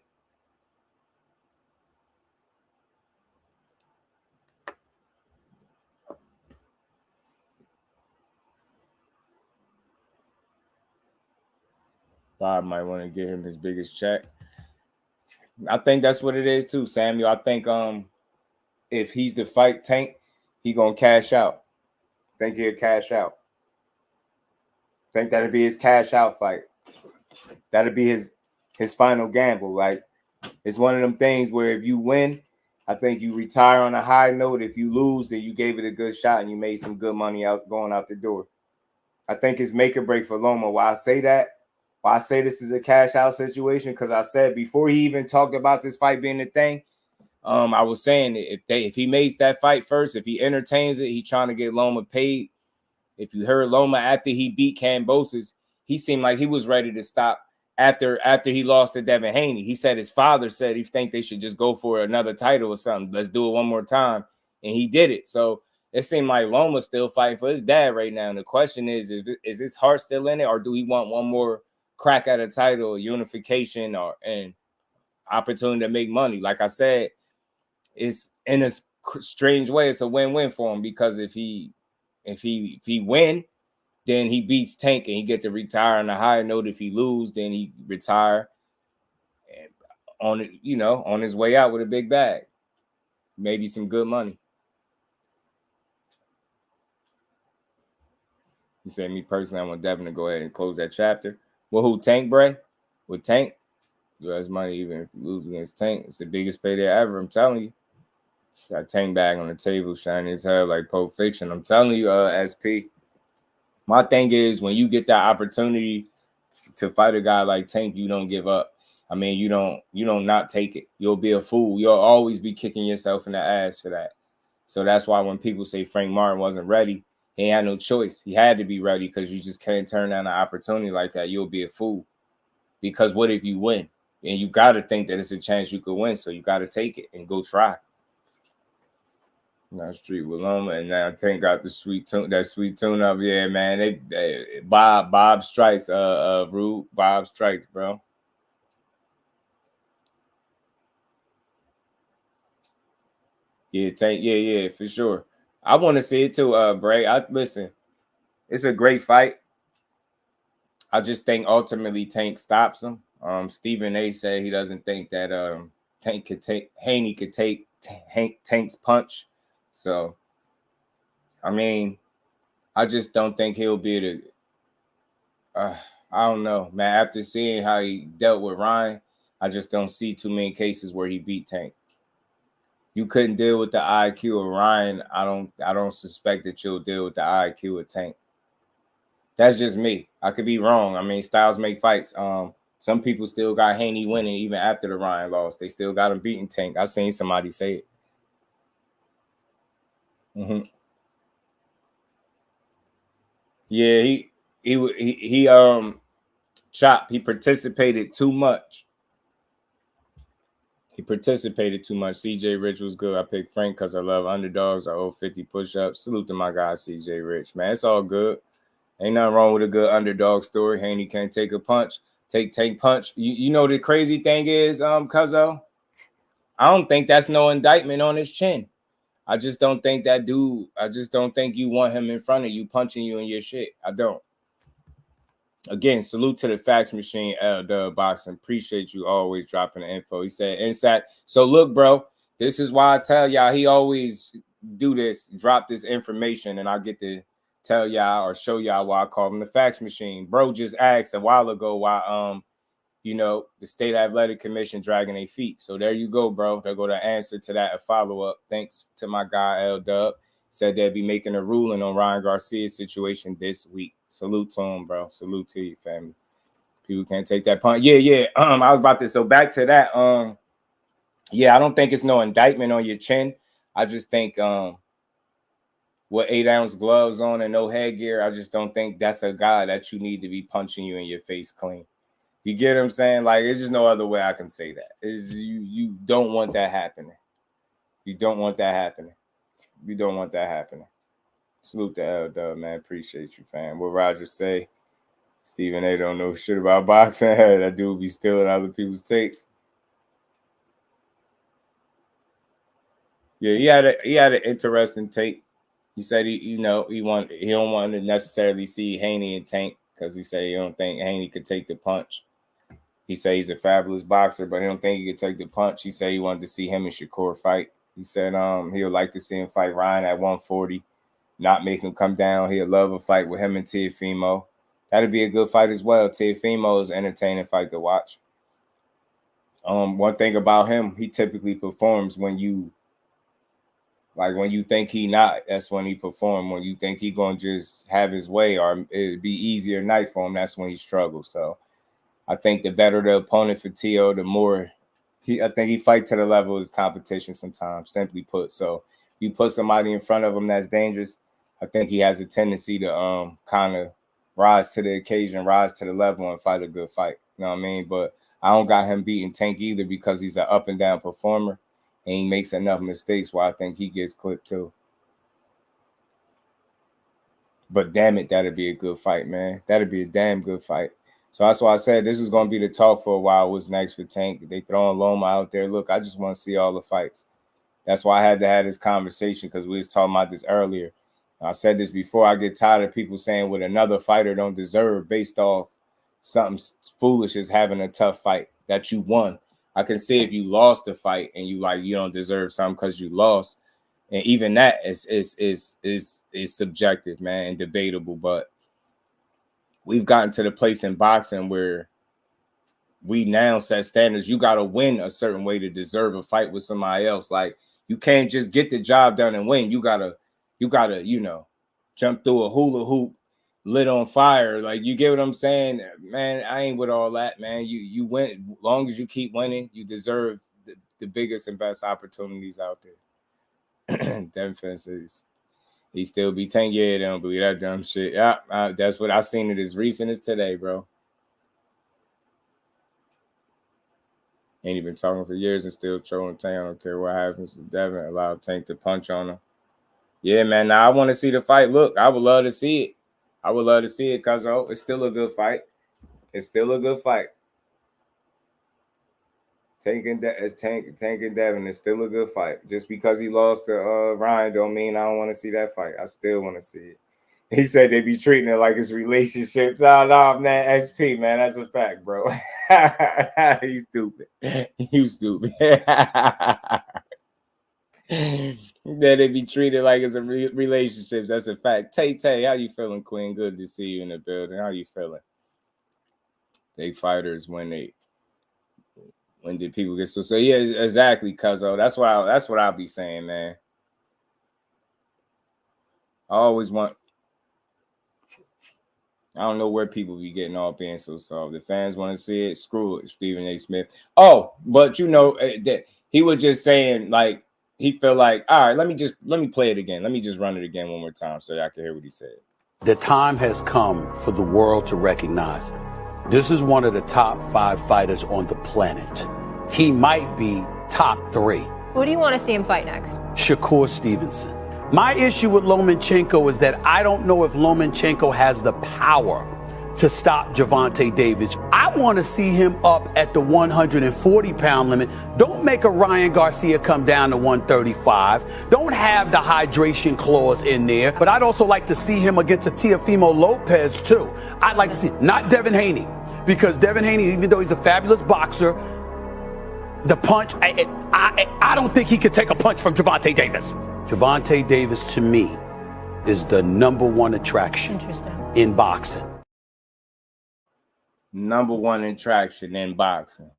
Bob might want to give him his biggest check. I think that's what it is too, Samuel. I think if he's the fight Tank, he gonna cash out. I think he'll cash out. I think that'll be his cash out fight. That'll be his final gamble. Like, it's one of them things where if you win, I think you retire on a high note. If you lose, then you gave it a good shot and you made some good money going out the door. I think it's make or break for Loma. Why I say that, Why I say this is a cash out situation? Because I said before he even talked about this fight being a thing, I was saying if he makes that fight first, if he entertains it, he's trying to get Loma paid. If you heard Loma after he beat Kambosos, he seemed like he was ready to stop after he lost to Devin Haney. He said his father said he think they should just go for another title or something. Let's do it one more time. And he did it. So it seemed like Loma's still fighting for his dad right now. And the question is his heart still in it, or do he want one more crack at a title, unification, or an opportunity to make money? Like I said, it's in a strange way, it's a win-win for him, because if he win, then he beats Tank and he get to retire on a higher note. If he lose, then he retire and on it, on his way out with a big bag, maybe some good money. He said, me personally, I want Devin to go ahead and close that chapter. Well, who, Tank, Bray? With Tank, U.S. money, even if you lose against Tank, it's the biggest payday ever. I'm telling you. Got Tank bag on the table, shining his head like Pulp Fiction. I'm telling you, SP. My thing is, when you get that opportunity to fight a guy like Tank, you don't give up. I mean, you don't not take it. You'll be a fool. You'll always be kicking yourself in the ass for that. So that's why when people say Frank Martin wasn't ready, he had no choice. He had to be ready, because you just can't turn down an opportunity like that. You'll be a fool. Because what if you win? And you got to think that it's a chance you could win. So you got to take it and go try. Now Street with Loma, and now Tank got the sweet tune up. Yeah, man. They Bob strikes, Rude. Bob strikes, bro. Yeah, Tank, yeah, for sure. I want to see it too, Bray. Listen, it's a great fight. I just think ultimately Tank stops him. Stephen A said he doesn't think that Haney could take Tank's punch. So, I mean, I just don't think he'll be able to. I don't know, man. After seeing how he dealt with Ryan, I just don't see too many cases where he beat Tank. You couldn't deal with the IQ of Ryan. I don't suspect that you'll deal with the IQ of Tank. That's just me. I could be wrong. I mean, styles make fights. Some people still got Haney winning even after the Ryan loss. They still got him beating Tank. I've seen somebody say it. Mm-hmm. Yeah, he Chop. He participated too much. CJ Rich was good. I picked Frank because I love underdogs. I owe 50 push-ups. Salute to my guy CJ Rich, man. It's all good. Ain't nothing wrong with a good underdog story. Haney can't take a punch. Take punch. You know the crazy thing is, Cuzzo, I don't think that's no indictment on his chin. I just don't think that dude. I just don't think you want him in front of you punching you in your shit. I don't. Again, salute to the fax machine, LetsBuild. Appreciate you always dropping the info. He said, inside. So look, bro, this is why I tell y'all he always do this, drop this information, and I get to tell y'all or show y'all why I call him the fax machine. Bro just asked a while ago why the State Athletic Commission dragging their feet. So there you go, bro. There go the answer to that, a follow-up. Thanks to my guy, L-Dub. Said they'll be making a ruling on Ryan Garcia's situation this week. Salute to him, bro. Salute to you, family. People can't take that punt. Yeah. I was about to. So back to that. I don't think it's no indictment on your chin. I just think with 8-ounce gloves on and no headgear, I just don't think that's a guy that you need to be punching you in your face clean. You get what I'm saying? Like, it's just no other way I can say that. You don't want that happening. You don't want that happening. Salute to L-Dub, man. Appreciate you, fam. What Roger say? Stephen A don't know shit about boxing. That dude be stealing other people's takes. Yeah, he had an interesting take. He said he don't want to necessarily see Haney and Tank because he said he don't think Haney could take the punch. He said he's a fabulous boxer, but he don't think he could take the punch. He said he wanted to see him and Shakur fight. He said he would like to see him fight Ryan at 140, not make him come down. He'd love a fight with him and Teofimo. That'd be a good fight as well. Teofimo is an entertaining fight to watch. One thing about him, he typically performs when you think he not, that's when he perform. When you think he gonna just have his way or it'd be easier night for him, that's when he struggles. So I think the better the opponent for Teo, the more I think he fight to the level of his competition sometimes, simply put. So you put somebody in front of him that's dangerous, I think he has a tendency to kind of rise to the occasion, rise to the level, and fight a good fight. You know what I mean? But I don't got him beating Tank either because he's an up and down performer and he makes enough mistakes where I think he gets clipped too. But damn it, that'd be a good fight, man. That'd be a damn good fight. So that's why I said this is going to be the talk for a while. What's next for Tank? They throwing Loma out there. Look, I just want to see all the fights. That's why I had to have this conversation because we was talking about this earlier. I said this before. I get tired of people saying what another fighter don't deserve based off something foolish as having a tough fight that you won. I can see if you lost the fight and you don't deserve something because you lost. And even that is subjective, man, and debatable. But we've gotten to the place in boxing where we now set standards. You got to win a certain way to deserve a fight with somebody else. Like, you can't just get the job done and win. You gotta, jump through a hula hoop lit on fire. Like, you get what I'm saying? Man, I ain't with all that, man. You win. As long as you keep winning, you deserve the biggest and best opportunities out there. Devin says he still be 10 years. They don't believe that dumb shit. Yeah, that's what I seen it as recent as today, bro. Ain't even talking for years and still trolling Tank. I don't care what happens. Devin allowed Tank to punch on him. Yeah, man. Now I want to see the fight. Look, I would love to see it. I would love to see it because it's still a good fight. It's still a good fight. Tank and Devin is still a good fight. Just because he lost to Ryan don't mean I don't want to see that fight. I still want to see it. He said they be treating it like it's relationships. Oh, no, man, SP, man, that's a fact, bro. He's stupid. You stupid. That they be treated like it's a relationships. That's a fact. Tay, how you feeling, Queen? Good to see you in the building. How you feeling? They fighters when did people get so yeah, exactly, Cuzzo. That's what I'll be saying, man. I always want. I don't know where people be getting all being so soft. The fans want to see it. Screw it, Stephen A. Smith. Oh, but that he was just saying, like, he felt like, all right, let me play it again. Let me just run it again one more time so y'all can hear what he said. The time has come for the world to recognize this is one of the top 5 fighters on the planet. He might be top 3. Who do you want to see him fight next? Shakur Stevenson. My issue with Lomachenko is that I don't know if Lomachenko has the power to stop Gervonta Davis. I want to see him up at the 140-pound limit. Don't make a Ryan Garcia come down to 135. Don't have the hydration clause in there. But I'd also like to see him against a Teofimo Lopez, too. I'd like to see, not Devin Haney, because Devin Haney, even though he's a fabulous boxer, the punch, I don't think he could take a punch from Gervonta Davis. Gervonta Davis, to me, is the number 1 attraction in boxing. Number 1 attraction in boxing.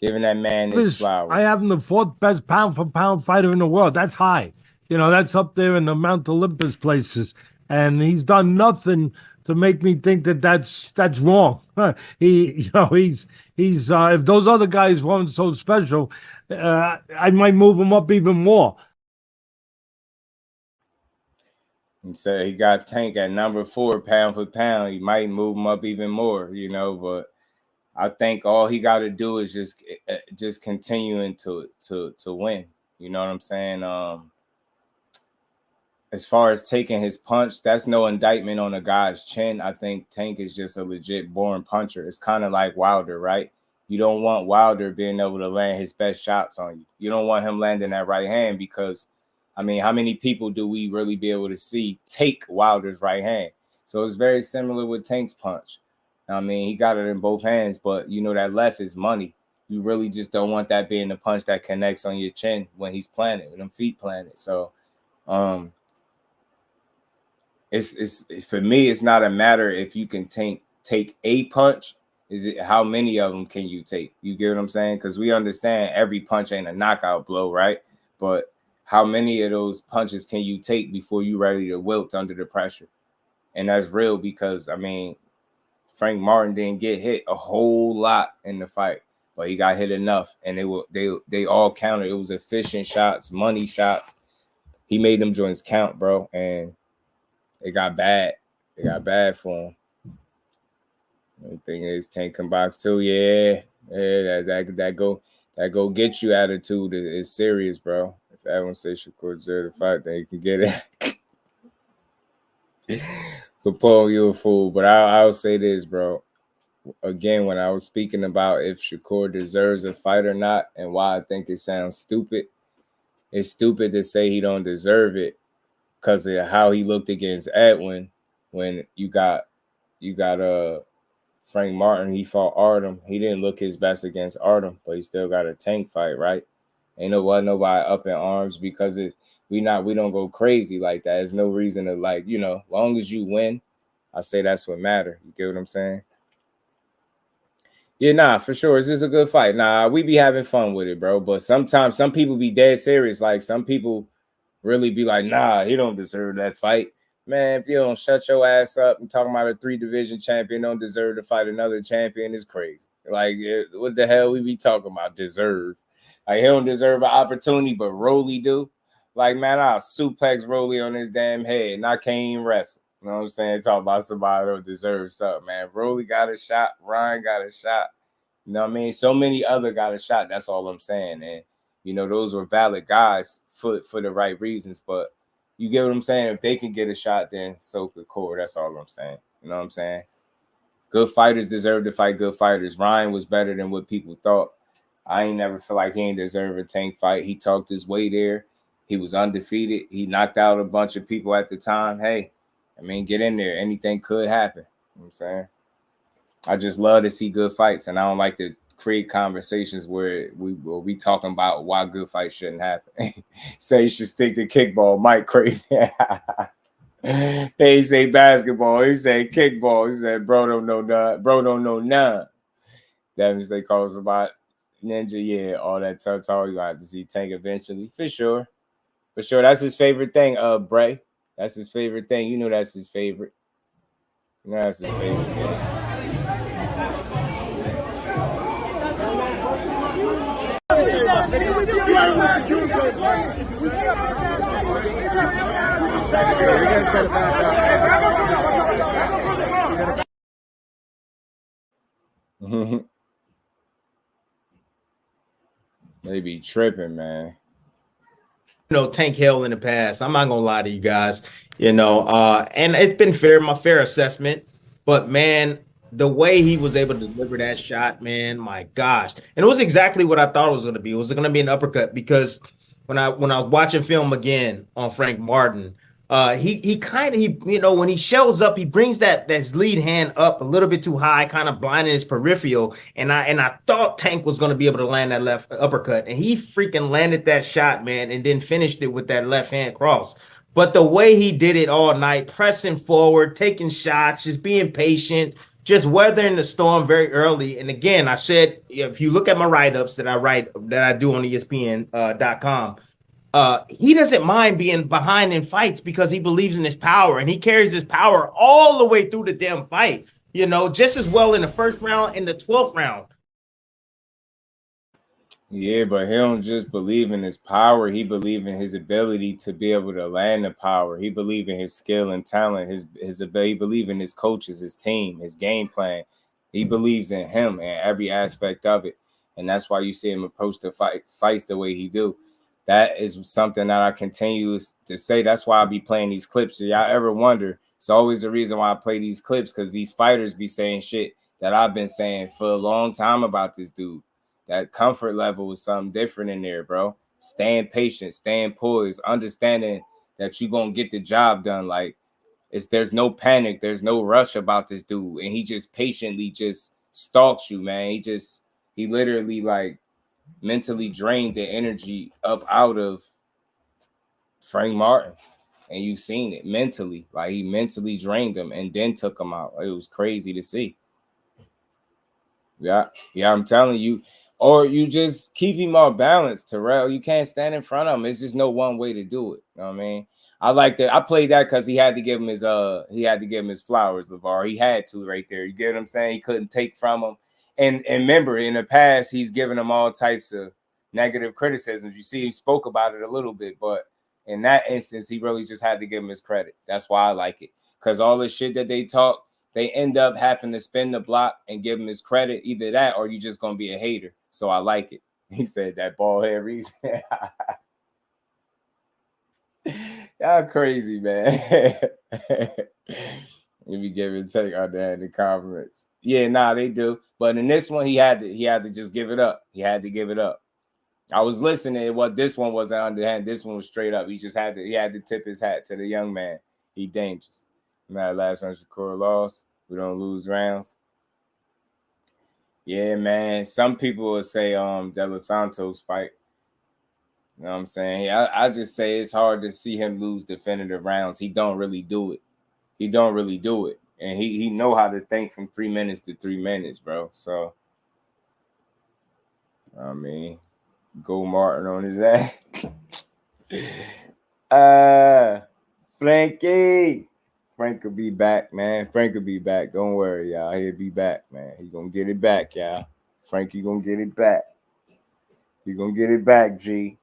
Giving that man his flowers. I have him the 4th best pound-for-pound fighter in the world. That's high. That's up there in the Mount Olympus places. And he's done nothing to make me think that that's wrong. He's if those other guys weren't so special, I might move him up even more. He said he got Tank at number 4 pound for pound. He might move him up even more, but I think all he got to do is just continuing to win. You know what I'm saying? As far as taking his punch, that's no indictment on a guy's chin. I think Tank is just a legit born puncher. It's kind of like Wilder, right? You don't want Wilder being able to land his best shots on you. You don't want him landing that right hand because, how many people do we really be able to see take Wilder's right hand? So it's very similar with Tank's punch. He got it in both hands, but that left is money. You really just don't want that being the punch that connects on your chin when he's planted, with them feet planted. So, it's for me, it's not a matter if you can take a punch. Is it how many of them can you take? You get what I'm saying? Because we understand every punch ain't a knockout blow, right? But how many of those punches can you take before you're ready to wilt under the pressure? And that's real because, Frank Martin didn't get hit a whole lot in the fight, but he got hit enough, and they all counted. It was efficient shots, money shots. He made them joints count, bro, and it got bad. It got bad for him. The thing is, Tank can box too. Yeah, that go get you attitude is serious, bro. If everyone says Shakur deserve the fight, then you can get it. Capone, you a fool. But I'll say this, bro. Again, when I was speaking about if Shakur deserves a fight or not, and why I think it sounds stupid, it's stupid to say he don't deserve it because of how he looked against Edwin when you got Frank Martin. He fought Artem. He didn't look his best against Artem, but he still got a Tank fight, right? Ain't nobody up in arms because we don't go crazy like that. There's no reason to, like, you know, long as you win, I say that's what matter. You get what I'm saying? Yeah, nah, for sure. Is this a good fight? Nah, we be having fun with it, bro. But sometimes some people be dead serious. Like, some people really be like, nah, he don't deserve that fight. Man, if you don't shut your ass up and talking about a 3-division champion don't deserve to fight another champion is crazy. Like, what the hell we be talking about? Deserve. Like, he don't deserve an opportunity, but Rolly do. Like, man, I'll suplex Rolly on his damn head and I can't even wrestle. You know what I'm saying? Talk about somebody who deserves something, man. Rolly got a shot. Ryan got a shot. You know what I mean? So many other got a shot. That's all I'm saying. And, you know, those were valid guys for the right reasons. But you get what I'm saying? If they can get a shot, then so could Core. That's all I'm saying. You know what I'm saying? Good fighters deserve to fight good fighters. Ryan was better than what people thought. I ain't never feel like he ain't deserve a Tank fight. He talked his way there. He was undefeated. He knocked out a bunch of people at the time. Hey, I mean, get in there. Anything could happen. You know what I'm saying? I just love to see good fights, and I don't like to create conversations where we talking about why good fights shouldn't happen. Say you should stick to kickball. Mike crazy. He say basketball. He say kickball. He said, bro don't know none. Bro don't know none. That means they call us about Ninja. Yeah, all that tough talk. You got to have to see Tank eventually. For sure. For sure. That's his favorite thing, Bray. That's his favorite thing. You know that's his favorite. You know that's his favorite thing. They be tripping, man. You know, Tank Hill in the past. I'm not gonna lie to you guys. You know, and it's been my fair assessment. But man, the way he was able to deliver that shot, man, my gosh. And it was exactly what I thought it was gonna be. It was gonna be an uppercut because when I was watching film again on Frank Martin, he kind of you know, when he shows up, he brings that his lead hand up a little bit too high, kind of blinding his peripheral. And I thought Tank was going to be able to land that left uppercut, and he freaking landed that shot, man, and then finished it with that left hand cross. But the way he did it all night, pressing forward, taking shots, just being patient, just weathering the storm very early. And again, I said, if you look at my write-ups that I do on ESPN.com, he doesn't mind being behind in fights because he believes in his power, and he carries his power all the way through the damn fight, you know, just as well in the first round and the 12th round. Yeah, but he don't just believe in his power. He believes in his ability to be able to land the power. He believes in his skill and talent, his ability. He believes in his coaches, his team, his game plan. He believes in him and every aspect of it. And that's why you see him approach the fights the way he do. That is something that I continue to say. That's why I be playing these clips. If y'all ever wonder, it's always the reason why I play these clips, because these fighters be saying shit that I've been saying for a long time about this dude. That comfort level was something different in there, bro. Staying patient, staying poised, understanding that you're going to get the job done. Like, there's no panic. There's no rush about this dude. And he just patiently just stalks you, man. He literally, like, mentally drained the energy up out of Frank Martin. And you've seen it mentally. Like, he mentally drained him and then took him out. It was crazy to see. Yeah, I'm telling you. Or you just keep him off balance, Terrell. You can't stand in front of him. It's just no one way to do it. You know what I mean? I like that. I played that because he had to give him his flowers, LeVar. He had to right there. You get what I'm saying? He couldn't take from him. And remember, in the past, he's given him all types of negative criticisms. You see, he spoke about it a little bit, but in that instance, he really just had to give him his credit. That's why I like it. Because all the shit that they talk, they end up having to spin the block and give him his credit. Either that or you just gonna be a hater. So I like it. He said that bald head reason. Y'all crazy, man. If you give and take underhanded compliments. Yeah, nah, they do. But in this one, he had to just give it up. He had to give it up. I was listening. What this one wasn't underhand. This one was straight up. He had to tip his hat to the young man. He dangerous. Now last one, Shakur lost. We don't lose rounds. Yeah, man. Some people will say De Los Santos fight. You know what I'm saying? I just say it's hard to see him lose definitive rounds. He don't really do it. He don't really do it. And he know how to think from 3 minutes to 3 minutes, bro. So, I mean, go Martin on his ass. Frankie. Frank will be back, man. Frank will be back. Don't worry, y'all. He'll be back, man. He gonna get it back, y'all. Frankie gonna get it back. He gonna get it back, G.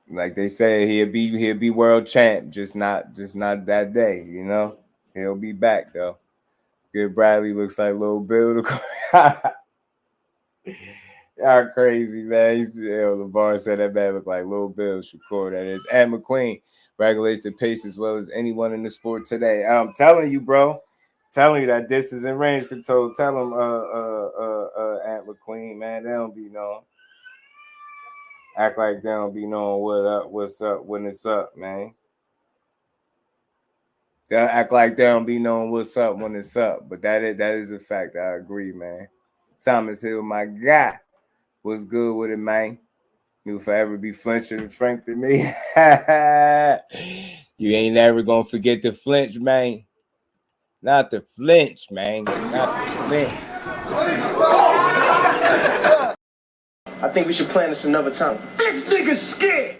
Like they say, he'll be world champ, just not that day, you know. He'll be back though. Good Bradley looks like Lil Bill. Y'all crazy, man. LeVar said that man looked like Lil Bill. Shakur, that is. And McQueen regulates the pace as well as anyone in the sport today. I'm telling you, bro. Telling you that this is in range control. Tell him, Aunt McQueen, man. They don't be knowing. Act like they don't be knowing what's up when it's up, man. They'll act like they don't be knowing what's up when it's up. But that is a fact. I agree, man. Thomas Hill, my guy. What's good with it, man? You'll forever be flinching Frank to me. You ain't never gonna forget the flinch, man. Not the flinch, man. Not the flinch. I think we should plan this another time. This nigga's scared.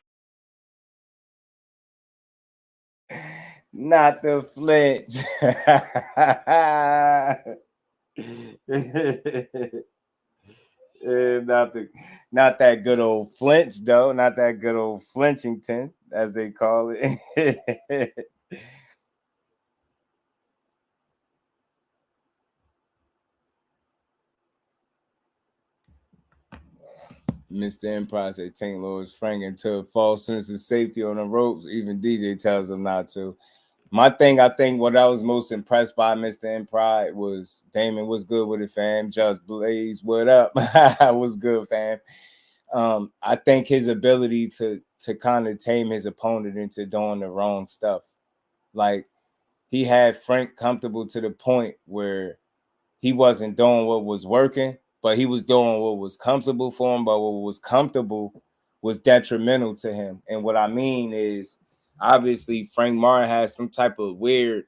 Not the flinch. Not that good old flinch, though. Not that good old Flinchington, as they call it. Mr. Empire said Tank Lewis Frank until a false sense of safety on the ropes. Even DJ tells him not to. My thing, I think what I was most impressed by Mr. Empire was Damon was good with it, fam. Just Blaze, what up? Was good, fam. I think his ability to kind of tame his opponent into doing the wrong stuff. Like he had Frank comfortable to the point where he wasn't doing what was working, but he was doing what was comfortable for him, but what was comfortable was detrimental to him. And what I mean is, obviously, Frank Martin has some type of weird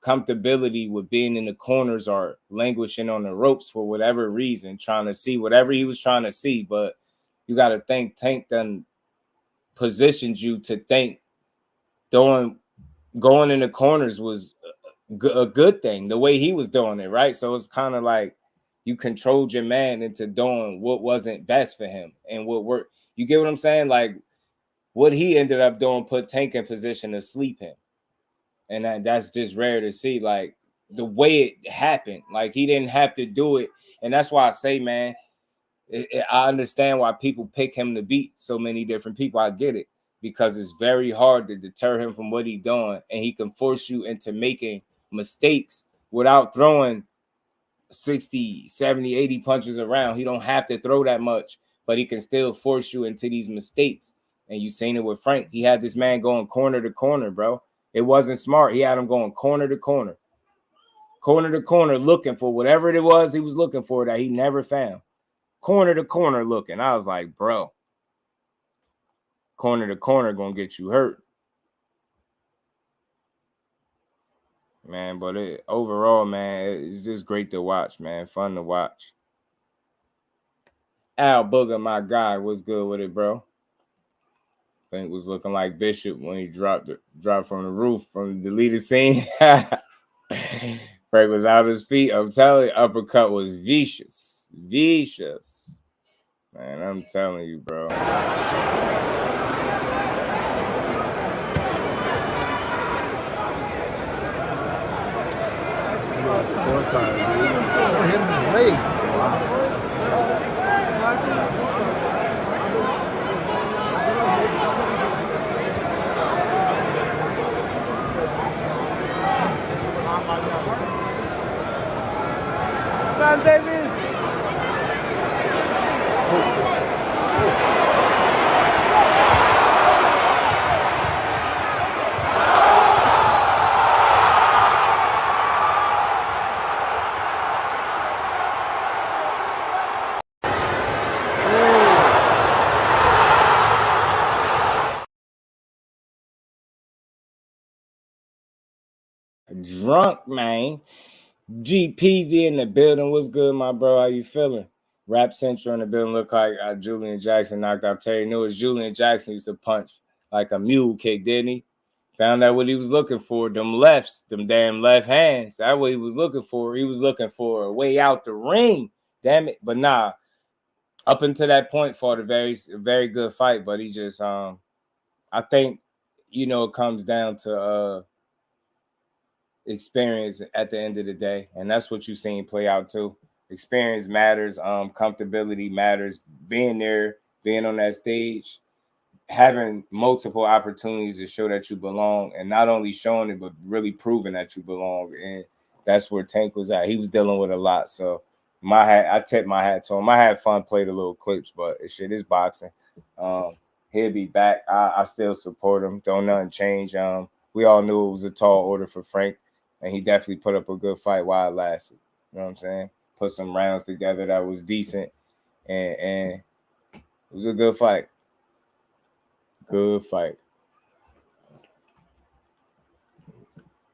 comfortability with being in the corners or languishing on the ropes for whatever reason, trying to see whatever he was trying to see. But you got to think Tank done positioned you to think going in the corners was a good thing, the way he was doing it, right? So it's kind of like you controlled your man into doing what wasn't best for him and what worked. You get what I'm saying? Like what he ended up doing put Tank in position to sleep him. And that's just rare to see, like the way it happened. Like he didn't have to do it. And that's why I say, man, I understand why people pick him to beat so many different people. I get it, because it's very hard to deter him from what he's doing. And he can force you into making mistakes without throwing 60, 70, 80 punches around. He don't have to throw that much, but he can still force you into these mistakes. And you seen it with Frank. He had this man going corner to corner, bro. It wasn't smart. He had him going corner to corner, looking for whatever it was he was looking for that he never found. Corner to corner looking. I was like, bro, corner to corner gonna get you hurt. Man, but overall, man, it's just great to watch, man. Fun to watch. Al Booger, my guy, what's good with it, bro? think was looking like Bishop when he dropped from the roof from the deleted scene. Frank was out of his feet. I'm telling you, uppercut was vicious. Vicious. Man, I'm telling you, bro. Come on, David. Drunk, man. GPZ in the building. What's good, my bro? How you feeling? Rap Central in the building. Look like Julian Jackson knocked out Terry Lewis. Julian Jackson used to punch like a mule kick, didn't he? Found out what he was looking for. Them lefts, them damn left hands. That's what he was looking for. He was looking for a way out the ring. Damn it. But nah, up until that point, fought a very good fight. But he just, I think, it comes down to experience at the end of the day, and that's what you seen play out too. Experience matters, comfortability matters, being there, being on that stage, having multiple opportunities to show that you belong, and not only showing it but really proving that you belong. And that's where Tank was at. He was dealing with a lot, so I tip my hat to him. I had fun, played the little clips, but shit is boxing. He'll be back. I still support him. Don't nothing change. We all knew it was a tall order for Frank, and he definitely put up a good fight while it lasted. You know what I'm saying? Put some rounds together that was decent, and it was a good fight. Good fight.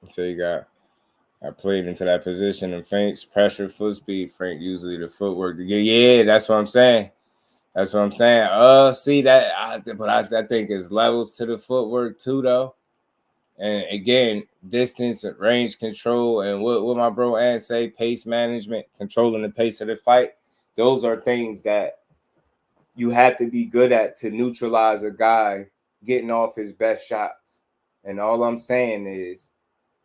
So I played into that position and Frank's pressure, foot speed. Frank usually the footwork. Yeah, that's what I'm saying. That's what I'm saying. See that, but I think it's levels to the footwork too, though. And again, distance, range control, and what my bro Ann say, pace management, controlling the pace of the fight. Those are things that you have to be good at to neutralize a guy getting off his best shots. And all I'm saying is,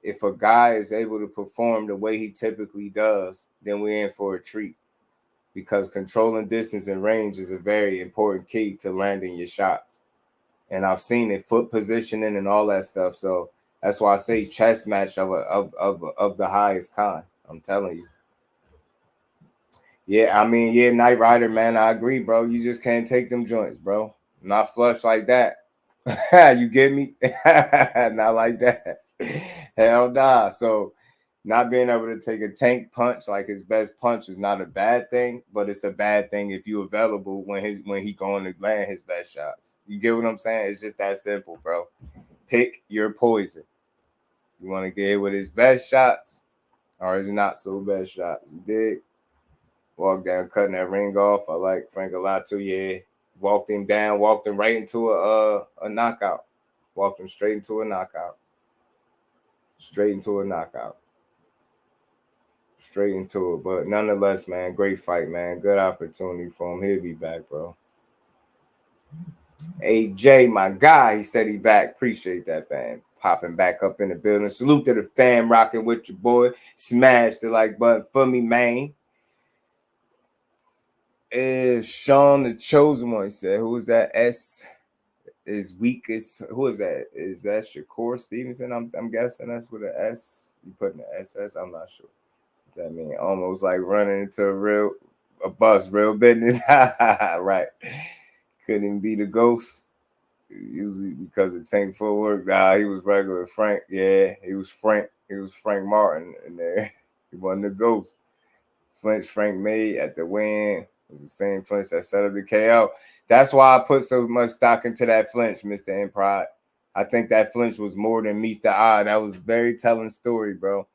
if a guy is able to perform the way he typically does, then we're in for a treat. Because controlling distance and range is a very important key to landing your shots. And I've seen it, foot positioning and all that stuff. So that's why I say chess match of the highest kind. I'm telling you. Yeah, Knight Rider, man, I agree, bro. You just can't take them joints, bro. Not flush like that. You get me? Not like that. Hell nah. So not being able to take a Tank punch like his best punch is not a bad thing, but it's a bad thing if you're available when he going to land his best shots. You get what I'm saying? It's just that simple, bro. Pick your poison. You want to get hit with his best shots or his not so best shots. You dig? Walk down, cutting that ring off. I like Frank a lot too. Yeah, walked him down, walked him right into a knockout. Walked him straight into a knockout. Straight into a knockout. Straight into it. But nonetheless, man, great fight, man. Good opportunity for him. He'll be back, bro. AJ, my guy, he said he back. Appreciate that, fam. Popping back up in the building. Salute to the fam, rocking with your boy. Smash the like button for me, man. Is Sean the Chosen One? He said, who is that? S is weakest. Who is that? Is that Shakur Stevenson? I'm guessing that's with an S. You putting the SS? I'm not sure. That mean almost like running into a bus, real business. Right. Couldn't even be the ghost. Usually because of Tank footwork. Nah, he was regular Frank. Yeah, he was Frank. He was Frank Martin in there. He wasn't the ghost. Flinch Frank made at the win was the same flinch that set up the KO. That's why I put so much stock into that flinch, Mr. Improd. I think that flinch was more than meets the eye. That was a very telling story, bro.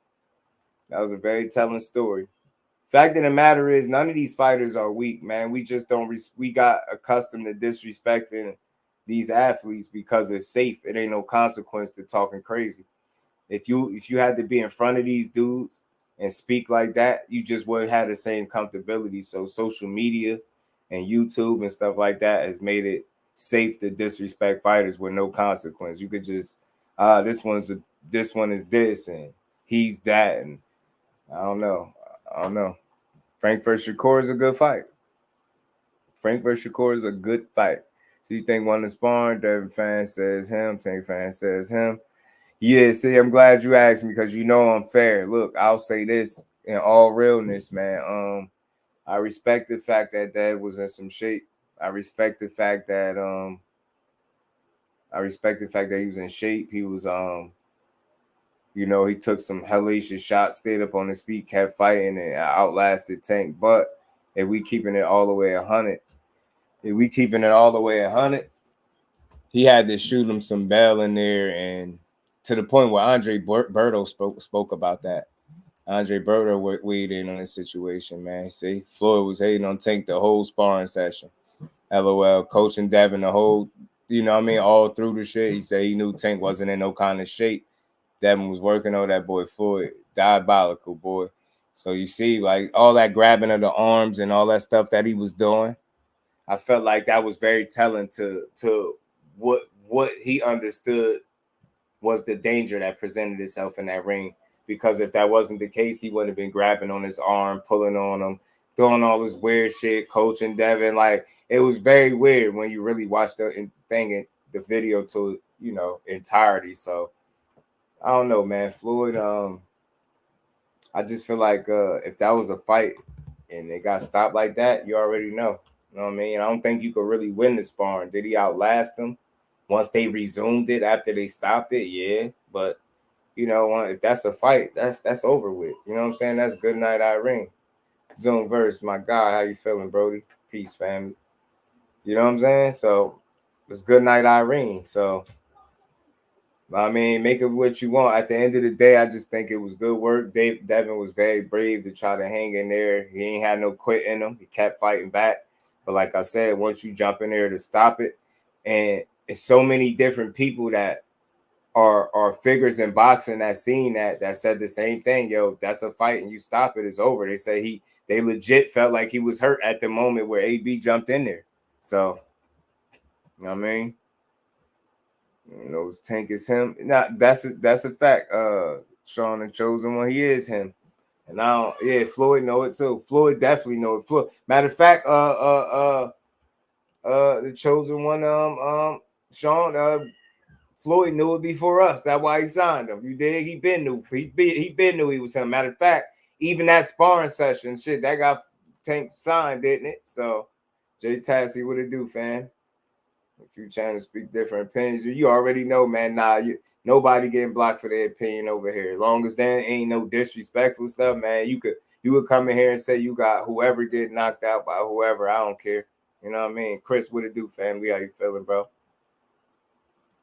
That was a very telling story. Fact of the matter is, none of these fighters are weak, man. We just don't. We got accustomed to disrespecting these athletes because it's safe. It ain't no consequence to talking crazy. If you had to be in front of these dudes and speak like that, you just wouldn't have the same comfortability. So social media and YouTube and stuff like that has made it safe to disrespect fighters with no consequence. You could just this one is this and he's that, and I don't know. Frank versus Shakur is a good fight. Frank versus Shakur is a good fight. So you think one of the sparring? Devin fan says him. Tank fan says him. Yeah, see, I'm glad you asked me because you know I'm fair. Look, I'll say this in all realness, man. I respect the fact that Dad was in some shape. I respect the fact that he was in shape. He was he took some hellacious shots, stayed up on his feet, kept fighting, and outlasted Tank. But if we keeping it all the way 100, he had to shoot him some bell in there, and to the point where Andre Berto spoke about that. Andre Berto weighed in on this situation, man. See, Floyd was hating on Tank the whole sparring session. LOL, coaching Devin the whole, all through the shit. He said he knew Tank wasn't in no kind of shape. Devin was working on that boy Floyd. Diabolical, boy. So you see, like, all that grabbing of the arms and all that stuff that he was doing, I felt like that was very telling to what he understood was the danger that presented itself in that ring. Because if that wasn't the case, he wouldn't have been grabbing on his arm, pulling on him, doing all this weird shit, coaching Devin. Like, it was very weird when you really watched the video to, entirety. So, I don't know, man. Floyd, I just feel like if that was a fight and it got stopped like that, you already know. You know what I mean? I don't think you could really win the sparring. Did he outlast them once they resumed it after they stopped it? Yeah, but if that's a fight, that's over with. You know what I'm saying? That's good night, Irene. Zoom verse, my God, how you feeling, Brody? Peace, family. You know what I'm saying? So it's good night, Irene. So I mean, make of what you want. At the end of the day, I just think it was good work. Devin was very brave to try to hang in there. He ain't had no quit in him. He kept fighting back. But like I said, once you jump in there to stop it, and it's so many different people that are figures in boxing that seen that said the same thing. Yo, that's a fight and you stop it, it's over. They say they legit felt like he was hurt at the moment where AB jumped in there. So, you know what I mean? Tank is him. Nah, that's a fact. Sean, the chosen one, he is him. And now, yeah, Floyd know it too. Floyd definitely know it. Matter of fact, the chosen one, Sean, Floyd knew it before us. That's why he signed him. You dig? He been knew. He been knew he was him. Matter of fact, even that sparring session, shit, that got Tank signed, didn't it? So, Jay Tassie, what it do, fam? If you trying to speak different opinions, you already know, man. Nobody getting blocked for their opinion over here. As long as there ain't no disrespectful stuff, man, you would come in here and say you got whoever get knocked out by whoever. I don't care. You know what I mean? Chris, what it do, family? How you feeling, bro?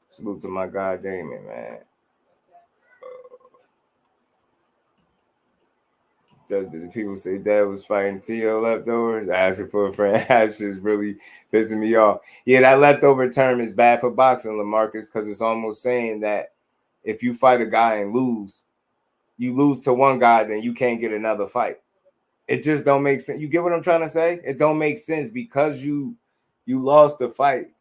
Salute to my guy, Damon, man. The people say Dad was fighting T.O. leftovers, asking for a friend. That's just really pissing me off. Yeah, that leftover term is bad for boxing, LaMarcus, because it's almost saying that if you fight a guy and you lose to one guy, then you can't get another fight. It just don't make sense. You get what I'm trying to say? It don't make sense because you lost the fight.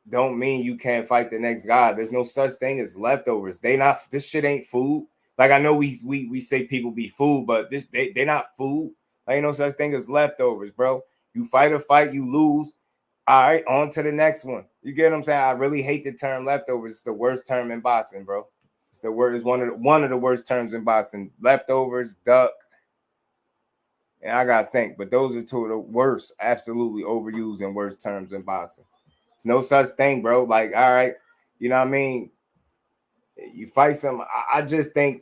Don't mean you can't fight the next guy. There's no such thing as leftovers. This shit ain't food. Like, I know we say people be food, but they not food. Like, ain't no such thing as leftovers, bro. You fight a fight, you lose. All right, on to the next one. You get what I'm saying? I really hate the term leftovers. It's the worst term in boxing, bro. It's the word. It's one of the worst terms in boxing. Leftovers, duck. And I gotta think, but those are two of the worst, absolutely overused and worst terms in boxing. There's no such thing, bro. Like, all right, you know what I mean? You fight some. I just think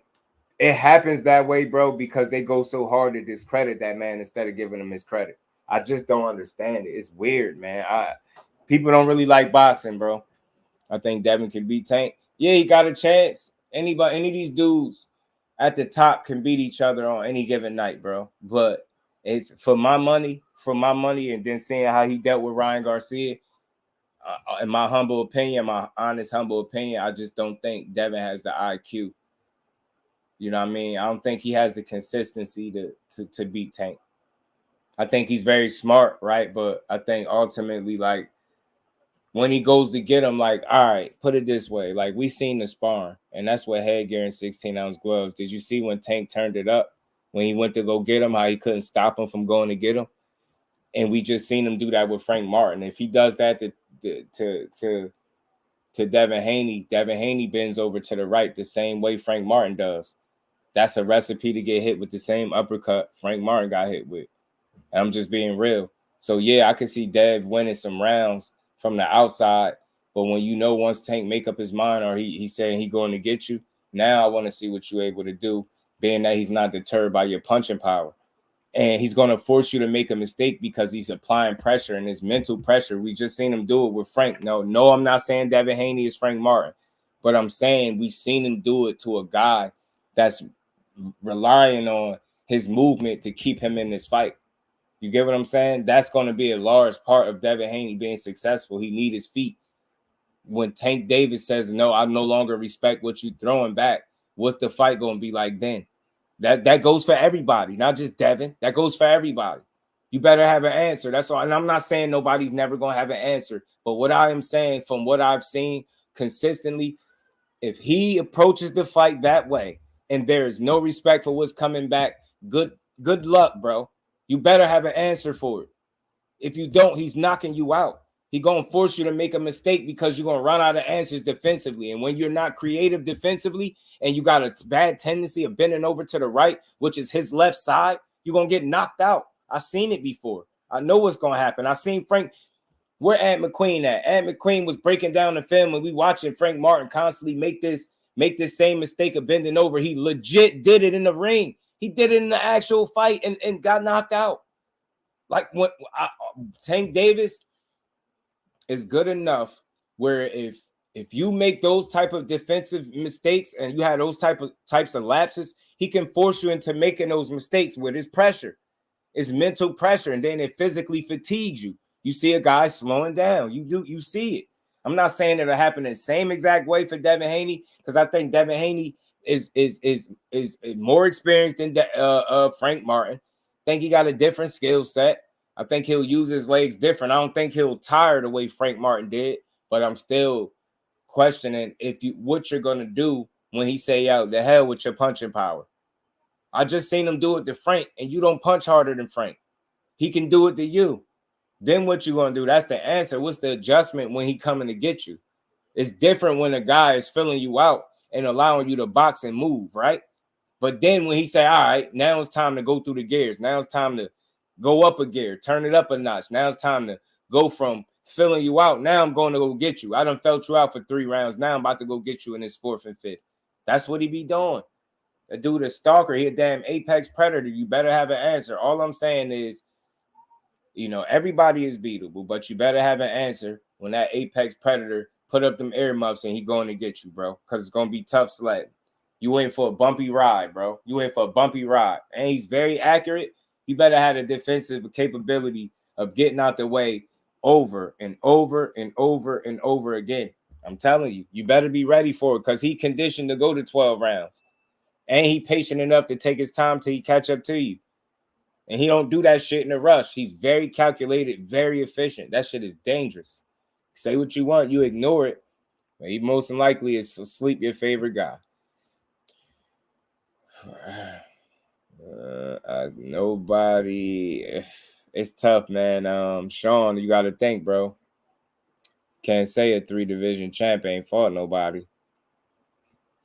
it happens that way, bro, because they go so hard to discredit that man instead of giving him his credit. I just don't understand it. It's weird, man. People don't really like boxing, bro. I think Devin can beat Tank. Yeah, he got a chance. Any of these dudes at the top can beat each other on any given night, bro. But for my money, and then seeing how he dealt with Ryan Garcia, in my humble opinion, my honest, humble opinion, I just don't think Devin has the IQ. You know what I mean? I don't think he has the consistency to beat Tank. I think he's very smart, right? But I think ultimately, like, when he goes to get him, like, all right, put it this way. Like, we seen the sparring, and that's what headgear and 16-ounce gloves. Did you see when Tank turned it up? When he went to go get him, how he couldn't stop him from going to get him? And we just seen him do that with Frank Martin. If he does that to Devin Haney bends over to the right the same way Frank Martin does. That's a recipe to get hit with the same uppercut Frank Martin got hit with. And I'm just being real. So, yeah, I could see Dev winning some rounds from the outside. But when you know once Tank make up his mind or he's saying he's going to get you, now I want to see what you're able to do, being that he's not deterred by your punching power. And he's going to force you to make a mistake because he's applying pressure and his mental pressure. We just seen him do it with Frank. No, I'm not saying Devin Haney is Frank Martin. But I'm saying we've seen him do it to a guy that's relying on his movement to keep him in this fight. You get what I'm saying? That's going to be a large part of Devin Haney being successful. He need his feet. When Tank Davis says, no, I no longer respect what you're throwing back, what's the fight going to be like then? That goes for everybody, not just Devin. That goes for everybody. You better have an answer. That's all. And I'm not saying nobody's never going to have an answer. But what I am saying from what I've seen consistently, if he approaches the fight that way and there is no respect for what's coming back, good luck, bro. You better have an answer for it. If you don't, he's knocking you out. He's going to force you to make a mistake because you're going to run out of answers defensively. And when you're not creative defensively and you got a bad tendency of bending over to the right, which is his left side, you're going to get knocked out. I've seen it before. I know what's going to happen. I've seen Frank. Where Ant McQueen at? Ant McQueen was breaking down the film and we watching Frank Martin constantly make this same mistake of bending over. He legit did it in the ring. He did it in the actual fight and got knocked out. Like when Tank Davis is good enough where if you make those type of defensive mistakes and you have those types of lapses, he can force you into making those mistakes with his pressure. It's mental pressure, and then it physically fatigues you. You see a guy slowing down. You see it. I'm not saying it'll happen the same exact way for Devin Haney because I think Devin Haney is more experienced than Frank Martin. I think he got a different skill set. I think he'll use his legs different. I don't think he'll tire the way Frank Martin did, but I'm still questioning what you're gonna do when he say, "Yo, the hell with your punching power." I just seen him do it to Frank, and you don't punch harder than Frank. He can do it to you. Then what you gonna do? That's the answer. What's the adjustment when he coming to get you? It's different when a guy is filling you out and allowing you to box and move, right? But then when he say, all right, now it's time to go through the gears. Now it's time to go up a gear, turn it up a notch. Now it's time to go from filling you out. Now I'm going to go get you. I done felt you out for 3 rounds. Now I'm about to go get you in this 4th and 5th. That's what he be doing. That dude is stalker. He a damn apex predator. You better have an answer. All I'm saying is, everybody is beatable, but you better have an answer when that apex predator put up them earmuffs and he going to get you, bro, because it's going to be tough sledding. You in for a bumpy ride, bro. You in for a bumpy ride. And he's very accurate. You better have the defensive capability of getting out the way over and over and over and over again. I'm telling you, you better be ready for it because he conditioned to go to 12 rounds. And he patient enough to take his time till he catch up to you. And he don't do that shit in a rush. He's very calculated, very efficient. That shit is dangerous. Say what you want, you ignore it. But he most likely is sleep your favorite guy. Nobody. It's tough, man. Sean, you got to think, bro. Can't say a 3-division champ ain't fought nobody.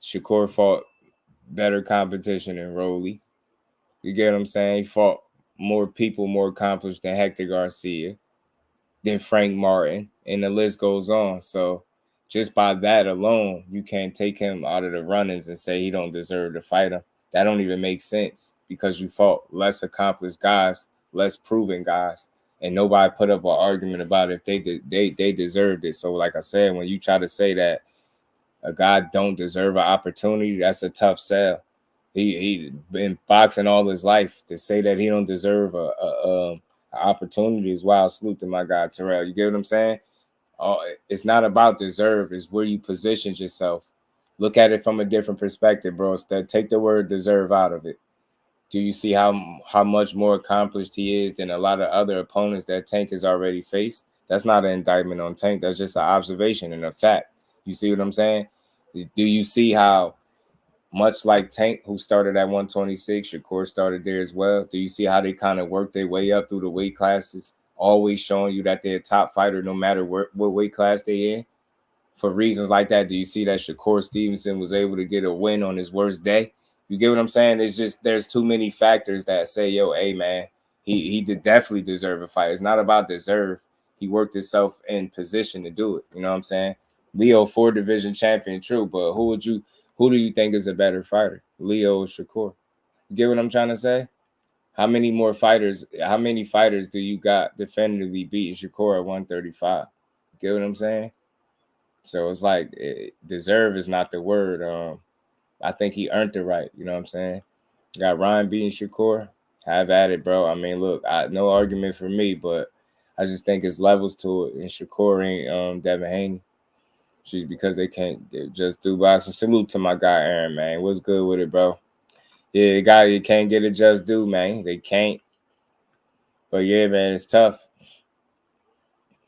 Shakur fought better competition than Rolly. You get what I'm saying? He fought more people, more accomplished than Hector Garcia, than Frank Martin, and the list goes on. So just by that alone, you can't take him out of the runnings and say he don't deserve to fight him. That don't even make sense because you fought less accomplished guys, less proven guys, and nobody put up an argument about if they deserved it. So like I said, when you try to say that a guy don't deserve an opportunity, that's a tough sell. He been boxing all his life. To say that he don't deserve a opportunity is wild salute to my guy Terrell. You get what I'm saying? It's not about deserve. It's where you position yourself. Look at it from a different perspective, bro. Take the word deserve out of it. Do you see how much more accomplished he is than a lot of other opponents that Tank has already faced? That's not an indictment on Tank. That's just an observation and a fact. You see what I'm saying? Do you see how much like Tank, who started at 126, Shakur started there as well? Do you see how they kind of worked their way up through the weight classes, always showing you that they're a top fighter no matter what weight class they're in? For reasons like that, do you see that Shakur Stevenson was able to get a win on his worst day? You get what I'm saying? It's just there's too many factors that say, yo, hey, man, he did definitely deserve a fight. It's not about deserve. He worked himself in position to do it. You know what I'm saying? Leo, 4-division champion, true, but who do you think is a better fighter, Leo or Shakur? You get what I'm trying to say? How many fighters do you got definitively beating Shakur at 135? You get what I'm saying? So it's like deserve is not the word. I think he earned the right. You know what I'm saying? Got Ryan beating Shakur. Have at it, bro. I mean, look, no argument for me, but I just think it's levels to it. And Shakur ain't Devin Haney. Just because they can't just do boxing. Salute to my guy Aaron, man. What's good with it, bro? Yeah, you can't get a just do, man. They can't. But yeah, man, it's tough.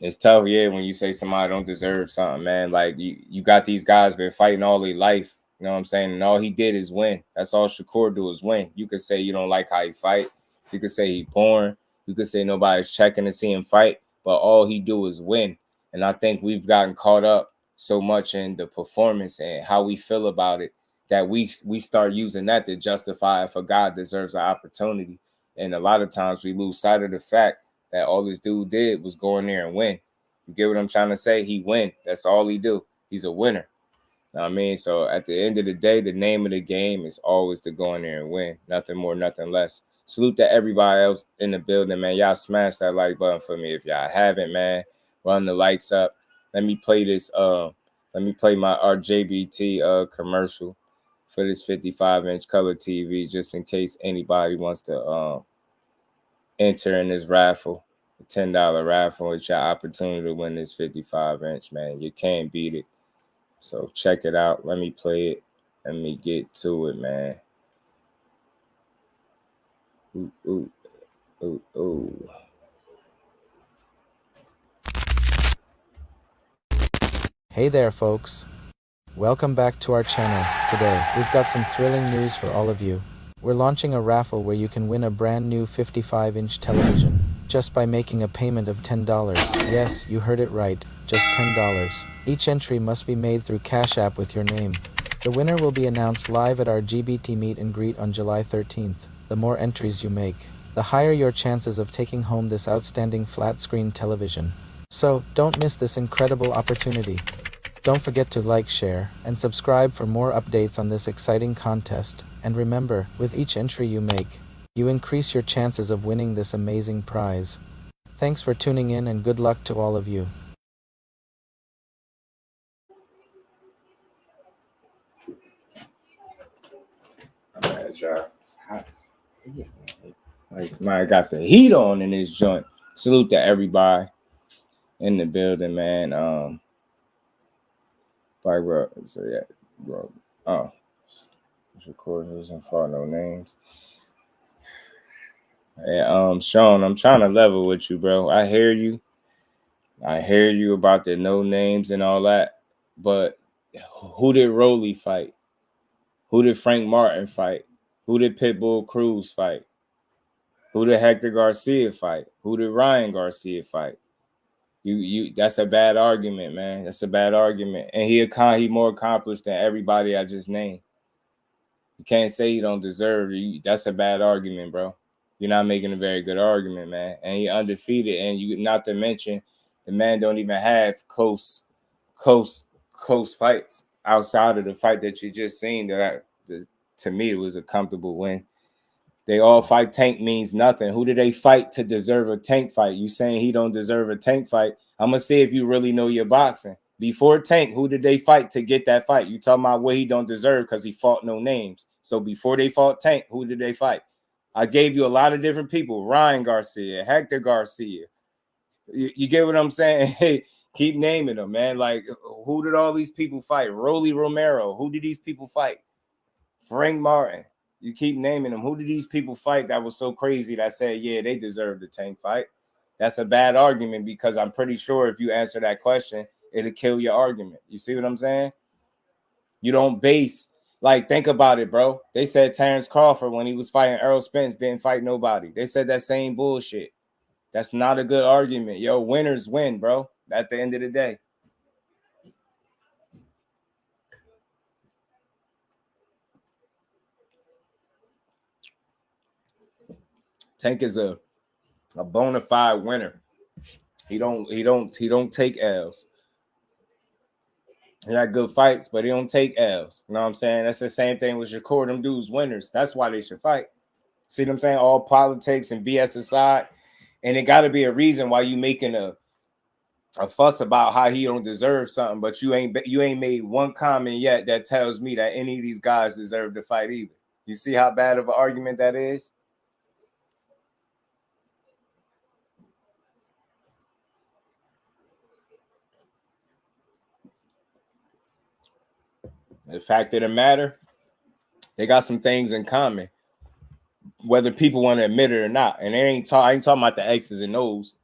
It's tough, yeah, when you say somebody don't deserve something, man. Like, you got these guys been fighting all their life, you know what I'm saying? And all he did is win. That's all Shakur do is win. You could say you don't like how he fight. You could say he boring. You could say nobody's checking to see him fight. But all he do is win. And I think we've gotten caught up so much in the performance and how we feel about it that we start using that to justify if a guy deserves an opportunity. And a lot of times we lose sight of the fact that all this dude did was go in there and win. You get what I'm trying to say? He win. That's all he do. He's a winner. You know what I mean? So at the end of the day, the name of the game is always to go in there and win. Nothing more, nothing less. Salute to everybody else in the building, man. Y'all smash that like button for me if y'all haven't, man. Run the lights up. Let me play this. Let me play my RJBT commercial for this 55-inch color TV, just in case anybody wants to enter in this raffle, a $10 raffle. It's your opportunity to win this 55-inch, man. You can't beat it. So check it out. Let me play it. Let me get to it, man. Ooh, ooh, ooh, ooh. Hey there, folks. Welcome back to our channel. Today, we've got some thrilling news for all of you. We're launching a raffle where you can win a brand new 55-inch television just by making a payment of $10. Yes, you heard it right, just $10. Each entry must be made through Cash App with your name. The winner will be announced live at our GBT meet and greet on July 13th. The more entries you make, the higher your chances of taking home this outstanding flat-screen television. So, don't miss this incredible opportunity. Don't forget to like, share, and subscribe for more updates on this exciting contest. And remember, with each entry you make, you increase your chances of winning this amazing prize. Thanks for tuning in and good luck to all of you. I'm mad, y'all. It's hot. Like, man, got the heat on in this joint. Salute to everybody in the building, man. Bro. So yeah, bro. Oh, of course, doesn't follow no names. Yeah, Sean, I'm trying to level with you, bro. I hear you. I hear you about the no names and all that. But who did Rolly fight? Who did Frank Martin fight? Who did Pitbull Cruz fight? Who did Hector Garcia fight? Who did Ryan Garcia fight? You that's a bad argument, man. That's a bad argument. And he more accomplished than everybody I just named. You can't say you don't deserve it. That's a bad argument, bro. You're not making a very good argument, man. And he undefeated. And you, not to mention, the man don't even have close fights outside of the fight that you just seen. To me, it was a comfortable win. They all fight. Tank means nothing. Who did they fight to deserve a Tank fight? You saying he don't deserve a Tank fight? I'm going to see if you really know your boxing. Before Tank, who did they fight to get that fight? You talking about what he don't deserve because he fought no names. So before they fought Tank, who did they fight? I gave you a lot of different people. Ryan Garcia, Hector Garcia. You get what I'm saying? Hey, Keep naming them, man. Like, who did all these people fight? Rolly Romero. Who did these people fight? Frank Martin. You keep naming them. Who did these people fight that was so crazy that said, yeah, they deserve the Tank fight? That's a bad argument because I'm pretty sure if you answer that question, it'll kill your argument. You see what I'm saying? You don't base, like, think about it, bro. They said Terrence Crawford, when he was fighting Errol Spence, didn't fight nobody. They said that same bullshit. That's not a good argument. Yo, winners win, bro, at the end of the day. Tank is a bona fide winner. He don't take L's. He had good fights, but he don't take L's. You know what I'm saying? That's the same thing with Shakur. Them dudes winners. That's why they should fight. See what I'm saying? All politics and BS aside. And it got to be a reason why you making a fuss about how he don't deserve something, but you ain't made one comment yet that tells me that any of these guys deserve to fight either. You see how bad of an argument that is? The fact of the matter, they got some things in common, whether people want to admit it or not. And I ain't talking about the X's and O's.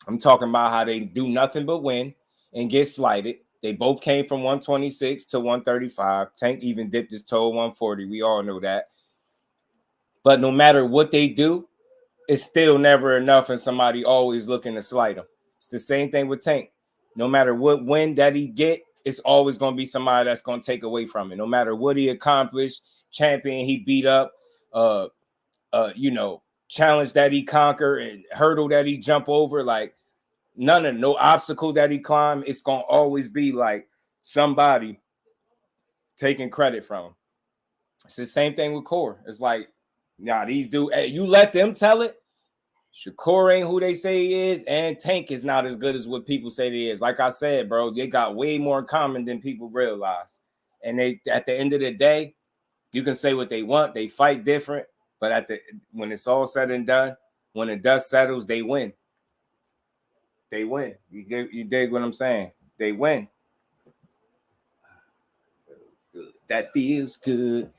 I'm talking about how they do nothing but win and get slighted. They both came from 126 to 135. Tank even dipped his toe 140. We all know that. But no matter what they do, it's still never enough, and somebody always looking to slight him. It's the same thing with Tank. No matter what win that he get, it's always going to be somebody that's going to take away from it. No matter what he accomplished, champion he beat up, challenge that he conquer and hurdle that he jump over, like no obstacle that he climb, it's going to always be like somebody taking credit from him. It's the same thing with Core. It's like, nah, these dudes, hey, you let them tell it. Shakur ain't who they say he is, and Tank is not as good as what people say they is. Like I said, bro, they got way more in common than people realize. And they, at the end of the day, you can say what they want. They fight different, but when it's all said and done, when the dust settles, they win. They win. You dig what I'm saying? They win. That feels good.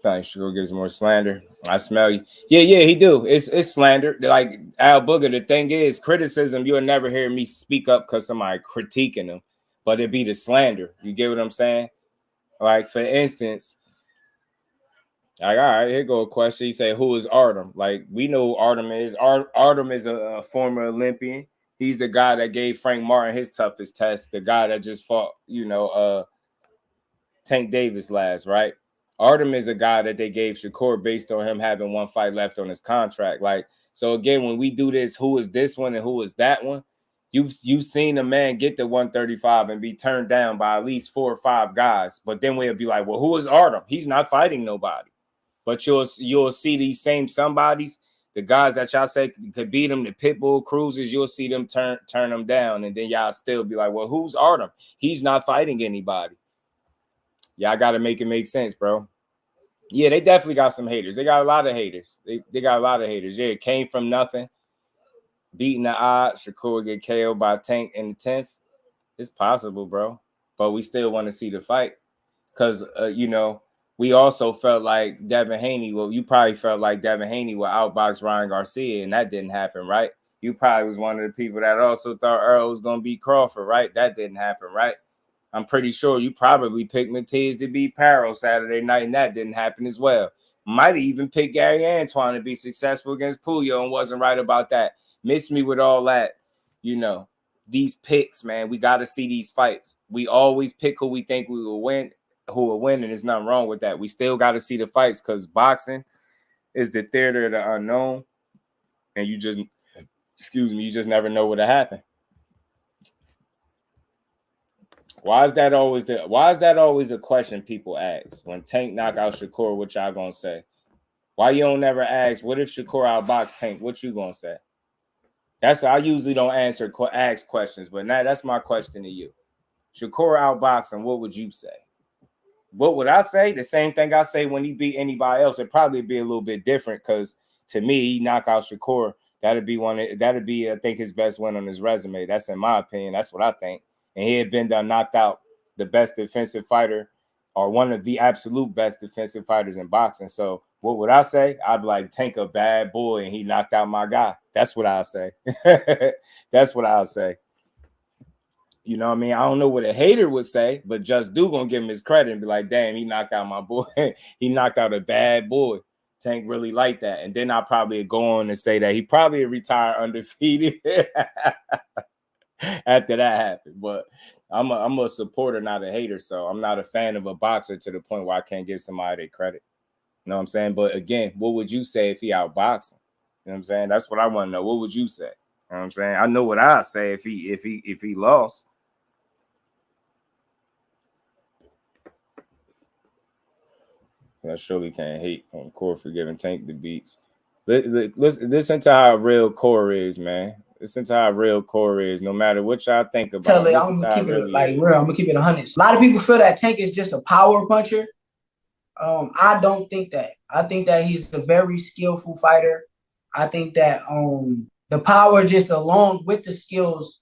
Probably Shakur gives more slander. I smell you. Yeah, he do. It's slander. Like Al Booger, the thing is, criticism, you'll never hear me speak up because somebody critiquing them, but it'd be the slander. You get what I'm saying? Like, for instance, like, all right, here go a question. You say, who is Artem? Like, we know who Artem is. Artem is a former Olympian. He's the guy that gave Frank Martin his toughest test. The guy that just fought, Tank Davis last, right? Artem is a guy that they gave Shakur based on him having one fight left on his contract. Like, so again, when we do this, who is this one and who is that one? You've seen a man get to 135 and be turned down by at least 4 or 5 guys. But then we'll be like, well, who is Artem? He's not fighting nobody. But you'll see these same somebodies, the guys that y'all say could beat him, the Pitbull Cruisers, you'll see them turn them down. And then y'all still be like, well, who's Artem? He's not fighting anybody. Y'all got to make it make sense, bro. Yeah, they definitely got some haters. They got a lot of haters. They got a lot of haters. Yeah, it came from nothing. Beating the odds. Shakur get KO'd by Tank in the 10th. It's possible, bro. But we still want to see the fight. Because, we also felt like Devin Haney. Well, you probably felt like Devin Haney would outbox Ryan Garcia, and that didn't happen, right? You probably was one of the people that also thought Earl was going to beat Crawford, right? That didn't happen, right? I'm pretty sure you probably picked Matiz to beat Parrow Saturday night, and that didn't happen as well. Might have even picked Gary Antoine to be successful against Puyo and wasn't right about that. Missed me with all that. These picks, man, we got to see these fights. We always pick who we think we will win, and there's nothing wrong with that. We still got to see the fights because boxing is the theater of the unknown, and you just never know what'll happen. Why is that always a question people ask when Tank knock out Shakur? What y'all gonna say? Why you don't never ask? What if Shakur outbox Tank? What you gonna say? I usually don't ask questions, but now that's my question to you. Shakur outboxing, what would you say? What would I say? The same thing I say when he beat anybody else. It'd probably be a little bit different because to me, he knocked out Shakur That'd be I think his best win on his resume. That's in my opinion. That's what I think. And he had been done knocked out the best defensive fighter or one of the absolute best defensive fighters in boxing. So what would I say? I'd be like, Tank a bad boy and he knocked out my guy. That's what I'll say. That's what I'll say. You know what I mean? I don't know what a hater would say, but Just Do gonna give him his credit and be like, damn, he knocked out my boy. He knocked out a bad boy. Tank really liked that. And then I'll probably go on and say that he probably retire undefeated after that happened. But I'm a supporter, not a hater. So I'm not a fan of a boxer to the point where I can't give somebody their credit. You know what I'm saying? But again, what would you say if he outboxing? You know what I'm saying? That's what I want to know. What would you say? You know what I'm saying? I know what I'd say if he lost. I surely can't hate on Core for giving Tank the beats. Listen to how real Core is, man. Listen to how real Core is. No matter what y'all think about it, I'm gonna keep it like real. I'm gonna keep it 100. A lot of people feel that Tank is just a power puncher. I don't think that. I think that he's a very skillful fighter. I think that the power just along with the skills,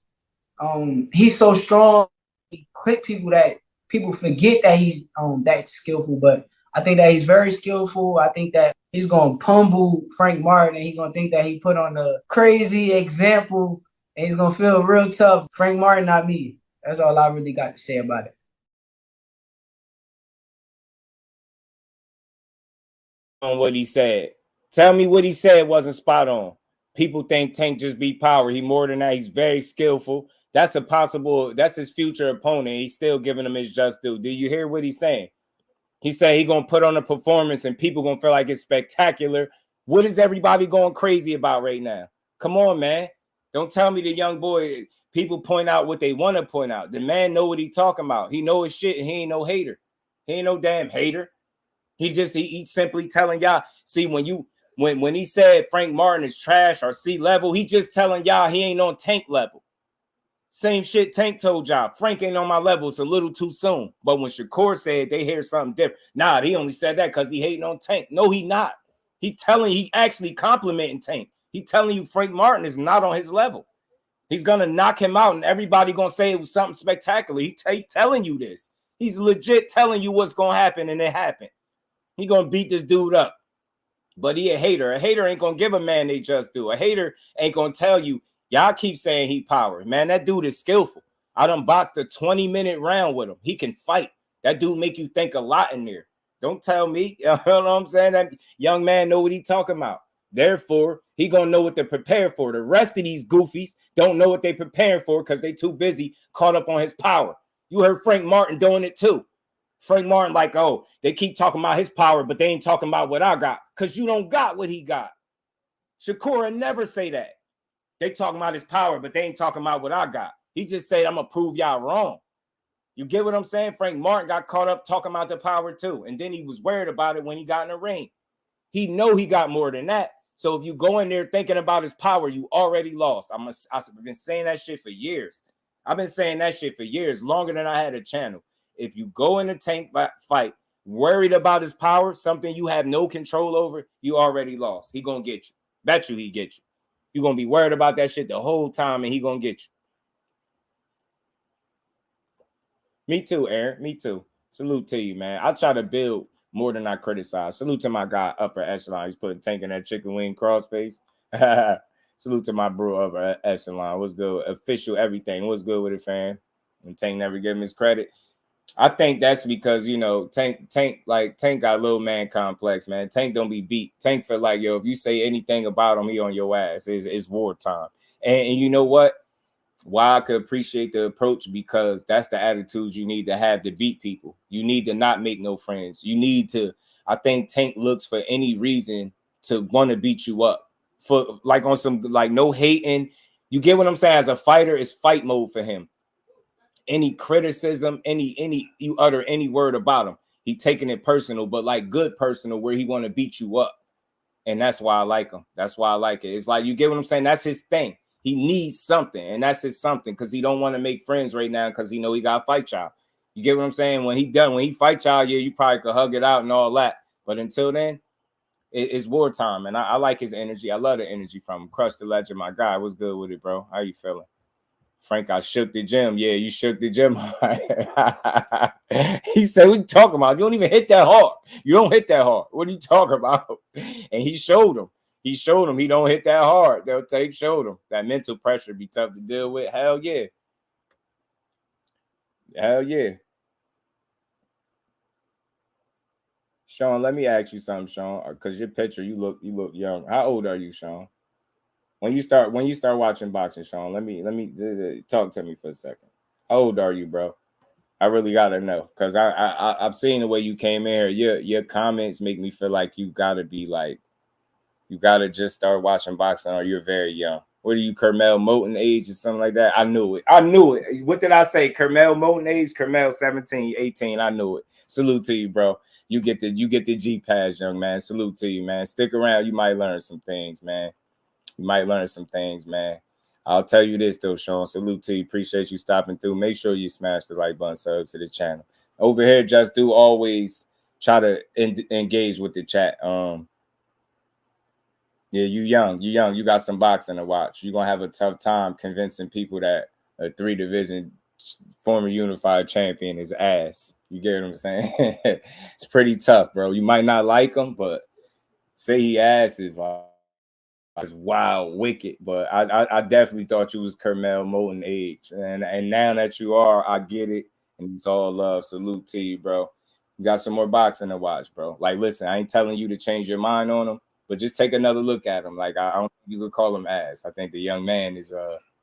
he's so strong. He clip people that people forget that he's that skillful, but I think that he's very skillful. I think that he's going to pummel Frank Martin, and he's going to think that he put on a crazy example, and he's going to feel real tough. Frank Martin, not me. That's all I really got to say about it. On what he said. Tell me what he said wasn't spot on. People think Tank just beat power. He more than that. He's very skillful. That's his future opponent. He's still giving him his just due. Do you hear what he's saying? He said he's going to put on a performance and people going to feel like it's spectacular. What is everybody going crazy about right now? Come on, man. Don't tell me the young boy, people point out what they want to point out. The man know what he talking about. He know his shit and he ain't no hater. He ain't no damn hater. He's simply telling y'all, see, when he said Frank Martin is trash or C level, he just telling y'all he ain't on Tank level. Same shit Tank told y'all. Frank ain't on my level. It's a little too soon. But when Shakur said they hear something different, nah, he only said that because he hating on Tank. No, he not. He actually complimenting Tank. He telling you Frank Martin is not on his level. He's going to knock him out and everybody going to say it was something spectacular. He telling you this. He's legit telling you what's going to happen and it happened. He going to beat this dude up. But he a hater. A hater ain't going to give a man they just do. A hater ain't going to tell you, y'all keep saying he power. Man, that dude is skillful. I done boxed a 20-minute round with him. He can fight. That dude make you think a lot in there. Don't tell me. You know what I'm saying? That young man know what he talking about. Therefore, he going to know what to prepare for. The rest of these goofies don't know what they preparing for because they too busy caught up on his power. You heard Frank Martin doing it too. Frank Martin like, oh, they keep talking about his power, but they ain't talking about what I got because you don't got what he got. Shakur never say that. They talking about his power, but they ain't talking about what I got. He just said, I'm going to prove y'all wrong. You get what I'm saying? Frank Martin got caught up talking about the power too. And then he was worried about it when he got in the ring. He know he got more than that. So if you go in there thinking about his power, you already lost. I've been saying that shit for years. I've been saying that shit for years, longer than I had a channel. If you go in a Tank fight worried about his power, something you have no control over, you already lost. He going to get you. Bet you he get you. You're going to be worried about that shit the whole time, and he going to get you. Me too, Aaron. Me too. Salute to you, man. I try to build more than I criticize. Salute to my guy, Upper Echelon. He's putting Tank in that chicken wing crossface. Salute to my bro, Upper Echelon. What's good? Official everything. What's good with it, fam? And Tank never give him his credit. I think that's because, you know, Tank got a little man complex, man. Tank don't be beat. Tank feel like, yo, if you say anything about him, he on your ass. It's wartime. And you know what? Why I could appreciate the approach, because that's the attitude you need to have to beat people. You need to not make no friends. You need to, I think Tank looks for any reason to want to beat you up. For like on some, like no hating. You get what I'm saying? As a fighter, it's fight mode for him. Any criticism, you utter any word about him, he taking it personal, but like good personal, where he want to beat you up. And that's why I like him. That's why I like it. It's like, you get what I'm saying? That's his thing. He needs something, and that's his something, because he don't want to make friends right now because he know he got to fight y'all. You get what I'm saying? When he fight y'all, yeah, you probably could hug it out and all that. But until then, it's wartime, and I like his energy. I love the energy from him. Crush the Legend, my guy. What's good with it, bro? How you feeling? Frank, I shook the gym. Yeah, you shook the gym. He said, what you talking about? You don't even hit that hard. You don't hit that hard. What are you talking about? And he showed him. He showed him he don't hit that hard. They'll take, showed him. That mental pressure be tough to deal with. Hell yeah. Hell yeah. Sean, let me ask you something, Sean, because your picture, you look young. How old are you, Sean? When you start watching boxing, Sean, let me talk to me for a second. How old are you, bro? I really gotta know, because I've seen the way you came in here. Your comments make me feel like you gotta just start watching boxing, or you're very young. What are you, Kermel Moton age or something like that? I knew it. What did I say? Kermel Moton age? Kermel 17, 18. I knew it. Salute to you, bro. You get the G pass, young man. Salute to you, man. Stick around. You might learn some things, man. You might learn some things, man. I'll tell you this, though, Sean. Salute to you. Appreciate you stopping through. Make sure you smash the like button, sub to the channel. Over here, Just Do always try to engage with the chat. Yeah, you young. You got some boxing to watch. You're going to have a tough time convincing people that a 3-division former unified champion is ass. You get what I'm saying? It's pretty tough, bro. You might not like him, but say he ass is like, it's wild, wicked. But I definitely thought you was Kermel Moton age. And now that you are, I get it. And it's all love. Salute to you, bro. You got some more boxing to watch, bro. Like, listen, I ain't telling you to change your mind on him, but just take another look at him. Like, I don't think you could call him ass. I think the young man is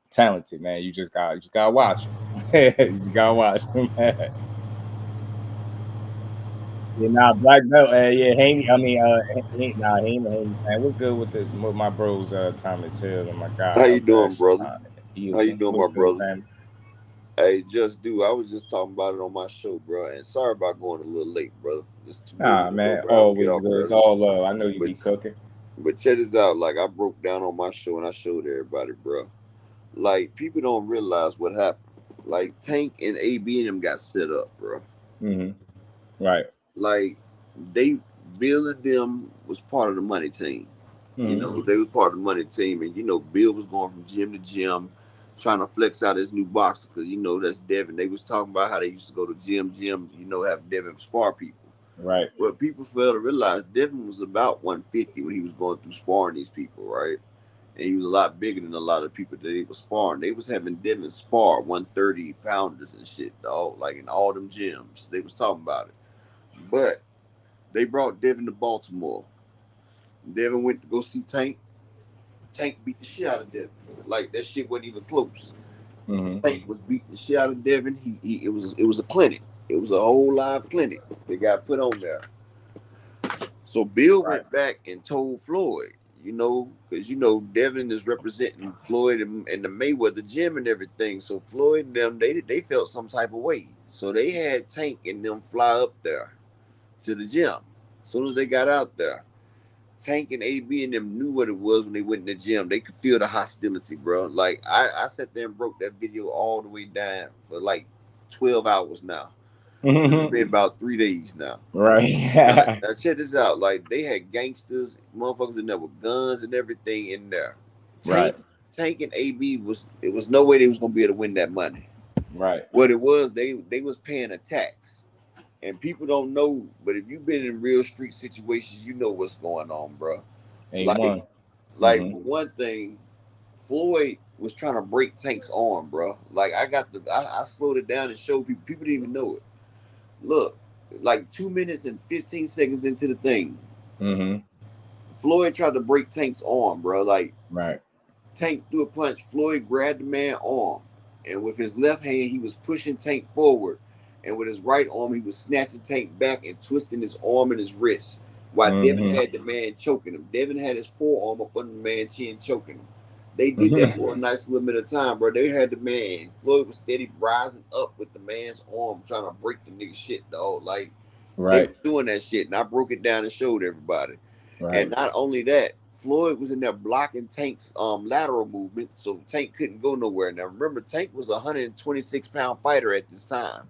talented, man. You just gotta watch him. You just gotta watch him, man. Yeah, nah, black belt. Yeah, Haney. I mean, Haney, man. What's good with my bros, Thomas Hill and my guy? How you doing, brother? How you doing, What's my good, brother? man? Hey, Just Do. I was just talking about it on my show, bro. And sorry about going a little late, brother. Nah, man, always good. It's all love. I know you be cooking. But check this out. Like, I broke down on my show and I showed everybody, bro. Like, people don't realize what happened. Like, Tank and AB and them got set up, bro. Mm-hmm. Right. Like, Bill and them was part of the money team. Mm-hmm. You know, they was part of the money team. And, you know, Bill was going from gym to gym trying to flex out his new boxer. Because, you know, that's Devin. They was talking about how they used to go to gym, you know, have Devin spar people. Right. But people fail to realize Devin was about 150 when he was going through sparring these people, right? And he was a lot bigger than a lot of people that he was sparring. They was having Devin spar 130 pounders and shit, dog. Like in all them gyms. They was talking about it. But they brought Devin to Baltimore. Devin went to go see Tank. Tank beat the shit out of Devin. Like, that shit wasn't even close. Mm-hmm. Tank was beating the shit out of Devin. It was a clinic. It was a whole live clinic they got put on there. So Bill went back and told Floyd, you know, because, you know, Devin is representing Floyd and the Mayweather gym and everything. So Floyd and them, they felt some type of way. So they had Tank and them fly up there to the gym. As soon as they got out there, Tank and AB and them knew what it was when they went in the gym. They could feel the hostility, bro. Like, I sat there and broke that video all the way down for like 12 hours now. It's been about 3 days now. Right. Now check this out. Like, they had gangsters, motherfuckers in there with guns and everything in there. Tank and AB it was no way they was gonna be able to win that money. Right. What it was, they was paying a tax. And people don't know, but if you've been in real street situations, you know what's going on, bro. Like, for one thing, Floyd was trying to break Tank's arm, bro. Like, I slowed it down and showed people. People didn't even know it. Look, like 2 minutes and 15 seconds into the thing, Floyd tried to break Tank's arm, bro. Like, Tank threw a punch. Floyd grabbed the man's arm, and with his left hand, he was pushing Tank forward, and with his right arm, he was snatching Tank back and twisting his arm and his wrist, while Devin had the man choking him. Devin had his forearm up under the man's chin, choking him. They did that for a nice little bit of time, bro. They had the man. Floyd was steady rising up with the man's arm, trying to break the nigga shit, dog. Like, they was doing that shit, and I broke it down and showed everybody. And not only that, Floyd was in there blocking Tank's lateral movement, so Tank couldn't go nowhere. Now, remember, Tank was a 126-pound fighter at this time.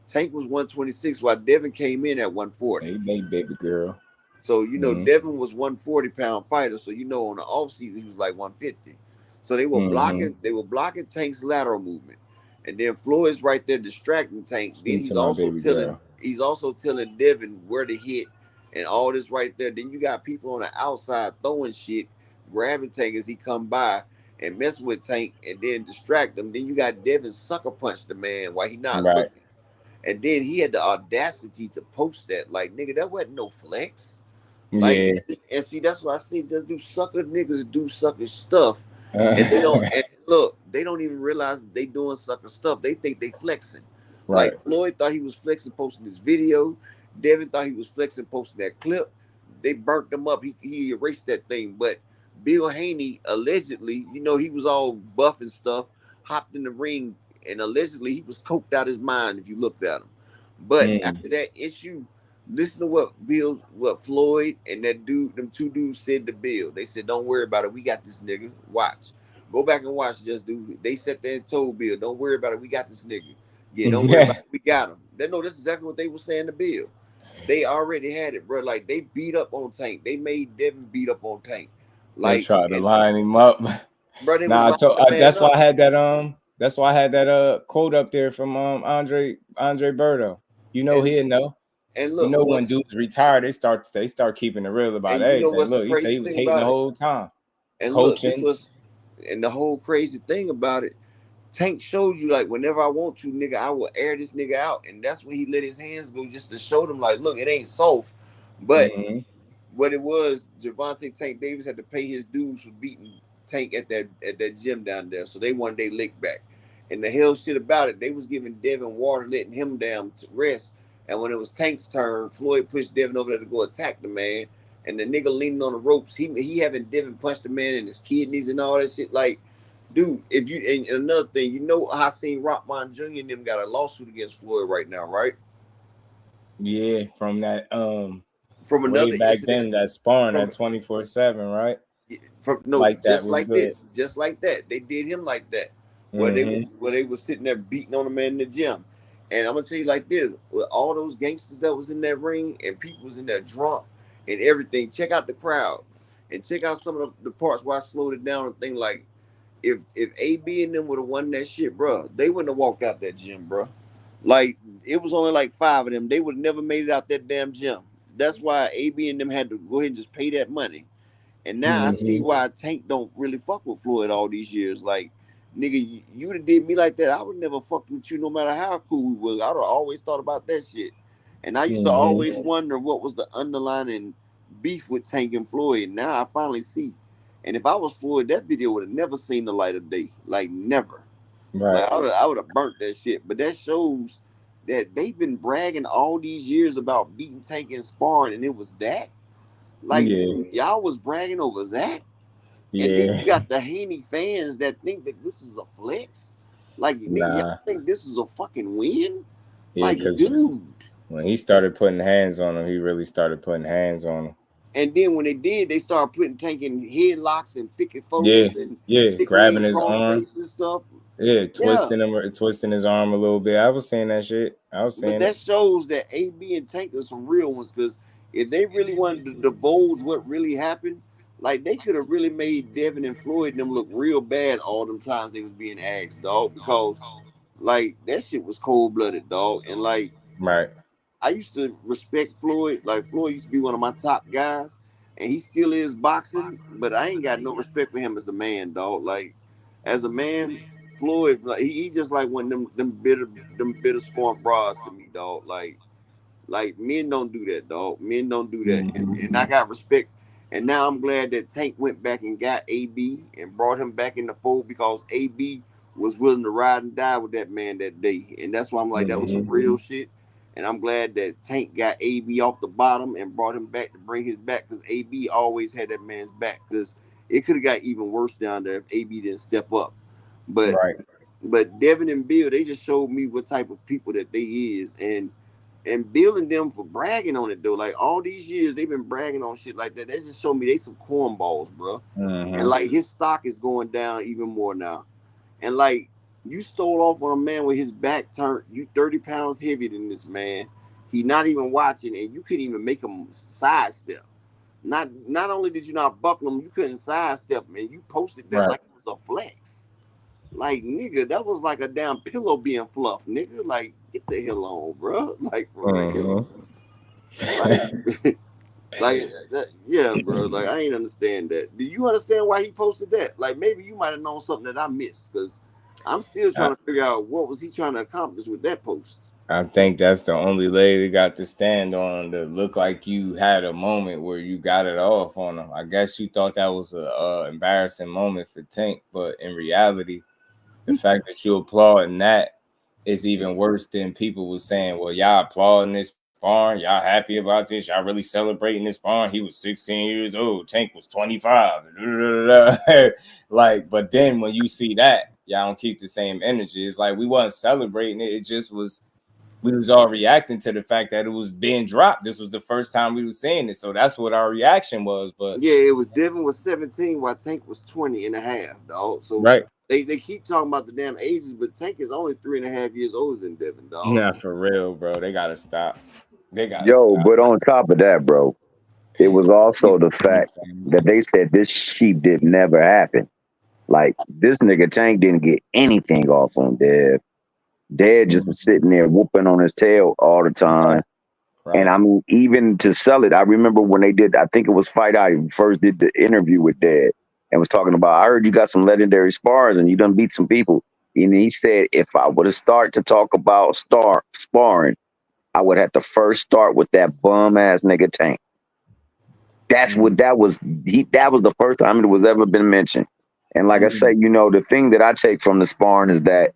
Tank was 126, while Devin came in at 140. Hey, baby girl. So, you know, Devin was 140-pound fighter. So, you know, on the offseason, he was like 150. So they were blocking Tank's lateral movement. And then Floyd's right there distracting Tank. Then he's also telling Devin where to hit and all this right there. Then you got people on the outside throwing shit, grabbing Tank as he come by and messing with Tank and then distract him. Then you got Devin sucker punch the man while he not looking. And then he had the audacity to post that. Like, nigga, that wasn't no flex. Like, and see, that's why I say just do sucker niggas do sucker stuff. And they don't and look, they don't even realize that they doing sucker stuff. They think they flexing. Right. Like Floyd thought he was flexing posting this video. Devin thought he was flexing posting that clip. They burnt them up. He erased that thing. But Bill Haney allegedly, you know, he was all buff and stuff, hopped in the ring, and allegedly he was coked out his mind if you looked at him. But after that issue, listen to what Floyd and that dude, them two dudes said to Bill. They said, "Don't worry about it. We got this nigga. Watch. Go back and watch Just Do It." They sat there and told Bill, "Don't worry about it. We got this nigga. Yeah, don't worry about it. We got him." They know that's exactly what they were saying to Bill. They already had it, bro. Like, they beat up on Tank. They made Devin beat up on Tank. Like, they tried to line him up. Bro, that's why I had that that's why I had that quote up there from Andre Berto. You know, he'll know. And look, you know, when dudes retire, they start keeping it real about everything. Look, he said he was hating the whole time. And coaching. Look, and the whole crazy thing about it, Tank shows you, like, whenever I want to, nigga, I will air this nigga out. And that's when he let his hands go just to show them, like, look, it ain't soft. But what it was, Gervonta Tank Davis had to pay his dues for beating Tank at that gym down there. So they wanted their lick back. And the hell shit about it, they was giving Devin water, letting him down to rest. And when it was Tank's turn, Floyd pushed Devin over there to go attack the man. And the nigga leaning on the ropes, he having Devin punch the man in his kidneys and all that shit. Like, dude, if you and another thing, you know, I seen Rockman Jr. and them got a lawsuit against Floyd right now, right? Yeah, from that from another way back then, that sparring at 24/7, right? Like that, just like good. Just like that. They did him like that. Where they was sitting there beating on the man in the gym. And I'm gonna tell you like this: with all those gangsters that was in that ring and people was in there drunk and everything, check out the crowd and check out some of the parts where I slowed it down and think like, if AB and them would have won that shit, bro, they wouldn't have walked out that gym, bro. Like, it was only like 5 of them. They would have never made it out that damn gym. That's why AB and them had to go ahead and just pay that money. And now I see why Tank don't really fuck with Floyd all these years. Like, nigga, you would have did me like that, I would never fuck with you no matter how cool we was. I would have always thought about that shit. And I used to always wonder what was the underlying beef with Tank and Floyd. Now I finally see. And if I was Floyd, that video would have never seen the light of day. Like, never. Right. Like, I would have burnt that shit. But that shows that they've been bragging all these years about beating Tank and sparring, and it was that. Like, y'all was bragging over that. And then you got the Haney fans that think that this is a flex. Like, nigga, y'all think this is a fucking win? Yeah, like, dude. When he started putting hands on him, he really started putting hands on him. And then when they did, they started putting Tank in headlocks and picking photos and grabbing his arm and stuff. Twisting his arm a little bit. I was saying that shit. But that shows that AB and Tank are some real ones, because if they really wanted to divulge what really happened, like, they could have really made Devin and Floyd and them look real bad all them times they was being asked, dog, because, like, that shit was cold-blooded, dog. And, like, I used to respect Floyd. Like, Floyd used to be one of my top guys, and he still is boxing, but I ain't got no respect for him as a man, dog. Like, as a man, Floyd, like, he just like one of them bitter scorn bras to me, dog. Like, men don't do that, dog. Men don't do that. And I got respect. And now I'm glad that Tank went back and got AB and brought him back in the fold, because AB was willing to ride and die with that man that day. And that's why I'm like, that was some real shit. And I'm glad that Tank got AB off the bottom and brought him back to bring his back, because AB always had that man's back, because it could have got even worse down there if AB didn't step up. But Devin and Bill, they just showed me what type of people that they is. And Bill and them for bragging on it, though. Like, all these years, they've been bragging on shit like that. They just showed me they some cornballs, bro. And, like, his stock is going down even more now. And, like, you stole off on a man with his back turned. You 30 pounds heavier than this man. He not even watching, and you couldn't even make him sidestep. Not only did you not buckle him, you couldn't sidestep him, and you posted that like it was a flex. Like, nigga, that was like a damn pillow being fluffed, nigga. Like, get the hell on, bro. Like, for real. Like that, yeah, bro. Like, I ain't understand that. Do you understand why he posted that? Like, maybe you might have known something that I missed, because I'm still trying to figure out what was he trying to accomplish with that post. I think that's the only leg that got to stand on to look like you had a moment where you got it off on him. I guess you thought that was a embarrassing moment for Tank, but in reality, the fact that you applauding that is even worse than people was saying, well, y'all applauding this sparring, y'all happy about this, y'all really celebrating this sparring. He was 16 years old, Tank was 25. Like, but then when you see that, y'all don't keep the same energy. It's like we wasn't celebrating it. It just was, we was all reacting to the fact that it was being dropped. This was the first time we was seeing it. So that's what our reaction was. But yeah, it was Devin was 17 while Tank was 20 and a half, dog. So they keep talking about the damn ages, but Tank is only 3.5 years older than Devin, dog. Nah, for real, bro. They gotta stop. They gotta Yo, stop. but on top of that, bro, it was also the fact that they said this shit did never happen. Like, this nigga Tank didn't get anything off on Dev. Dev just was sitting there whooping on his tail all the time. And I mean, even to sell it, I remember when they did, I think it was Fight Eye who first did the interview with Dev and was talking about, I heard you got some legendary spars and you done beat some people. And he said, if I would have started to talk about sparring, I would have to first start with that bum ass nigga Tank. That's what that was. That was the first time it was ever been mentioned. And like I say, you know, the thing that I take from the sparring is that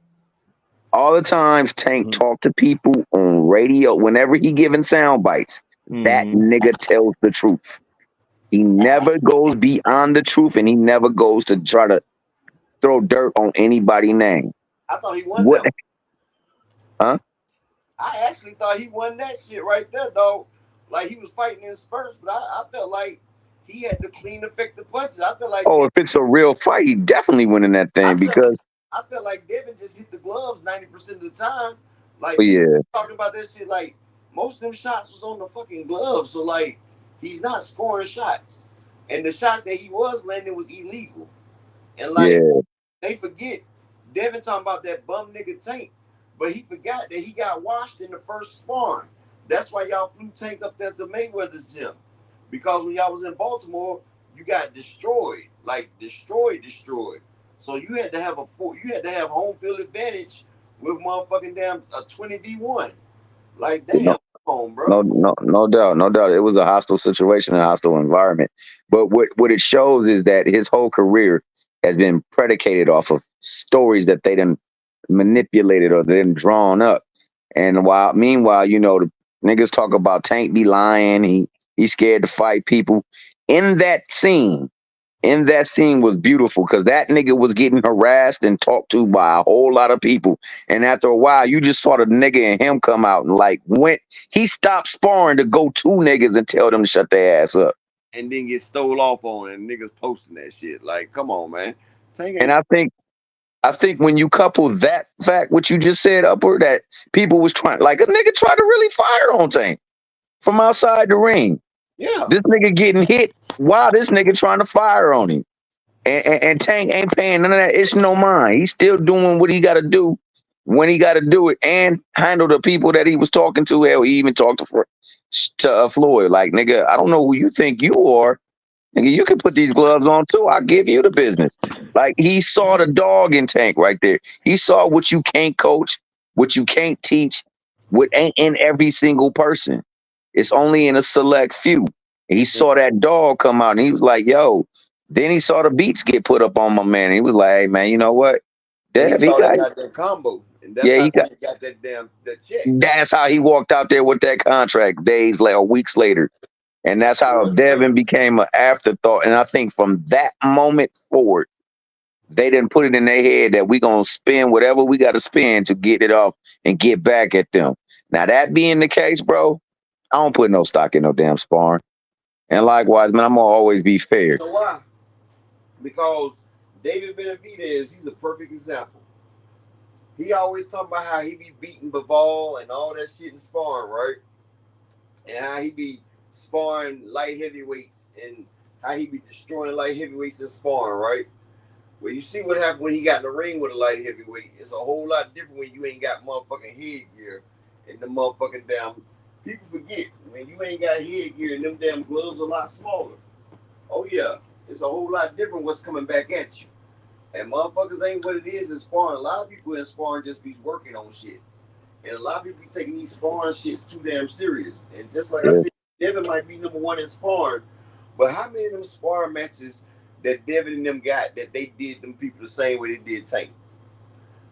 all the times Tank talk to people on radio, whenever he giving sound bites, that nigga tells the truth. He never goes beyond the truth, and he never goes to try to throw dirt on anybody's name. I thought he won that. Huh? I actually thought he won that shit right there, dog. Like, he was fighting in spurts, but I felt like he had the clean, effective punches. I feel like if it's a real fight, he definitely winning that thing because I feel like Devin just hit the gloves 90% of the time. Like, talking about that shit, like, most of them shots was on the fucking gloves. So, like, he's not scoring shots. And the shots that he was landing was illegal. And, like, they forget, Devin talking about that bum nigga Tank, but he forgot that he got washed in the first sparring. That's why y'all flew Tank up there to Mayweather's gym. Because when y'all was in Baltimore, you got destroyed. Like, destroyed. So you had to have home field advantage with motherfucking damn a 20v1. Like, damn, come on, bro. No doubt. It was a hostile situation, a hostile environment. But what it shows is that his whole career has been predicated off of stories that they done manipulated or they done drawn up. And meanwhile, you know, the niggas talk about Tank be lying. He's scared to fight people. In that scene was beautiful because that nigga was getting harassed and talked to by a whole lot of people. And after a while, you just saw the nigga and him come out and like he stopped sparring to go two niggas and tell them to shut their ass up. And then get stole off on and niggas posting that shit. Like, come on, man. And I think when you couple that fact, what you just said, Upward, that people was trying, like a nigga tried to really fire on Tank from outside the ring. Yeah. This nigga getting hit while this nigga trying to fire on him. And Tank ain't paying none of that. It's no mind. He's still doing what he got to do when he got to do it and handle the people that he was talking to. Hell, he even talked to Floyd. Like, nigga, I don't know who you think you are. Nigga, you can put these gloves on too. I'll give you the business. Like, he saw the dog in Tank right there. He saw what you can't coach, what you can't teach, what ain't in every single person. It's only in a select few. And he saw that dog come out and he was like, yo. Then he saw the beats get put up on my man. And he was like, hey, man, you know what? Dev, he got that combo. And that's how he got that check. That's how he walked out there with that contract days later, weeks later. And that's how Devin became an afterthought. And I think from that moment forward, they didn't put it in their head that we're going to spend whatever we got to spend to get it off and get back at them. Now, that being the case, bro, I don't put no stock in no damn sparring. And likewise, man, I'm going to always be fair. You know why? Because David Benavidez, he's a perfect example. He always talking about how he be beating Bivol and all that shit in sparring, right? and how he be sparring light heavyweights and how he be destroying light heavyweights in sparring, right? Well, you see what happened when he got in the ring with a light heavyweight. It's a whole lot different when you ain't got motherfucking headgear and the motherfucking damn. People forget when you ain't got headgear and them damn gloves a lot smaller. Oh yeah, it's a whole lot different what's coming back at you. And motherfuckers ain't what it is in sparring. A lot of people in sparring just be working on shit. And a lot of people be taking these sparring shits too damn serious. And just like I said, Devin might be number one in sparring, but how many of them sparring matches that Devin and them got that they did them people the same way they did Tank?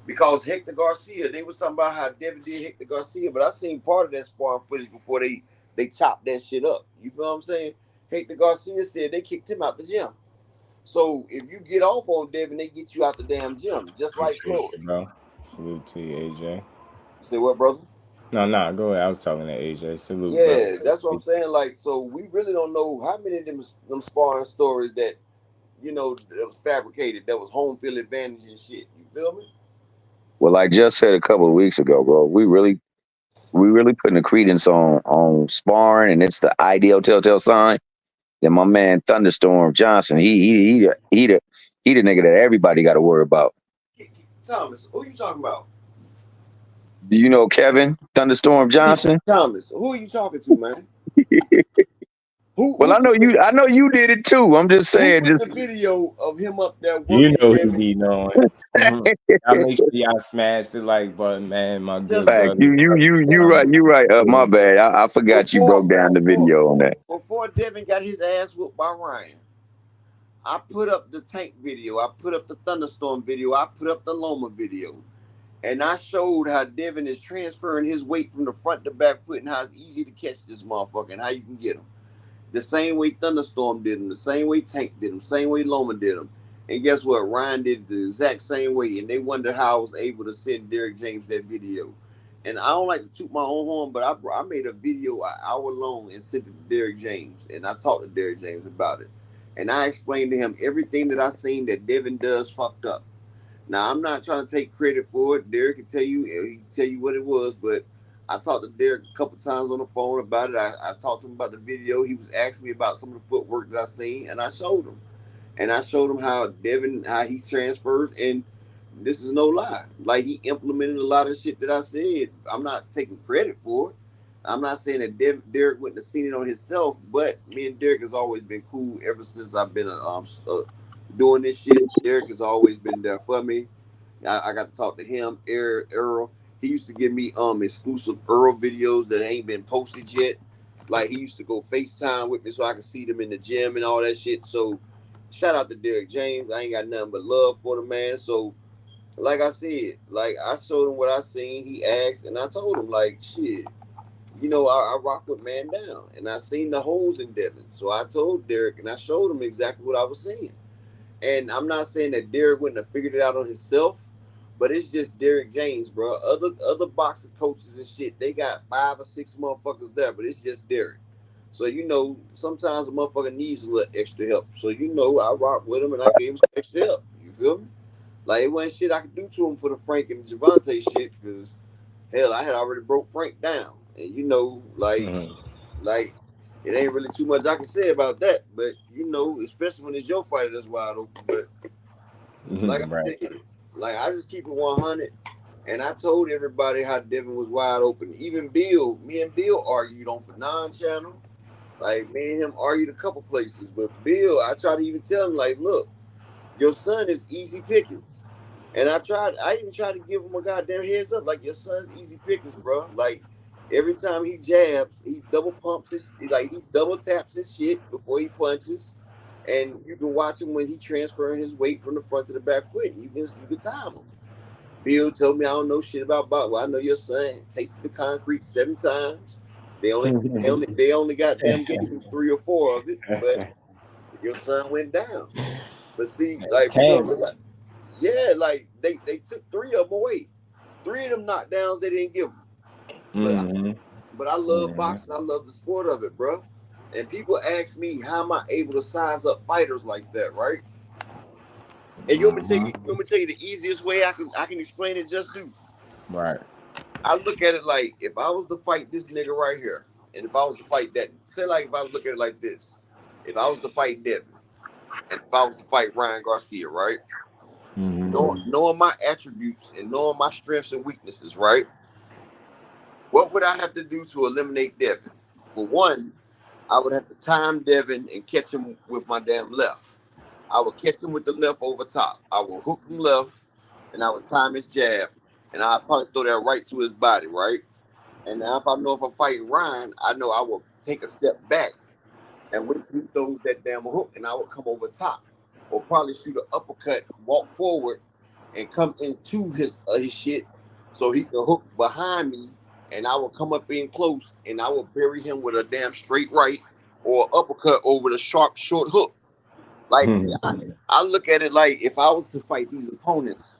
Because Hector Garcia, they was talking about how Devin did Hector Garcia, but I seen part of that sparring footage before they chopped that shit up. You feel what I'm saying? Hector Garcia said they kicked him out the gym. So if you get off on Devin, they get you out the damn gym, just like Chloe. Bro, salute to you, AJ. Say what, brother? No, go ahead. I was talking to AJ. Salute. Yeah, brother. That's what I'm saying. Like, so we really don't know how many of them sparring stories that, you know, that was fabricated, that was home field advantage and shit. You feel me? Well, I just said a couple of weeks ago, bro, we really putting the credence on sparring, and it's the ideal telltale sign. Then my man Thunderstorm Johnson, he the nigga that everybody got to worry about. Thomas, who you talking about? Do you know Kevin Thunderstorm Johnson? Thomas, who are you talking to, man? Well, I know you did it too. I'm just saying. Who put the video of him up there working? You know he be knowing. I make sure y'all smash the like button, man. My good brother. You right. My bad. I forgot you broke down the video on that. Before Devin got his ass whooped by Ryan, I put up the Tank video. I put up the Thunderstorm video. I put up the Loma video. And I showed how Devin is transferring his weight from the front to back foot and how it's easy to catch this motherfucker and how you can get him. The same way Thunderstorm did him, the same way Tank did him, same way Loma did him. And guess what? Ryan did the exact same way. And they wonder how I was able to send Derrick James that video. And I don't like to toot my own horn, but I made a video an hour long and sent it to Derrick James. And I talked to Derrick James about it. And I explained to him everything that I seen that Devin does fucked up. Now, I'm not trying to take credit for it. Derrick can tell you, he can tell you what it was, but I talked to Derrick a couple times on the phone about it. I talked to him about the video. He was asking me about some of the footwork that I seen, and I showed him. And I showed him how Devin, how he transfers, and this is no lie. Like, he implemented a lot of shit that I said. I'm not taking credit for it. I'm not saying that Derrick wouldn't have seen it on himself, but me and Derrick has always been cool ever since I've been doing this shit. Derrick has always been there for me. I got to talk to him, Earl. He used to give me exclusive Earl videos that ain't been posted yet. Like, he used to go FaceTime with me so I could see them in the gym and all that shit. So shout out to Derrick James. I ain't got nothing but love for the man. So like I said, like, I showed him what I seen. He asked, and I told him, like, shit, you know, I rock with man down. And I seen the holes in Devin. So I told Derrick, and I showed him exactly what I was seeing. And I'm not saying that Derrick wouldn't have figured it out on himself, but it's just Derrick James, bro. Other boxing coaches and shit, they got 5 or 6 motherfuckers there, but it's just Derrick. So, you know, sometimes a motherfucker needs a little extra help. So, you know, I rock with him and I gave him some extra help. You feel me? Like, it wasn't shit I could do to him for the Frank and Gervonta shit, because, hell, I had already broke Frank down. And, you know, like, it ain't really too much I can say about that. But, you know, especially when it's your fighter that's wide open. But, like I said, like, I just keep it 100. And I told everybody how Devin was wide open. Even Bill, me and Bill argued on Fanon channel. Like, me and him argued a couple places. But Bill, I tried to even tell him, like, look, your son is easy pickings. And I even tried to give him a goddamn heads up. Like, your son's easy pickings, bro. Like, every time he jabs, he double pumps he double taps his shit before he punches. And you can watch him when he transferring his weight from the front to the back foot. You can time him. Bill told me I don't know shit about boxing. Well, I know your son tasted the concrete 7 times. They only got them gave him 3 or 4 of it, but your son went down. But see, like, yeah, like they took 3 of them away. 3 of them knockdowns they didn't give them. But I love boxing. I love the sport of it, bro. And people ask me, how am I able to size up fighters like that, right? And you want me to tell you the easiest way I can explain it? Just do. Right. I look at it like, if I was to fight this nigga right here, and if I was to fight that, say like if I was looking at it like this, if I was to fight Devin, and if I was to fight Ryan Garcia, right? Knowing my attributes and knowing my strengths and weaknesses, right? What would I have to do to eliminate Devin? For one, I would have to time Devin and catch him with my damn left. I would catch him with the left over top. I would hook him left, and I would time his jab, and I'd probably throw that right to his body, right? And now if I know if I'm fighting Ryan, I know I will take a step back and wait till he throws that damn hook, and I would come over top, or probably shoot an uppercut, walk forward, and come into his shit, so he can hook behind me, and I will come up in close, and I will bury him with a damn straight right or uppercut over the sharp short hook. Like I look at it like if I was to fight these opponents,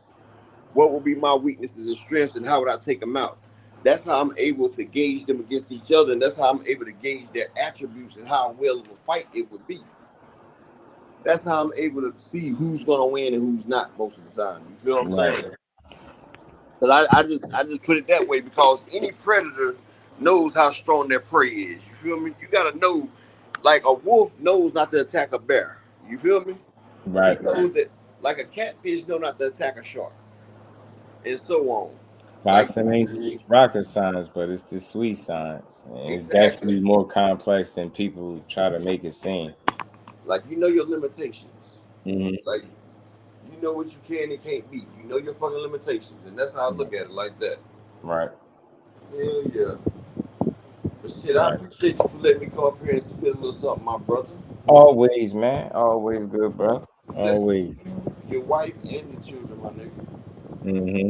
what would be my weaknesses and strengths, and how would I take them out? That's how I'm able to gauge them against each other, and that's how I'm able to gauge their attributes and how well of a fight it would be. That's how I'm able to see who's gonna win and who's not most of the time. You feel what I'm saying? Because I just put it that way because any predator knows how strong their prey is. You feel me? You gotta know, like a wolf knows not to attack a bear. You feel me? Right. He knows that, like a catfish know not to attack a shark, and so on. Boxing ain't rocket science, but it's the sweet science. And it's definitely more complex than people try to make it seem. Like, you know your limitations. Mm-hmm. Like, you know what you can and can't be. You know your fucking limitations, and that's how I look at it, like that. Right. Hell yeah. But shit, I appreciate you for letting me come up here and spit a little something, my brother. Always, man. Always good, bro. Always. You, your wife, and the children, my nigga. Mm-hmm.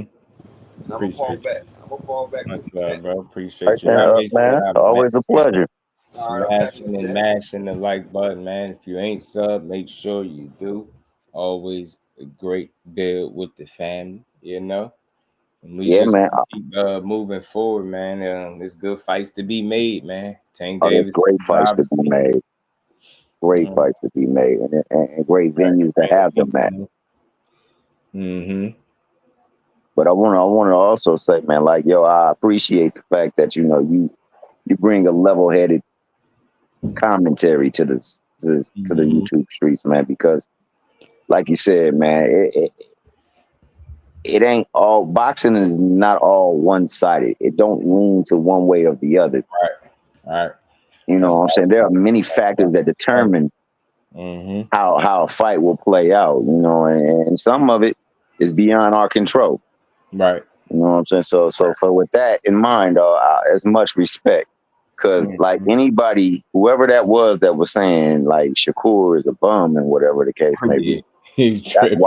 And I'm gonna fall back. I'm gonna fall back to the chat. Bro. Appreciate you. Man, always a pleasure. Smashing and mashing the like button, man. If you ain't sub, make sure you do. Always a great build with the family, you know. And we just keep moving forward, man. There's good fights to be made, man. Tank Davis, great fights to be made. Great fights to be made, and great venues to have them at. Mm-hmm. But I want to also say, man, like, yo, I appreciate the fact that you bring a level-headed commentary to the YouTube streets, man, because like you said, man, it ain't all boxing is not all one-sided. It don't lean to one way or the other. Right. You know what I'm saying? There are many factors that determine how a fight will play out, you know, and some of it is beyond our control. Right. You know what I'm saying? So with that in mind, as much respect. Because like anybody, whoever that was saying like Shakur is a bum and whatever the case may be, he's tripping.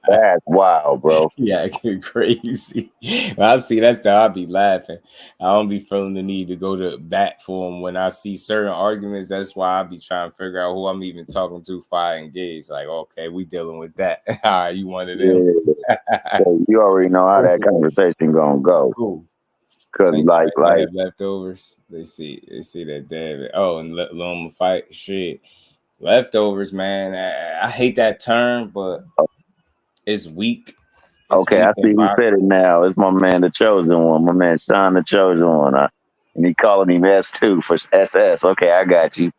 That's wild, bro. Yeah, get crazy. I see that's the I be laughing. I don't be feeling the need to go to bat for him when I see certain arguments. That's why I be trying to figure out who I'm even talking to before I engage. Like, okay, we dealing with that. All right, you one of them. So you already know how that conversation gonna go. Cool. Cause like leftovers. They see that David. Oh, and let them fight. Shit, leftovers, man. I hate that term, but it's weak. Okay, I see who said it now. It's my man, the chosen one. My man, Sean, the chosen one. And he calling him S2 for SS. Okay, I got you.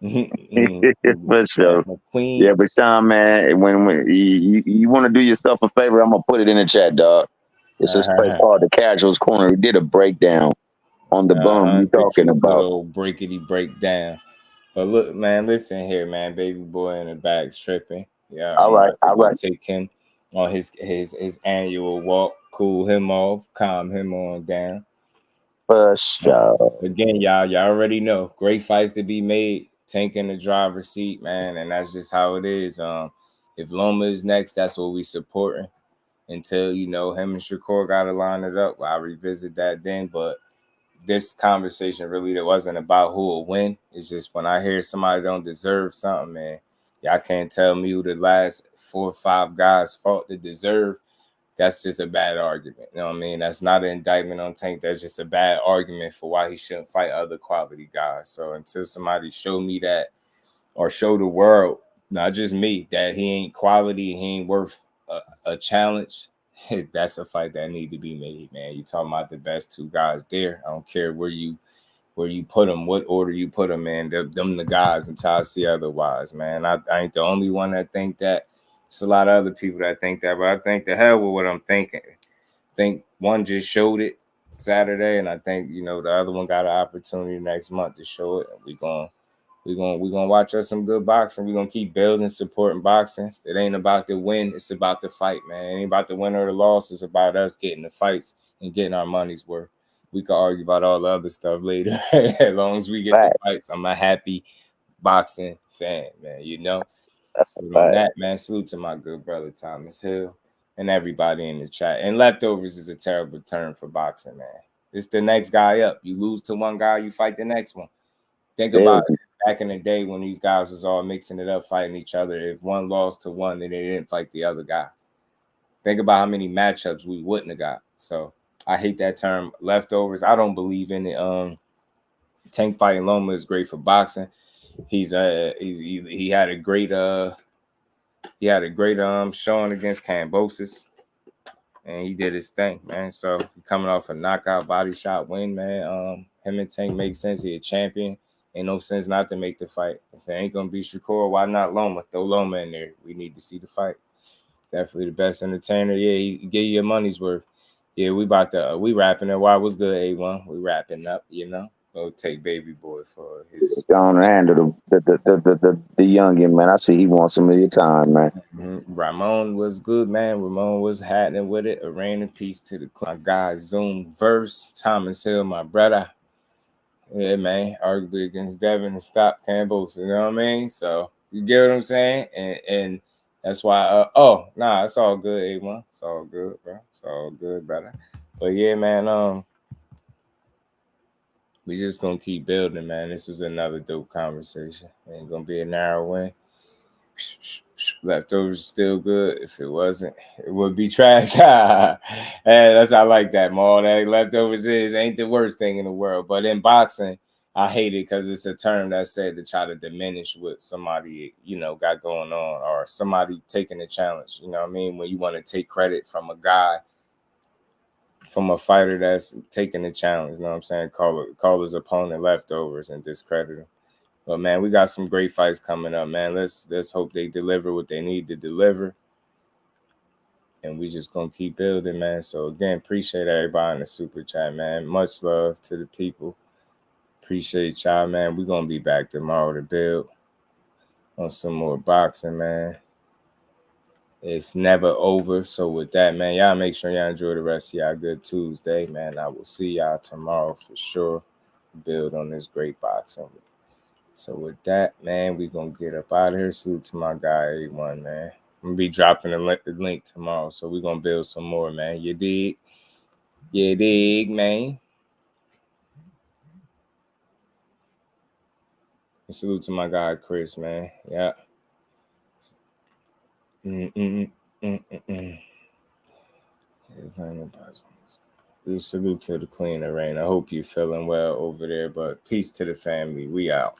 For sure. Yeah, but Sean, man, when you want to do yourself a favor, I'm gonna put it in the chat, dog. It's this place called the Casuals Corner. We did a breakdown on the bum you talking about. Little breakity breakdown. But look, man, listen here, man. Baby boy in the back tripping. Yeah, all right. Take him on his annual walk, cool him off, calm him on down. For sure. Again, y'all already know. Great fights to be made. Tank in the driver's seat, man, and that's just how it is. If Loma is next, that's what we supporting. Until him and Shakur got to line it up. I'll revisit that then. But this conversation really that wasn't about who will win. It's just when I hear somebody don't deserve something, man, y'all can't tell me who the last 4 or 5 guys fought to deserve. That's just a bad argument. You know what I mean? That's not an indictment on Tank. That's just a bad argument for why he shouldn't fight other quality guys. So until somebody show me that or show the world, not just me, that he ain't quality, he ain't worth a challenge, that's a fight that need to be made, man. You talking about the best 2 guys there. I don't care where you where you put them, what order you put them in. Them the guys until I see otherwise, man. I ain't the only one that think that. It's a lot of other people that think that, but I think the hell with what I'm thinking. I think one just showed it Saturday, and I think, you know, the other one got an opportunity next month to show it. And we're gonna watch us some good boxing. We're gonna keep building, supporting boxing. It ain't about the win, it's about the fight, man. It ain't about the win or the loss. It's about us getting the fights and getting our money's worth. We can argue about all the other stuff later. As long as we get the fights, I'm a happy boxing fan, man. You know. That's a On fact. that, man, salute to my good brother Thomas Hill and everybody in the chat. And leftovers is a terrible term for boxing, man. It's the next guy up. You lose to one guy, you fight the next one. Think about it. Back in the day when these guys was all mixing it up, fighting each other. If one lost to one, then they didn't fight the other guy. Think about how many matchups we wouldn't have got. So I hate that term, leftovers. I don't believe in it. Tank fighting Loma is great for boxing. He had a great showing against Cambosis, and he did his thing, man. So coming off a knockout body shot win, man. Him and Tank make sense. He a champion. Ain't no sense not to make the fight. If it ain't gonna be Shakur, why not Loma? Throw Loma in there. We need to see the fight. Definitely the best entertainer. Yeah, he give you your money's worth. Yeah, we wrapping it. Why was good, A1? We wrapping up, you know. Go take baby boy for his. Gonna handle the youngin, man. I see he wants some of your time, man. Mm-hmm. Ramon was good, man. Ramon was happening with it. A rain and peace to my guy Zoom Verse, Thomas Hill, my brother. Yeah, man. Arguably against Devin and stop Campbell's, you know what I mean? So you get what I'm saying? And that's why it's all good, A1. It's all good, bro. It's all good, brother. But yeah, man, we just gonna keep building, man. This was another dope conversation. Ain't gonna be a narrow win. Leftovers still good. If it wasn't, it would be trash. And that's I like that. All that leftovers ain't the worst thing in the world. But in boxing, I hate it because it's a term that's said to try to diminish what somebody, you know, got going on, or somebody taking the challenge. You know what I mean? When you want to take credit from a guy, from a fighter that's taking the challenge, you know what I'm saying? Call his opponent leftovers and discredit him. But man, we got some great fights coming up, man. Let's hope they deliver what they need to deliver. And we just gonna keep building, man. So again, appreciate everybody in the super chat, man. Much love to the people. Appreciate y'all, man. We're gonna be back tomorrow to build on some more boxing, man. It's never over. So with that, man, y'all make sure y'all enjoy the rest of y'all good Tuesday, man. I will see y'all tomorrow for sure. Build on this great boxing. So with that, man, we gonna get up out of here. Salute to my guy A1, man. I'm gonna be dropping the link tomorrow, so we're gonna build some more, man. You dig? You dig, man? And salute to my guy Chris, man. Yeah. Salute to the Queen of Rain. I hope you're feeling well over there, but peace to the family. We out.